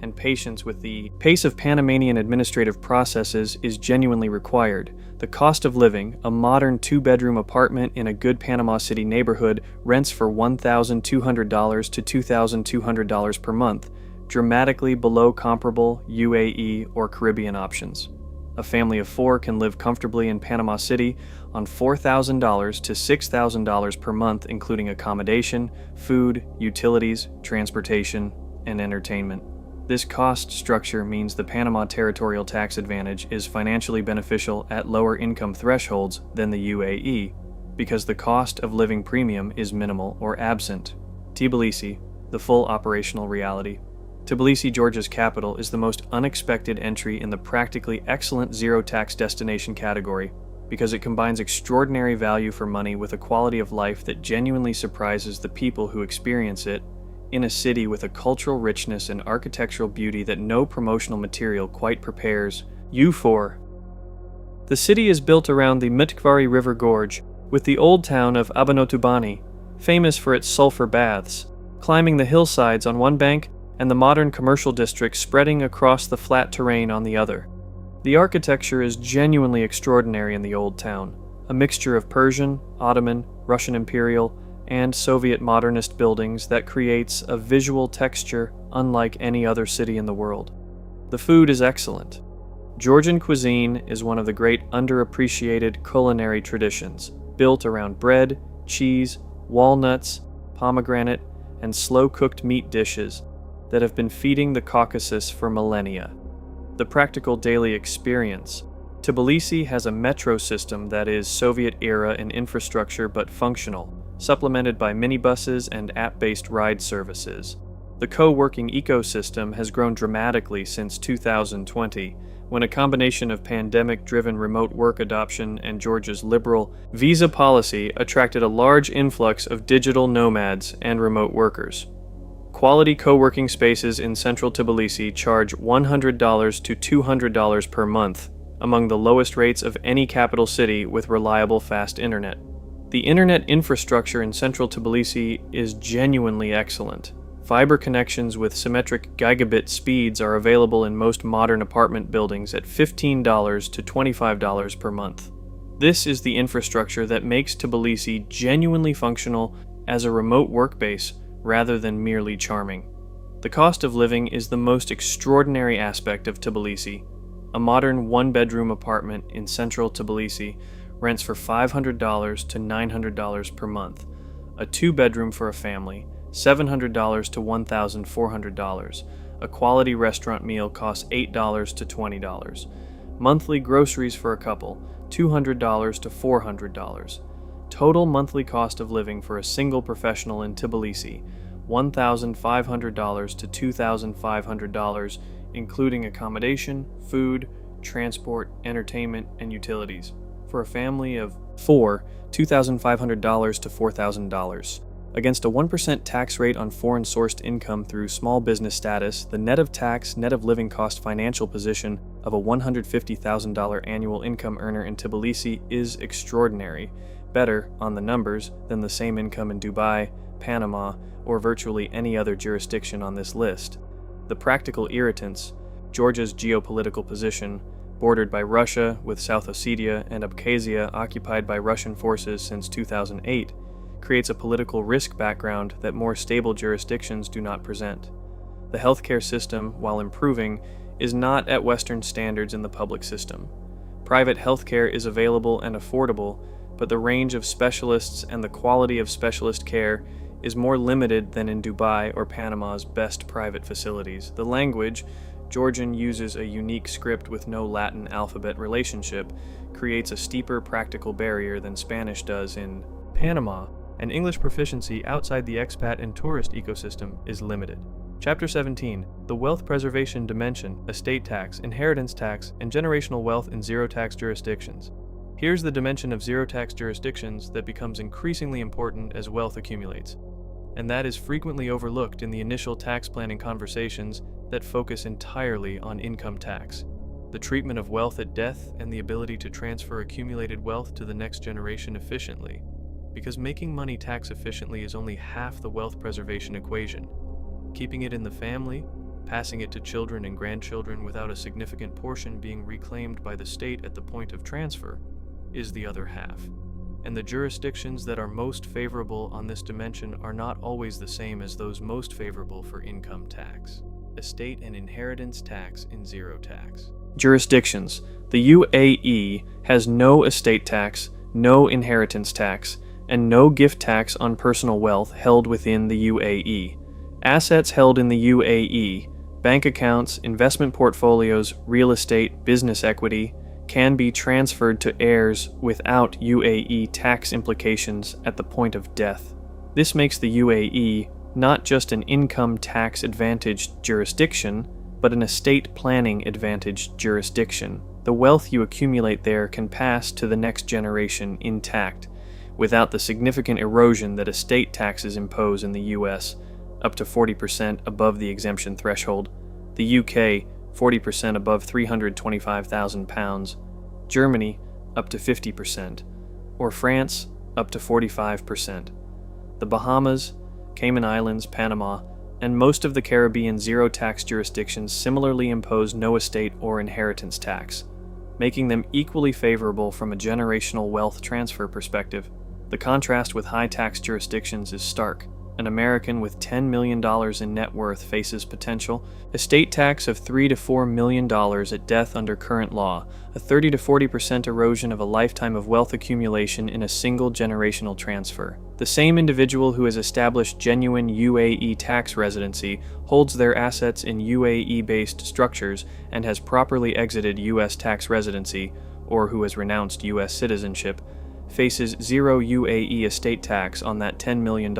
Speaker 1: and patience with the pace of Panamanian administrative processes is genuinely required. The cost of living, a modern 2-bedroom apartment in a good Panama City neighborhood rents for $1,200 to $2,200 per month, dramatically below comparable UAE or Caribbean options. A family of 4 can live comfortably in Panama City on $4,000 to $6,000 per month, including accommodation, food, utilities, transportation, and entertainment. This cost structure means the Panama territorial tax advantage is financially beneficial at lower income thresholds than the UAE, because the cost of living premium is minimal or absent. Tbilisi, the full operational reality. Tbilisi, Georgia's capital, is the most unexpected entry in the practically excellent zero-tax destination category because it combines extraordinary value for money with a quality of life that genuinely surprises the people who experience it, in a city with a cultural richness and architectural beauty that no promotional material quite prepares you for. The city is built around the Mtkvari River Gorge, with the old town of Abanotubani, famous for its sulfur baths, climbing the hillsides on one bank and the modern commercial district spreading across the flat terrain on the other. The architecture is genuinely extraordinary in the old town, a mixture of Persian, Ottoman, Russian Imperial, and Soviet modernist buildings that creates a visual texture unlike any other city in the world. The food is excellent. Georgian cuisine is one of the great underappreciated culinary traditions, built around bread, cheese, walnuts, pomegranate, and slow-cooked meat dishes that have been feeding the Caucasus for millennia. The practical daily experience. Tbilisi has a metro system that is Soviet-era in infrastructure but functional, supplemented by minibuses and app-based ride services. The co-working ecosystem has grown dramatically since 2020, when a combination of pandemic-driven remote work adoption and Georgia's liberal visa policy attracted a large influx of digital nomads and remote workers. Quality co-working spaces in central Tbilisi charge $100 to $200 per month, among the lowest rates of any capital city with reliable fast internet. The internet infrastructure in central Tbilisi is genuinely excellent. Fiber connections with symmetric gigabit speeds are available in most modern apartment buildings at $15 to $25 per month. This is the infrastructure that makes Tbilisi genuinely functional as a remote work base rather than merely charming. The cost of living is the most extraordinary aspect of Tbilisi. A modern 1-bedroom apartment in central Tbilisi rents for $500 to $900 per month. A 2-bedroom for a family, $700 to $1,400. A quality restaurant meal costs $8 to $20. Monthly groceries for a couple, $200 to $400. Total monthly cost of living for a single professional in Tbilisi, $1,500 to $2,500, including accommodation, food, transport, entertainment, and utilities. For a family of 4, $2,500 to $4,000. Against a 1% tax rate on foreign-sourced income through small business status, the net of tax, net of living cost financial position of a $150,000 annual income earner in Tbilisi is extraordinary, better, on the numbers, than the same income in Dubai, Panama, or virtually any other jurisdiction on this list. The practical irritants, Georgia's geopolitical position, bordered by Russia with South Ossetia and Abkhazia occupied by Russian forces since 2008, creates a political risk background that more stable jurisdictions do not present. The healthcare system, while improving, is not at Western standards in the public system. Private healthcare is available and affordable, but the range of specialists and the quality of specialist care is more limited than in Dubai or Panama's best private facilities. The language, Georgian uses a unique script with no Latin alphabet relationship, creates a steeper practical barrier than Spanish does in Panama, and English proficiency outside the expat and tourist ecosystem is limited. Chapter 17, the wealth preservation dimension, estate tax, inheritance tax, and generational wealth in zero-tax jurisdictions. Here's the dimension of zero-tax jurisdictions that becomes increasingly important as wealth accumulates, and that is frequently overlooked in the initial tax planning conversations that focus entirely on income tax. The treatment of wealth at death and the ability to transfer accumulated wealth to the next generation efficiently, because making money tax efficiently is only half the wealth preservation equation. Keeping it in the family, passing it to children and grandchildren without a significant portion being reclaimed by the state at the point of transfer, is the other half. And the jurisdictions that are most favorable on this dimension are not always the same as those most favorable for income tax. Estate and inheritance tax in zero tax. Jurisdictions. The UAE has no estate tax, no inheritance tax, and no gift tax on personal wealth held within the UAE. Assets held in the UAE, bank accounts, investment portfolios, real estate, business equity, can be transferred to heirs without UAE tax implications at the point of death. This makes the UAE not just an income tax advantaged jurisdiction, but an estate planning advantaged jurisdiction. The wealth you accumulate there can pass to the next generation intact, without the significant erosion that estate taxes impose in the US, up to 40% above the exemption threshold, the UK 40% above £325,000, Germany up to 50%, or France up to 45%. The Bahamas, Cayman Islands, Panama, and most of the Caribbean zero-tax jurisdictions similarly impose no estate or inheritance tax, making them equally favorable from a generational wealth transfer perspective. The contrast with high-tax jurisdictions is stark. An American with $10 million in net worth faces potential estate tax of $3 to $4 million at death under current law, a 30 to 40% erosion of a lifetime of wealth accumulation in a single generational transfer. The same individual who has established genuine UAE tax residency holds their assets in UAE-based structures and has properly exited US tax residency, or who has renounced US citizenship, faces zero UAE estate tax on that $10 million,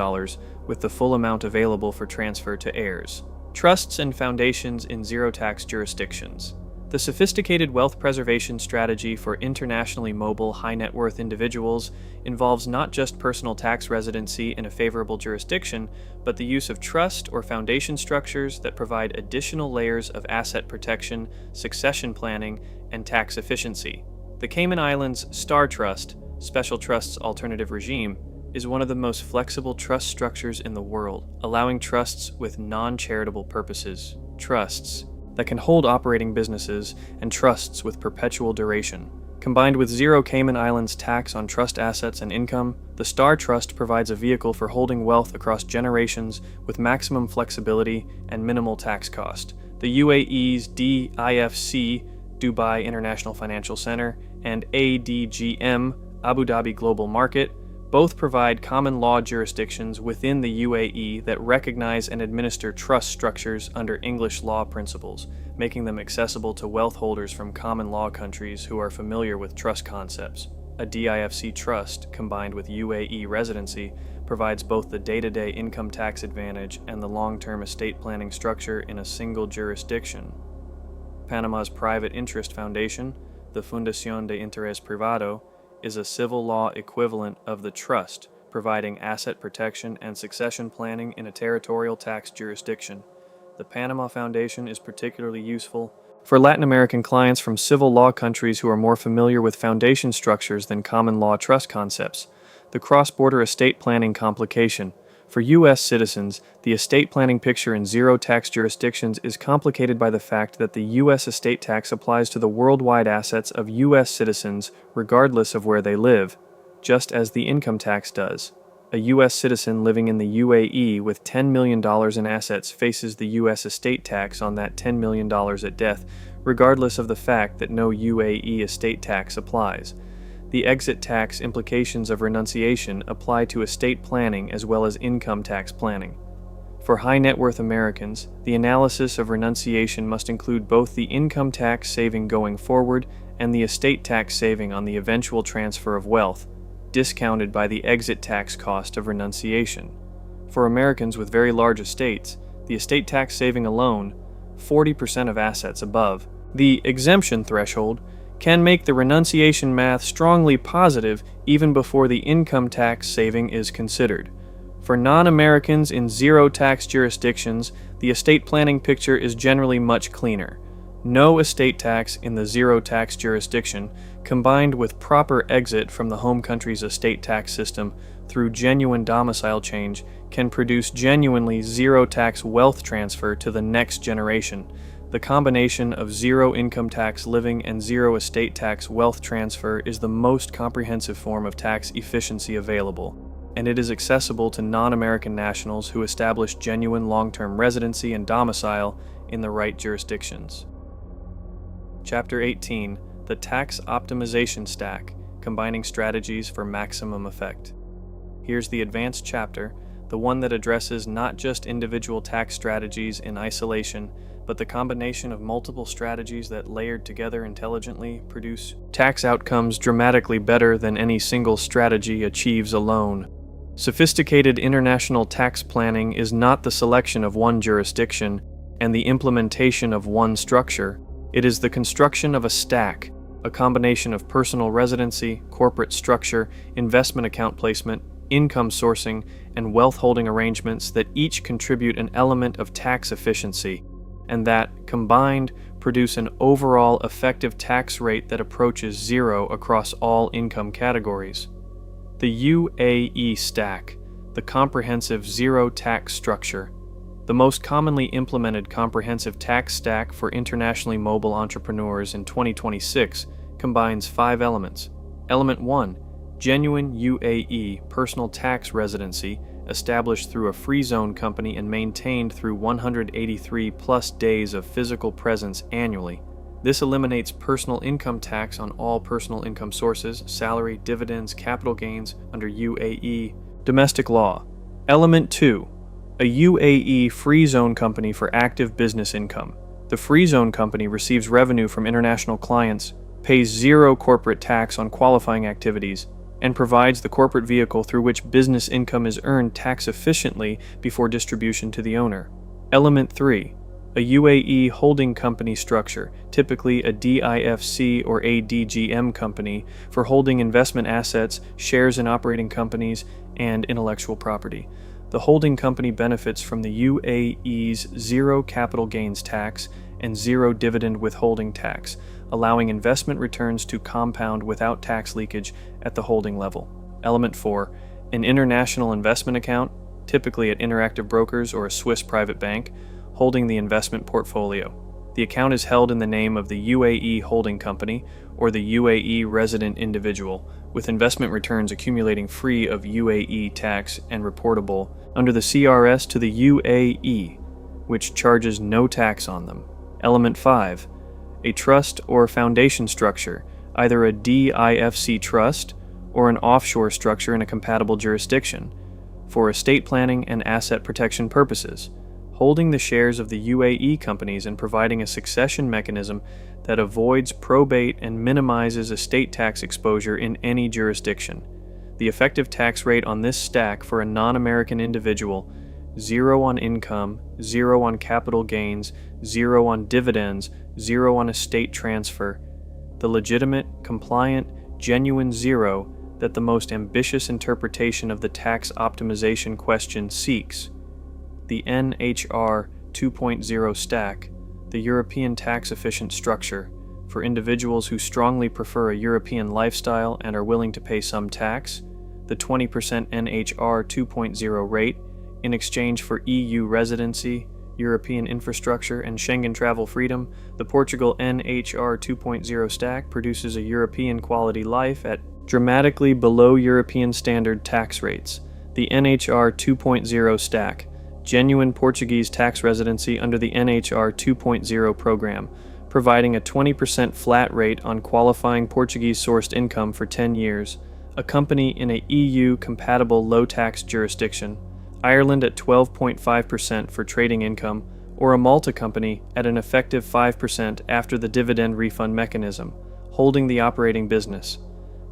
Speaker 1: with the full amount available for transfer to heirs. Trusts and foundations in zero-tax jurisdictions. The sophisticated wealth preservation strategy for internationally mobile high-net-worth individuals involves not just personal tax residency in a favorable jurisdiction, but the use of trust or foundation structures that provide additional layers of asset protection, succession planning, and tax efficiency. The Cayman Islands Star Trust, Special Trust's alternative regime, is one of the most flexible trust structures in the world, allowing trusts with non-charitable purposes, trusts that can hold operating businesses, and trusts with perpetual duration. Combined with zero Cayman Islands tax on trust assets and income, the Star Trust provides a vehicle for holding wealth across generations with maximum flexibility and minimal tax cost. The UAE's DIFC, Dubai International Financial Center, and ADGM, Abu Dhabi Global Market, both provide common law jurisdictions within the UAE that recognize and administer trust structures under English law principles, making them accessible to wealth holders from common law countries who are familiar with trust concepts. A DIFC trust, combined with UAE residency, provides both the day-to-day income tax advantage and the long-term estate planning structure in a single jurisdiction. Panama's private interest foundation, the Fundación de Interés Privado, is a civil law equivalent of the trust, providing asset protection and succession planning in a territorial tax jurisdiction. The Panama Foundation is particularly useful for Latin American clients from civil law countries who are more familiar with foundation structures than common law trust concepts. The cross-border estate planning complication. For U.S. citizens, the estate planning picture in zero-tax jurisdictions is complicated by the fact that the U.S. estate tax applies to the worldwide assets of U.S. citizens regardless of where they live, just as the income tax does. A U.S. citizen living in the UAE with $10 million in assets faces the U.S. estate tax on that $10 million at death, regardless of the fact that no UAE estate tax applies. The exit tax implications of renunciation apply to estate planning as well as income tax planning. For high net worth Americans, the analysis of renunciation must include both the income tax saving going forward and the estate tax saving on the eventual transfer of wealth, discounted by the exit tax cost of renunciation. For Americans with very large estates, the estate tax saving alone, 40% of assets above, the exemption threshold, can make the renunciation math strongly positive even before the income tax saving is considered. For non-Americans in zero-tax jurisdictions, the estate planning picture is generally much cleaner. No estate tax in the zero-tax jurisdiction, combined with proper exit from the home country's estate tax system through genuine domicile change, can produce genuinely zero-tax wealth transfer to the next generation. The combination of zero income tax living and zero estate tax wealth transfer is the most comprehensive form of tax efficiency available, and it is accessible to non-American nationals who establish genuine long-term residency and domicile in the right jurisdictions. Chapter 18: The Tax Optimization Stack, Combining Strategies for Maximum Effect. Here's the advanced chapter, the one that addresses not just individual tax strategies in isolation, but the combination of multiple strategies that, layered together intelligently, produce tax outcomes dramatically better than any single strategy achieves alone. Sophisticated international tax planning is not the selection of one jurisdiction and the implementation of one structure. It is the construction of a stack, a combination of personal residency, corporate structure, investment account placement, income sourcing, and wealth holding arrangements that each contribute an element of tax efficiency, and that, combined, produce an overall effective tax rate that approaches zero across all income categories. The UAE stack, the comprehensive zero tax structure, the most commonly implemented comprehensive tax stack for internationally mobile entrepreneurs in 2026, combines 5 elements. Element 1, genuine UAE personal tax residency, established through a free zone company and maintained through 183 plus days of physical presence annually. This eliminates personal income tax on all personal income sources, salary, dividends, capital gains under UAE domestic law. Element 2, a UAE free zone company for active business income. The free zone company receives revenue from international clients, pays zero corporate tax on qualifying activities, and provides the corporate vehicle through which business income is earned tax efficiently before distribution to the owner. Element 3, a UAE holding company structure, typically a DIFC or ADGM company, for holding investment assets, shares in operating companies, and intellectual property. The holding company benefits from the UAE's zero capital gains tax and zero dividend withholding tax, allowing investment returns to compound without tax leakage at the holding level. Element 4, an international investment account, typically at Interactive Brokers or a Swiss private bank, holding the investment portfolio. The account is held in the name of the UAE holding company or the UAE resident individual, with investment returns accumulating free of UAE tax and reportable under the CRS to the UAE, which charges no tax on them. Element 5, a trust or foundation structure, either a DIFC trust or an offshore structure in a compatible jurisdiction, for estate planning and asset protection purposes, holding the shares of the UAE companies and providing a succession mechanism that avoids probate and minimizes estate tax exposure in any jurisdiction. The effective tax rate on this stack for a non-American individual: 0 on income, 0 on capital gains, 0 on dividends, 0 on estate transfer. The legitimate, compliant, genuine 0 that the most ambitious interpretation of the tax optimization question seeks. The NHR 2.0 stack, the European tax-efficient structure, for individuals who strongly prefer a European lifestyle and are willing to pay some tax, the 20% NHR 2.0 rate, in exchange for EU residency, European infrastructure, and Schengen travel freedom. The Portugal NHR 2.0 stack produces a European quality life at dramatically below European standard tax rates. The NHR 2.0 stack, genuine Portuguese tax residency under the NHR 2.0 program, providing a 20% flat rate on qualifying Portuguese-sourced income for 10 years, a company in a EU-compatible low-tax jurisdiction, Ireland at 12.5% for trading income, or a Malta company at an effective 5% after the dividend refund mechanism, holding the operating business.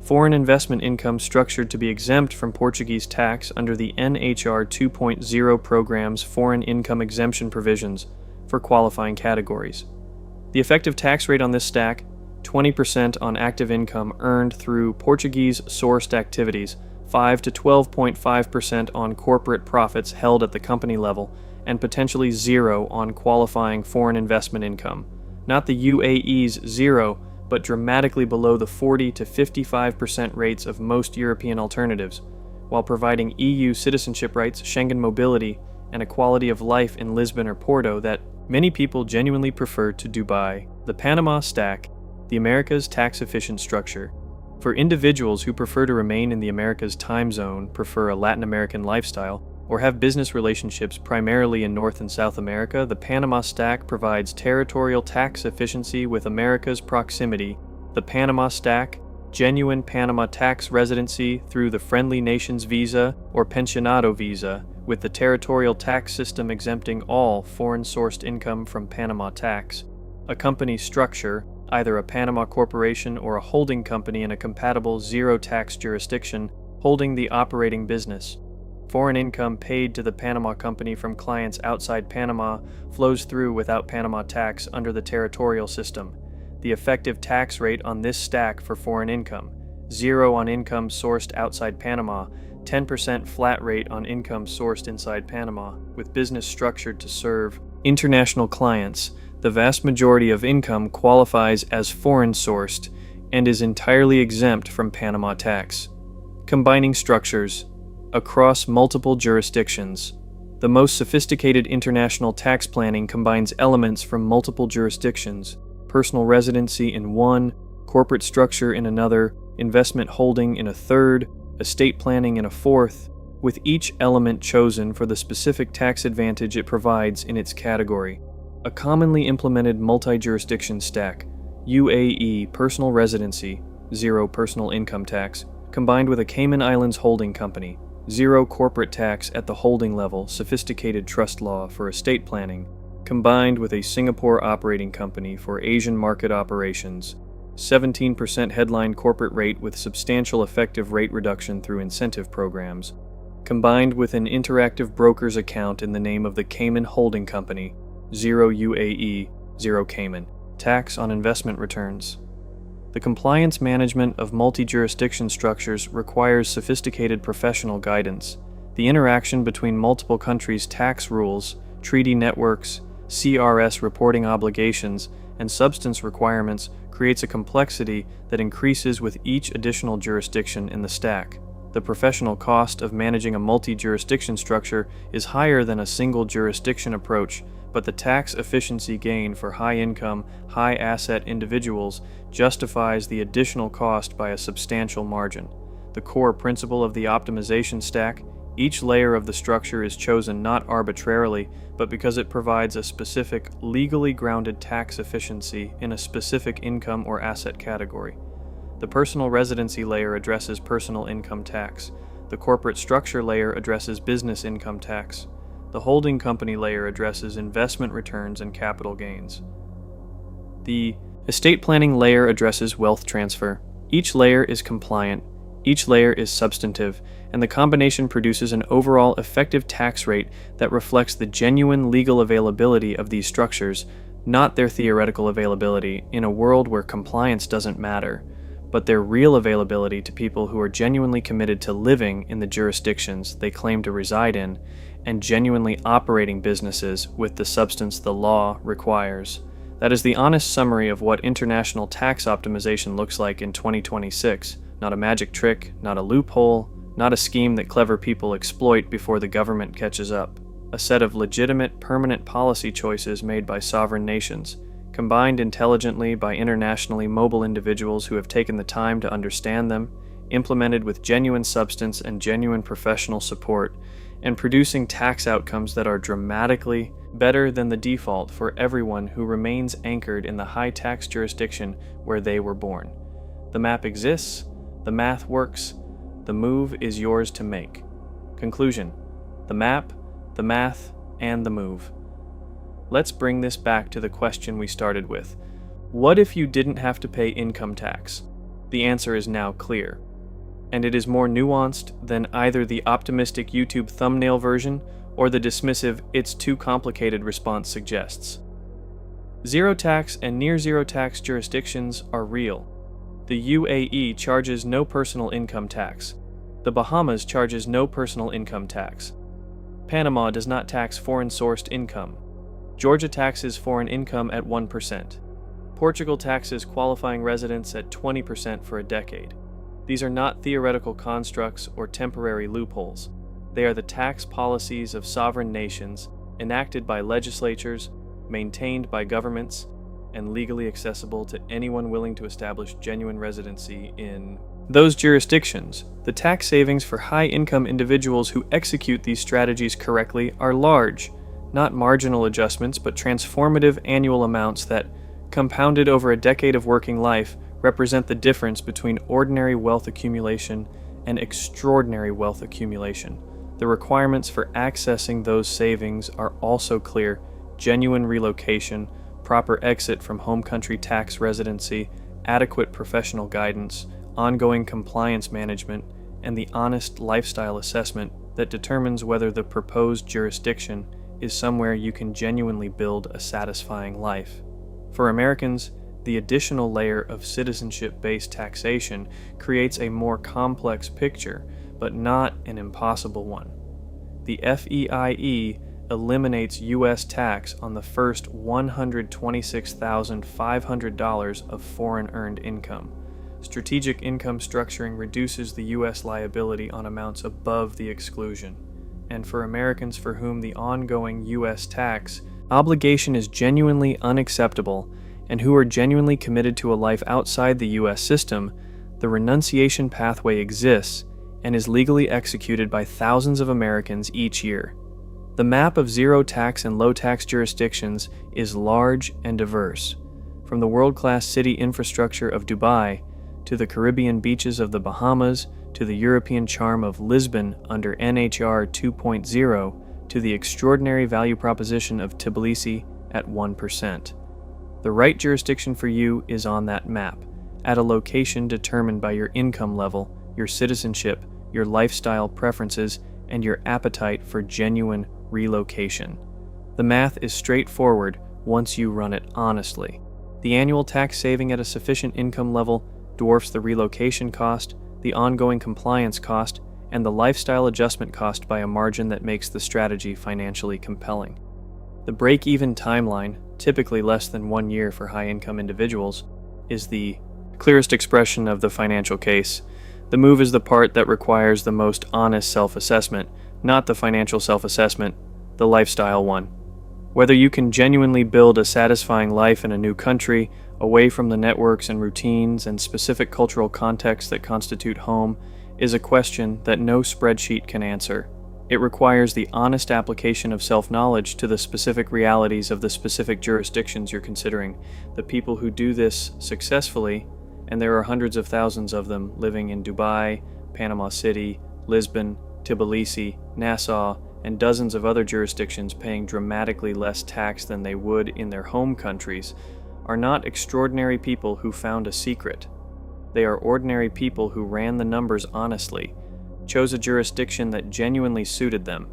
Speaker 1: Foreign investment income structured to be exempt from Portuguese tax under the NHR 2.0 program's foreign income exemption provisions for qualifying categories. The effective tax rate on this stack, 20% on active income earned through Portuguese-sourced activities, 5 to 12.5% on corporate profits held at the company level, and potentially 0 on qualifying foreign investment income. Not the UAE's 0, but dramatically below the 40 to 55% rates of most European alternatives, while providing EU citizenship rights, Schengen mobility, and a quality of life in Lisbon or Porto that many people genuinely prefer to Dubai. The Panama stack, the Americas tax-efficient structure. For individuals who prefer to remain in the Americas time zone, prefer a Latin American lifestyle, or have business relationships primarily in North and South America, the Panama stack provides territorial tax efficiency with America's proximity. The Panama stack, genuine Panama tax residency through the Friendly Nations visa or pensionado visa, with the territorial tax system exempting all foreign-sourced income from Panama tax. A company structure, either a Panama corporation or a holding company in a compatible zero-tax jurisdiction, holding the operating business. Foreign income paid to the Panama company from clients outside Panama flows through without Panama tax under the territorial system. The effective tax rate on this stack for foreign income, 0 on income sourced outside Panama, 10% flat rate on income sourced inside Panama, with business structured to serve international clients. The vast majority of income qualifies as foreign-sourced and is entirely exempt from Panama tax. Combining structures across multiple jurisdictions. The most sophisticated international tax planning combines elements from multiple jurisdictions, personal residency in one, corporate structure in another, investment holding in a third, estate planning in a fourth, with each element chosen for the specific tax advantage it provides in its category. A commonly implemented multi-jurisdiction stack, UAE personal residency, 0 personal income tax, combined with a Cayman Islands holding company, 0 corporate tax at the holding level, sophisticated trust law for estate planning, combined with a Singapore operating company for Asian market operations, 17% headline corporate rate with substantial effective rate reduction through incentive programs, combined with an interactive broker's account in the name of the Cayman Holding Company, 0 UAE, 0 Cayman, tax on investment returns. The compliance management of multi-jurisdiction structures requires sophisticated professional guidance. The interaction between multiple countries' tax rules, treaty networks, CRS reporting obligations, and substance requirements creates a complexity that increases with each additional jurisdiction in the stack. The professional cost of managing a multi-jurisdiction structure is higher than a single jurisdiction approach, but the tax efficiency gain for high-income, high-asset individuals justifies the additional cost by a substantial margin. The core principle of the optimization stack, each layer of the structure is chosen not arbitrarily, but because it provides a specific, legally grounded tax efficiency in a specific income or asset category. The personal residency layer addresses personal income tax. The corporate structure layer addresses business income tax. The holding company layer addresses investment returns and capital gains. The estate planning layer addresses wealth transfer. Each layer is compliant, each layer is substantive, and the combination produces an overall effective tax rate that reflects the genuine legal availability of these structures, not their theoretical availability in a world where compliance doesn't matter, but their real availability to people who are genuinely committed to living in the jurisdictions they claim to reside in and genuinely operating businesses with the substance the law requires. That is the honest summary of what international tax optimization looks like in 2026. Not a magic trick, not a loophole, not a scheme that clever people exploit before the government catches up. A set of legitimate, permanent policy choices made by sovereign nations, combined intelligently by internationally mobile individuals who have taken the time to understand them, implemented with genuine substance and genuine professional support, and producing tax outcomes that are dramatically better than the default for everyone who remains anchored in the high tax jurisdiction where they were born. The map exists, the math works, the move is yours to make. Conclusion: the map, the math, and the move. Let's bring this back to the question we started with. What if you didn't have to pay income tax? The answer is now clear, and it is more nuanced than either the optimistic YouTube thumbnail version or the dismissive "it's too complicated" response suggests. Zero tax and near zero tax jurisdictions are real. The UAE charges no personal income tax. The Bahamas charges no personal income tax. Panama does not tax foreign-sourced income. Georgia taxes foreign income at 1%. Portugal taxes qualifying residents at 20% for a decade. These are not theoretical constructs or temporary loopholes. They are the tax policies of sovereign nations, enacted by legislatures, maintained by governments, and legally accessible to anyone willing to establish genuine residency in those jurisdictions. The tax savings for high-income individuals who execute these strategies correctly are large, not marginal adjustments, but transformative annual amounts that, compounded over a decade of working life, represent the difference between ordinary wealth accumulation and extraordinary wealth accumulation. The requirements for accessing those savings are also clear: genuine relocation, proper exit from home country tax residency, adequate professional guidance, ongoing compliance management, and the honest lifestyle assessment that determines whether the proposed jurisdiction is somewhere you can genuinely build a satisfying life. For Americans, the additional layer of citizenship-based taxation creates a more complex picture, but not an impossible one. The FEIE eliminates U.S. tax on the first $126,500 of foreign-earned income. Strategic income structuring reduces the U.S. liability on amounts above the exclusion. And for Americans for whom the ongoing U.S. tax obligation is genuinely unacceptable and who are genuinely committed to a life outside the U.S. system, the renunciation pathway exists and is legally executed by thousands of Americans each year. The map of zero tax and low tax jurisdictions is large and diverse, from the world-class city infrastructure of Dubai to the Caribbean beaches of the Bahamas to the European charm of Lisbon under NHR 2.0 to the extraordinary value proposition of Tbilisi at 1%. The right jurisdiction for you is on that map, at a location determined by your income level, your citizenship, your lifestyle preferences, and your appetite for genuine relocation. The math is straightforward once you run it honestly. The annual tax saving at a sufficient income level dwarfs the relocation cost, the ongoing compliance cost, and the lifestyle adjustment cost by a margin that makes the strategy financially compelling. The break-even timeline, typically less than 1 year for high-income individuals, is the clearest expression of the financial case. The move is the part that requires the most honest self-assessment, not the financial self-assessment, the lifestyle one. Whether you can genuinely build a satisfying life in a new country, away from the networks and routines and specific cultural contexts that constitute home, is a question that no spreadsheet can answer. It requires the honest application of self-knowledge to the specific realities of the specific jurisdictions you're considering. The people who do this successfully, and there are hundreds of thousands of them living in Dubai, Panama City, Lisbon, Tbilisi, Nassau, and dozens of other jurisdictions paying dramatically less tax than they would in their home countries, are not extraordinary people who found a secret. They are ordinary people who ran the numbers honestly, chose a jurisdiction that genuinely suited them,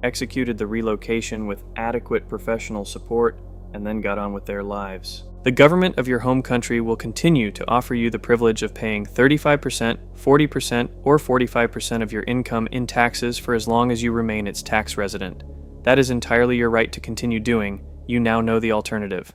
Speaker 1: executed the relocation with adequate professional support, and then got on with their lives. The government of your home country will continue to offer you the privilege of paying 35%, 40%, or 45% of your income in taxes for as long as you remain its tax resident. That is entirely your right to continue doing. You now know the alternative.